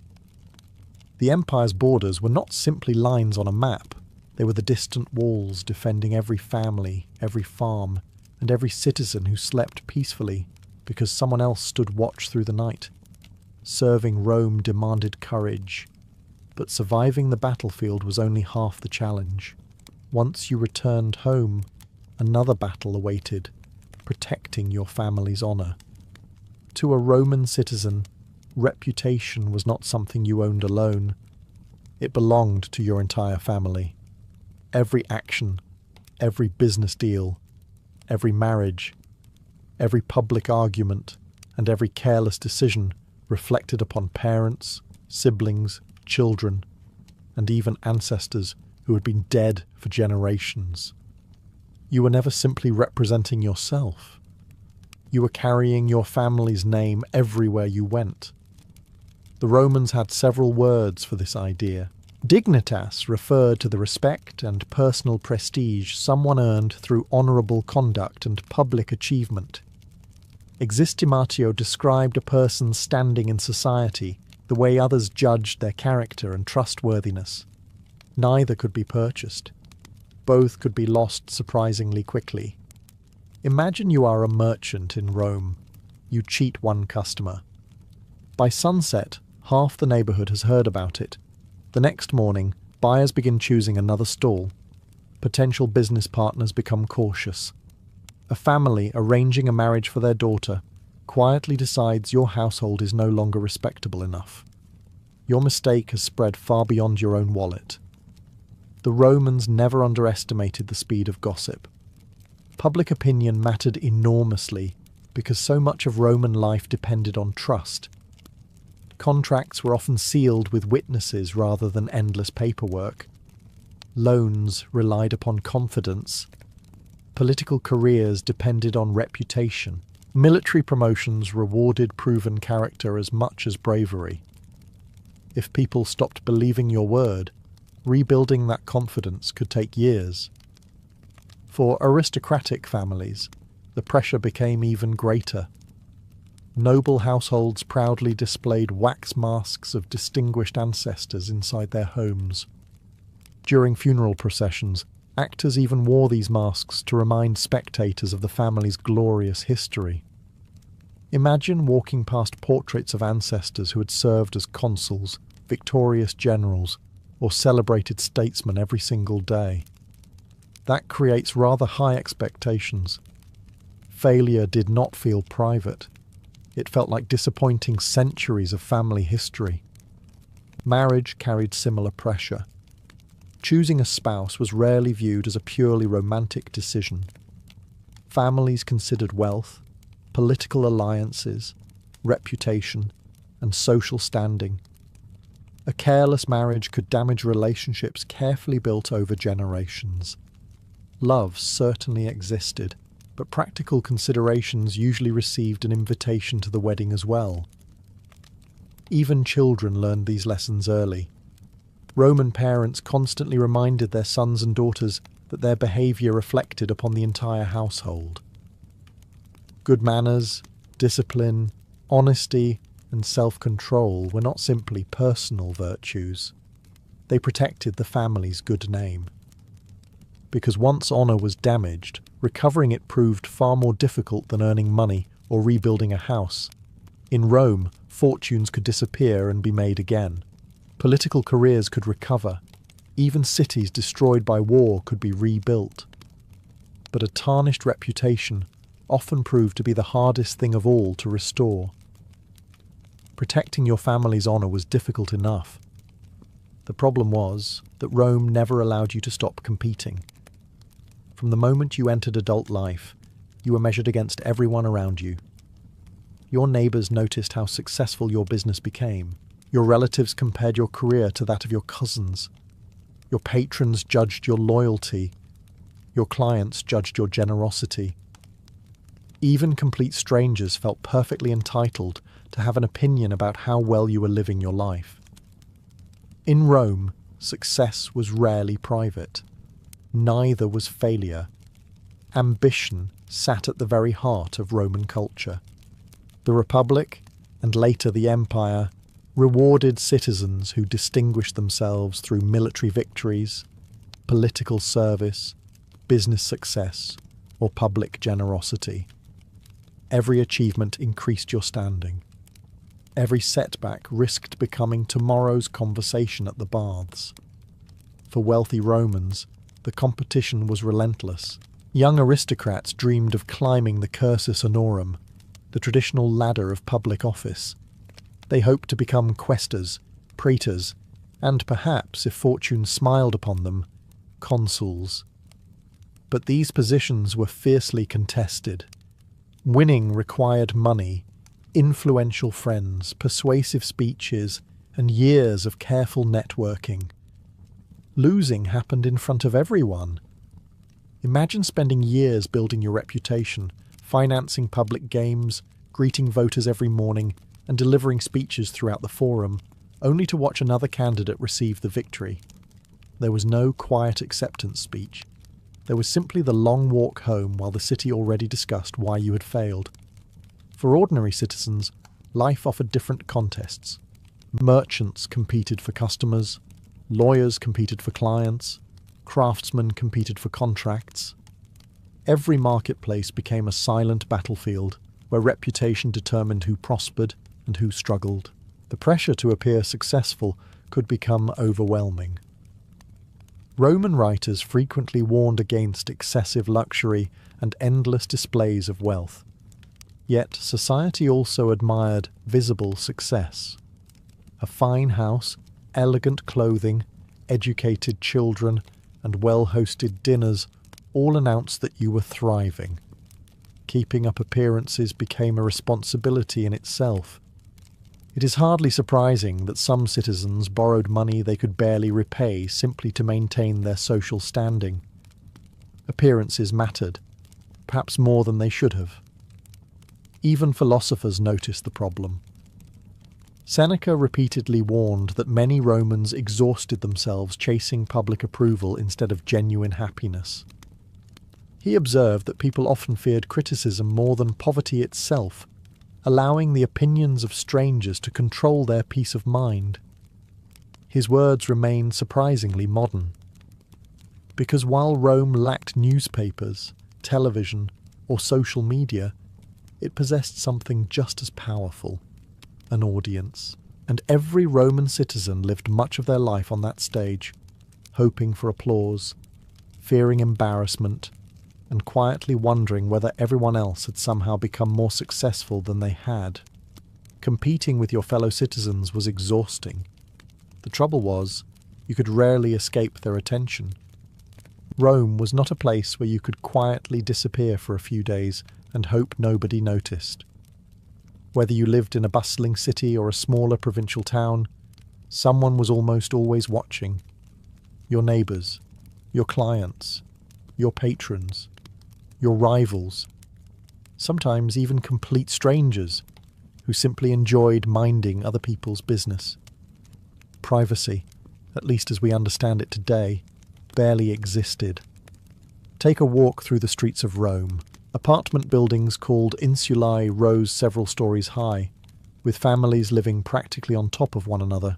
The empire's borders were not simply lines on a map. They were the distant walls defending every family, every farm, and every citizen who slept peacefully because someone else stood watch through the night. Serving Rome demanded courage, but surviving the battlefield was only half the challenge. Once you returned home, another battle awaited, protecting your family's honour. To a Roman citizen, reputation was not something you owned alone. It belonged to your entire family. Every action, every business deal, every marriage, every public argument, and every careless decision reflected upon parents, siblings, children, and even ancestors who had been dead for generations. You were never simply representing yourself. You were carrying your family's name everywhere you went. The Romans had several words for this idea. Dignitas referred to the respect and personal prestige someone earned through honourable conduct and public achievement. Existimatio described a person's standing in society, the way others judged their character and trustworthiness. Neither could be purchased. Both could be lost surprisingly quickly. Imagine you are a merchant in Rome. You cheat one customer. By sunset, half the neighbourhood has heard about it. The next morning, buyers begin choosing another stall. Potential business partners become cautious. A family arranging a marriage for their daughter quietly decides your household is no longer respectable enough. Your mistake has spread far beyond your own wallet. The Romans never underestimated the speed of gossip. Public opinion mattered enormously because so much of Roman life depended on trust. Contracts were often sealed with witnesses rather than endless paperwork. Loans relied upon confidence. Political careers depended on reputation. Military promotions rewarded proven character as much as bravery. If people stopped believing your word, rebuilding that confidence could take years. For aristocratic families, the pressure became even greater. Noble households proudly displayed wax masks of distinguished ancestors inside their homes. During funeral processions, actors even wore these masks to remind spectators of the family's glorious history. Imagine walking past portraits of ancestors who had served as consuls, victorious generals, or celebrated statesmen every single day. That creates rather high expectations. Failure did not feel private. It felt like disappointing centuries of family history. Marriage carried similar pressure. Choosing a spouse was rarely viewed as a purely romantic decision. Families considered wealth, political alliances, reputation, and social standing. A careless marriage could damage relationships carefully built over generations. Love certainly existed, but practical considerations usually received an invitation to the wedding as well. Even children learned these lessons early. Roman parents constantly reminded their sons and daughters that their behaviour reflected upon the entire household. Good manners, discipline, honesty, and self-control were not simply personal virtues. They protected the family's good name. Because once honour was damaged, recovering it proved far more difficult than earning money or rebuilding a house. In Rome, fortunes could disappear and be made again. Political careers could recover. Even cities destroyed by war could be rebuilt. But a tarnished reputation often proved to be the hardest thing of all to restore. Protecting your family's honour was difficult enough. The problem was that Rome never allowed you to stop competing. From the moment you entered adult life, you were measured against everyone around you. Your neighbours noticed how successful your business became. Your relatives compared your career to that of your cousins. Your patrons judged your loyalty. Your clients judged your generosity. Even complete strangers felt perfectly entitled to have an opinion about how well you were living your life. In Rome, success was rarely private. Neither was failure. Ambition sat at the very heart of Roman culture. The Republic, and later the Empire, rewarded citizens who distinguished themselves through military victories, political service, business success, or public generosity. Every achievement increased your standing. Every setback risked becoming tomorrow's conversation at the baths. For wealthy Romans, the competition was relentless. Young aristocrats dreamed of climbing the cursus honorum, the traditional ladder of public office. They hoped to become quaestors, praetors, and perhaps, if fortune smiled upon them, consuls. But these positions were fiercely contested. Winning required money, influential friends, persuasive speeches, and years of careful networking. Losing happened in front of everyone. Imagine spending years building your reputation, financing public games, greeting voters every morning, and delivering speeches throughout the forum, only to watch another candidate receive the victory. There was no quiet acceptance speech. There was simply the long walk home while the city already discussed why you had failed. For ordinary citizens, life offered different contests. Merchants competed for customers, lawyers competed for clients, craftsmen competed for contracts. Every marketplace became a silent battlefield where reputation determined who prospered and who struggled. The pressure to appear successful could become overwhelming. Roman writers frequently warned against excessive luxury and endless displays of wealth. Yet society also admired visible success. A fine house, elegant clothing, educated children, and well-hosted dinners all announced that you were thriving. Keeping up appearances became a responsibility in itself. It is hardly surprising that some citizens borrowed money they could barely repay simply to maintain their social standing. Appearances mattered, perhaps more than they should have. Even philosophers noticed the problem. Seneca repeatedly warned that many Romans exhausted themselves chasing public approval instead of genuine happiness. He observed that people often feared criticism more than poverty itself, allowing the opinions of strangers to control their peace of mind. His words remain surprisingly modern. Because while Rome lacked newspapers, television, or social media, it possessed something just as powerful: an audience. And every Roman citizen lived much of their life on that stage, hoping for applause, fearing embarrassment, and quietly wondering whether everyone else had somehow become more successful than they had. Competing with your fellow citizens was exhausting. The trouble was, you could rarely escape their attention. Rome was not a place where you could quietly disappear for a few days and hope nobody noticed. Whether you lived in a bustling city or a smaller provincial town, someone was almost always watching. Your neighbours, your clients, your patrons, your rivals, sometimes even complete strangers who simply enjoyed minding other people's business. Privacy, at least as we understand it today, barely existed. Take a walk through the streets of Rome. Apartment buildings called insulae rose several stories high, with families living practically on top of one another.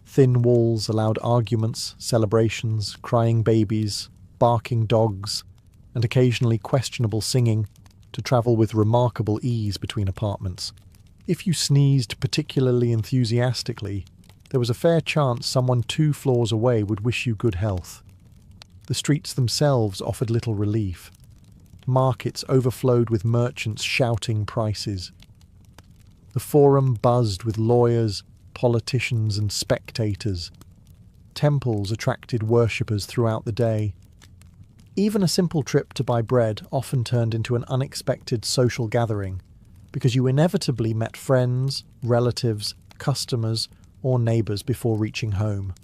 Thin walls allowed arguments, celebrations, crying babies, barking dogs, and occasionally questionable singing to travel with remarkable ease between apartments. If you sneezed particularly enthusiastically, there was a fair chance someone 2 floors away would wish you good health. The streets themselves offered little relief. Markets overflowed with merchants shouting prices. The forum buzzed with lawyers, politicians, and spectators. Temples attracted worshippers throughout the day. Even a simple trip to buy bread often turned into an unexpected social gathering, because you inevitably met friends, relatives, customers, or neighbours before reaching home.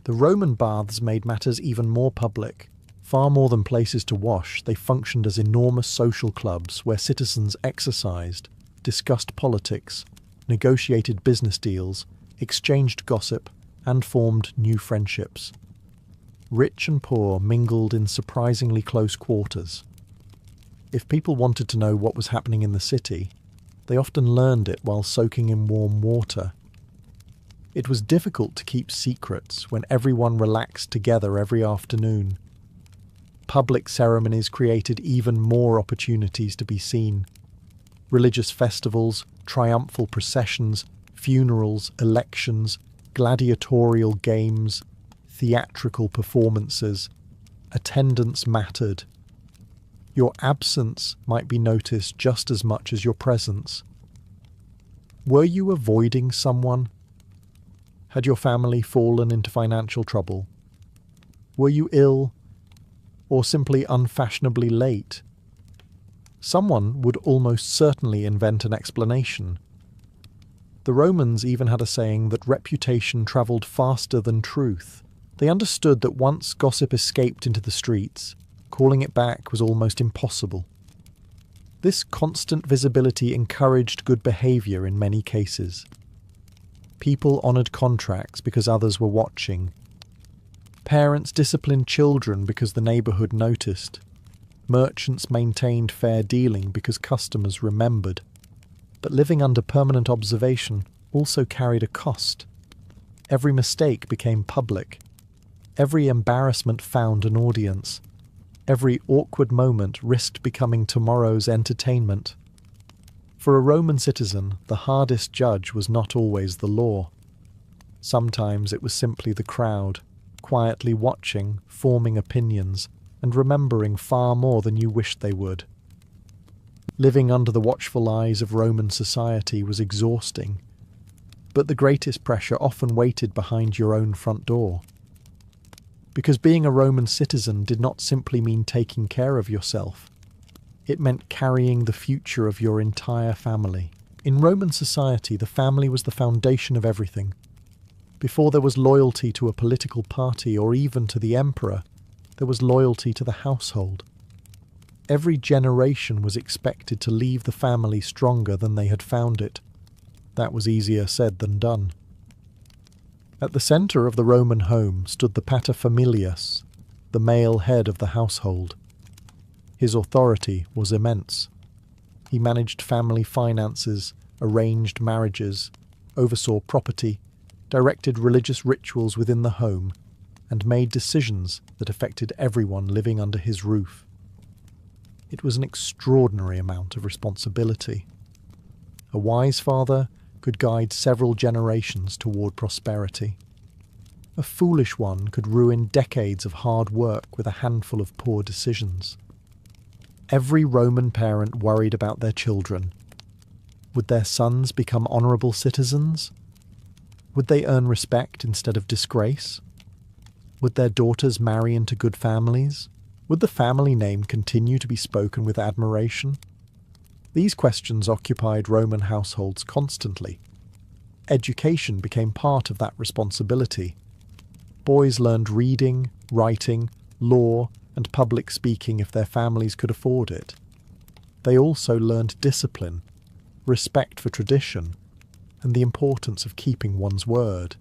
The Roman baths made matters even more public. Far more than places to wash, they functioned as enormous social clubs where citizens exercised, discussed politics, negotiated business deals, exchanged gossip, and formed new friendships. Rich and poor mingled in surprisingly close quarters. If people wanted to know what was happening in the city, they often learned it while soaking in warm water. It was difficult to keep secrets when everyone relaxed together every afternoon. Public ceremonies created even more opportunities to be seen. Religious festivals, triumphal processions, funerals, elections, gladiatorial games, theatrical performances. Attendance mattered. Your absence might be noticed just as much as your presence. Were you avoiding someone? Had your family fallen into financial trouble? Were you ill, or simply unfashionably late? Someone would almost certainly invent an explanation. The Romans even had a saying that reputation travelled faster than truth. They understood that once gossip escaped into the streets, Calling it back was almost impossible. This constant visibility encouraged good behaviour in many cases. People honoured contracts because others were watching. Parents disciplined children because the neighbourhood noticed. Merchants maintained fair dealing because customers remembered. But living under permanent observation also carried a cost. Every mistake became public. Every embarrassment found an audience. Every awkward moment risked becoming tomorrow's entertainment. For a Roman citizen, the hardest judge was not always the law. Sometimes it was simply the crowd, quietly watching, forming opinions, and remembering far more than you wished they would. Living under the watchful eyes of Roman society was exhausting, but the greatest pressure often waited behind your own front door. Because being a Roman citizen did not simply mean taking care of yourself. It meant carrying the future of your entire family. In Roman society, the family was the foundation of everything. Before there was loyalty to a political party or even to the emperor, there was loyalty to the household. Every generation was expected to leave the family stronger than they had found it. That was easier said than done. At the centre of the Roman home stood the paterfamilias, the male head of the household. His authority was immense. He managed family finances, arranged marriages, oversaw property, directed religious rituals within the home, and made decisions that affected everyone living under his roof. It was an extraordinary amount of responsibility. A wise father could guide several generations toward prosperity. A foolish one could ruin decades of hard work with a handful of poor decisions. Every Roman parent worried about their children. Would their sons become honourable citizens? Would they earn respect instead of disgrace? Would their daughters marry into good families? Would the family name continue to be spoken with admiration? These questions occupied Roman households constantly. Education became part of that responsibility. Boys learned reading, writing, law, and public speaking if their families could afford it. They also learned discipline, respect for tradition, and the importance of keeping one's word.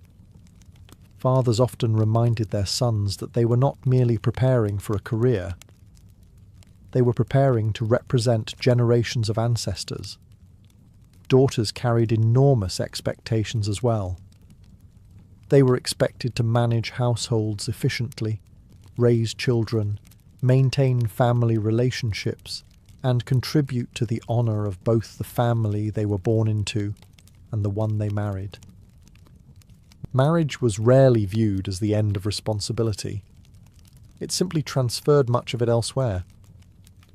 Fathers often reminded their sons that they were not merely preparing for a career. They were preparing to represent generations of ancestors. Daughters carried enormous expectations as well. They were expected to manage households efficiently, raise children, maintain family relationships, and contribute to the honour of both the family they were born into and the one they married. Marriage was rarely viewed as the end of responsibility. It simply transferred much of it elsewhere.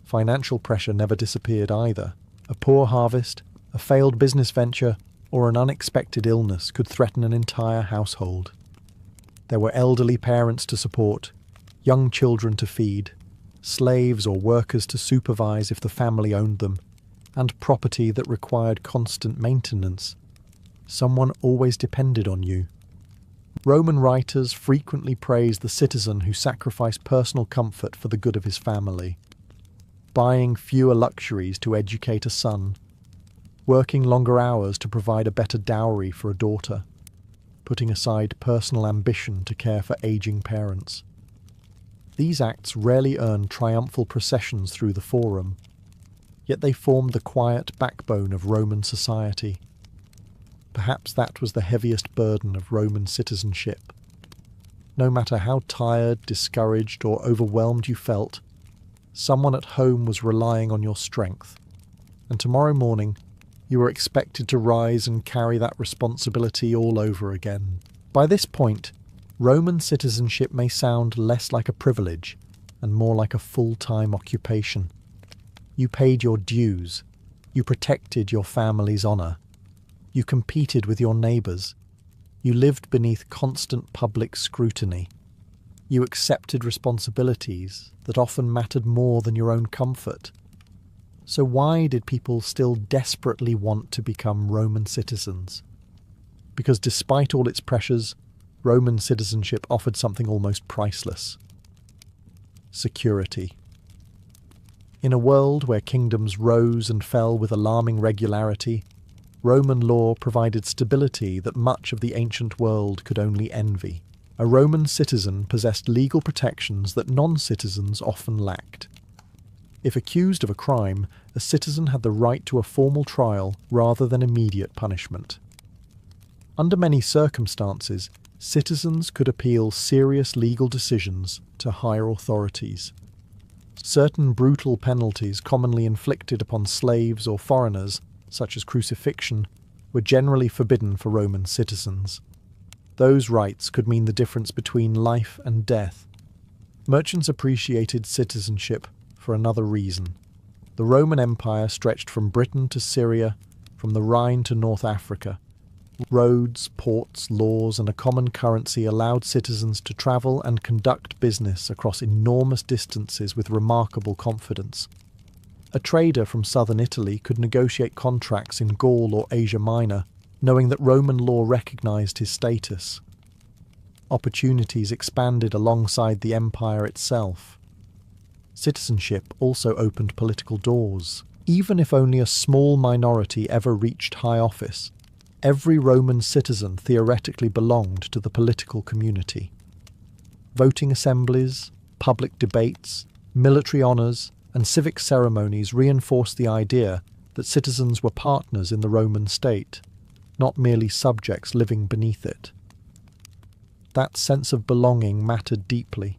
Financial pressure never disappeared either. A poor harvest, a failed business venture, or an unexpected illness could threaten an entire household. There were elderly parents to support, young children to feed, slaves or workers to supervise if the family owned them, and property that required constant maintenance. Someone always depended on you. Roman writers frequently praised the citizen who sacrificed personal comfort for the good of his family, buying fewer luxuries to educate a son, working longer hours to provide a better dowry for a daughter, putting aside personal ambition to care for aging parents. These acts rarely earned triumphal processions through the forum, yet they formed the quiet backbone of Roman society. Perhaps that was the heaviest burden of Roman citizenship. No matter how tired, discouraged, or overwhelmed you felt, someone at home was relying on your strength, and tomorrow morning you were expected to rise and carry that responsibility all over again. By this point, Roman citizenship may sound less like a privilege and more like a full-time occupation. You paid your dues. You protected your family's honour. You competed with your neighbours. You lived beneath constant public scrutiny. You accepted responsibilities that often mattered more than your own comfort. So why did people still desperately want to become Roman citizens? Because despite all its pressures, Roman citizenship offered something almost priceless: security. In a world where kingdoms rose and fell with alarming regularity, Roman law provided stability that much of the ancient world could only envy. A Roman citizen possessed legal protections that non-citizens often lacked. If accused of a crime, a citizen had the right to a formal trial rather than immediate punishment. Under many circumstances, citizens could appeal serious legal decisions to higher authorities. Certain brutal penalties commonly inflicted upon slaves or foreigners, such as crucifixion, were generally forbidden for Roman citizens. Those rights could mean the difference between life and death. Merchants appreciated citizenship for another reason. The Roman Empire stretched from Britain to Syria, from the Rhine to North Africa. Roads, ports, laws, and a common currency allowed citizens to travel and conduct business across enormous distances with remarkable confidence. A trader from southern Italy could negotiate contracts in Gaul or Asia Minor, knowing that Roman law recognized his status. Opportunities expanded alongside the empire itself. Citizenship also opened political doors. Even if only a small minority ever reached high office, every Roman citizen theoretically belonged to the political community. Voting assemblies, public debates, military honours, and civic ceremonies reinforced the idea that citizens were partners in the Roman state, not merely subjects living beneath it. That sense of belonging mattered deeply.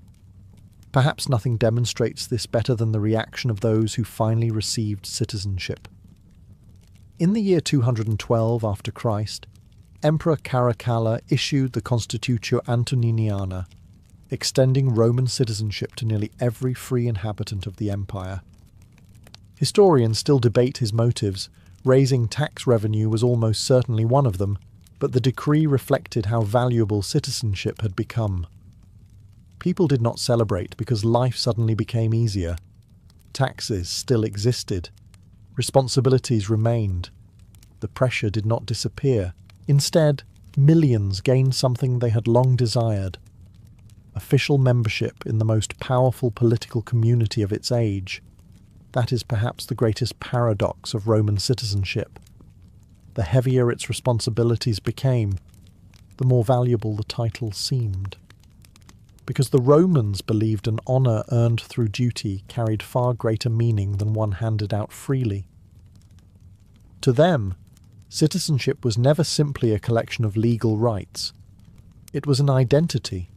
Perhaps nothing demonstrates this better than the reaction of those who finally received citizenship. In the year 212 after Christ, Emperor Caracalla issued the Constitutio Antoniniana, extending Roman citizenship to nearly every free inhabitant of the empire. Historians still debate his motives. Raising tax revenue was almost certainly one of them, but the decree reflected how valuable citizenship had become. People did not celebrate because life suddenly became easier. Taxes still existed. Responsibilities remained. The pressure did not disappear. Instead, millions gained something they had long desired: official membership in the most powerful political community of its age. That is perhaps the greatest paradox of Roman citizenship. The heavier its responsibilities became, the more valuable the title seemed. Because the Romans believed an honour earned through duty carried far greater meaning than one handed out freely. To them, citizenship was never simply a collection of legal rights. It was an identity,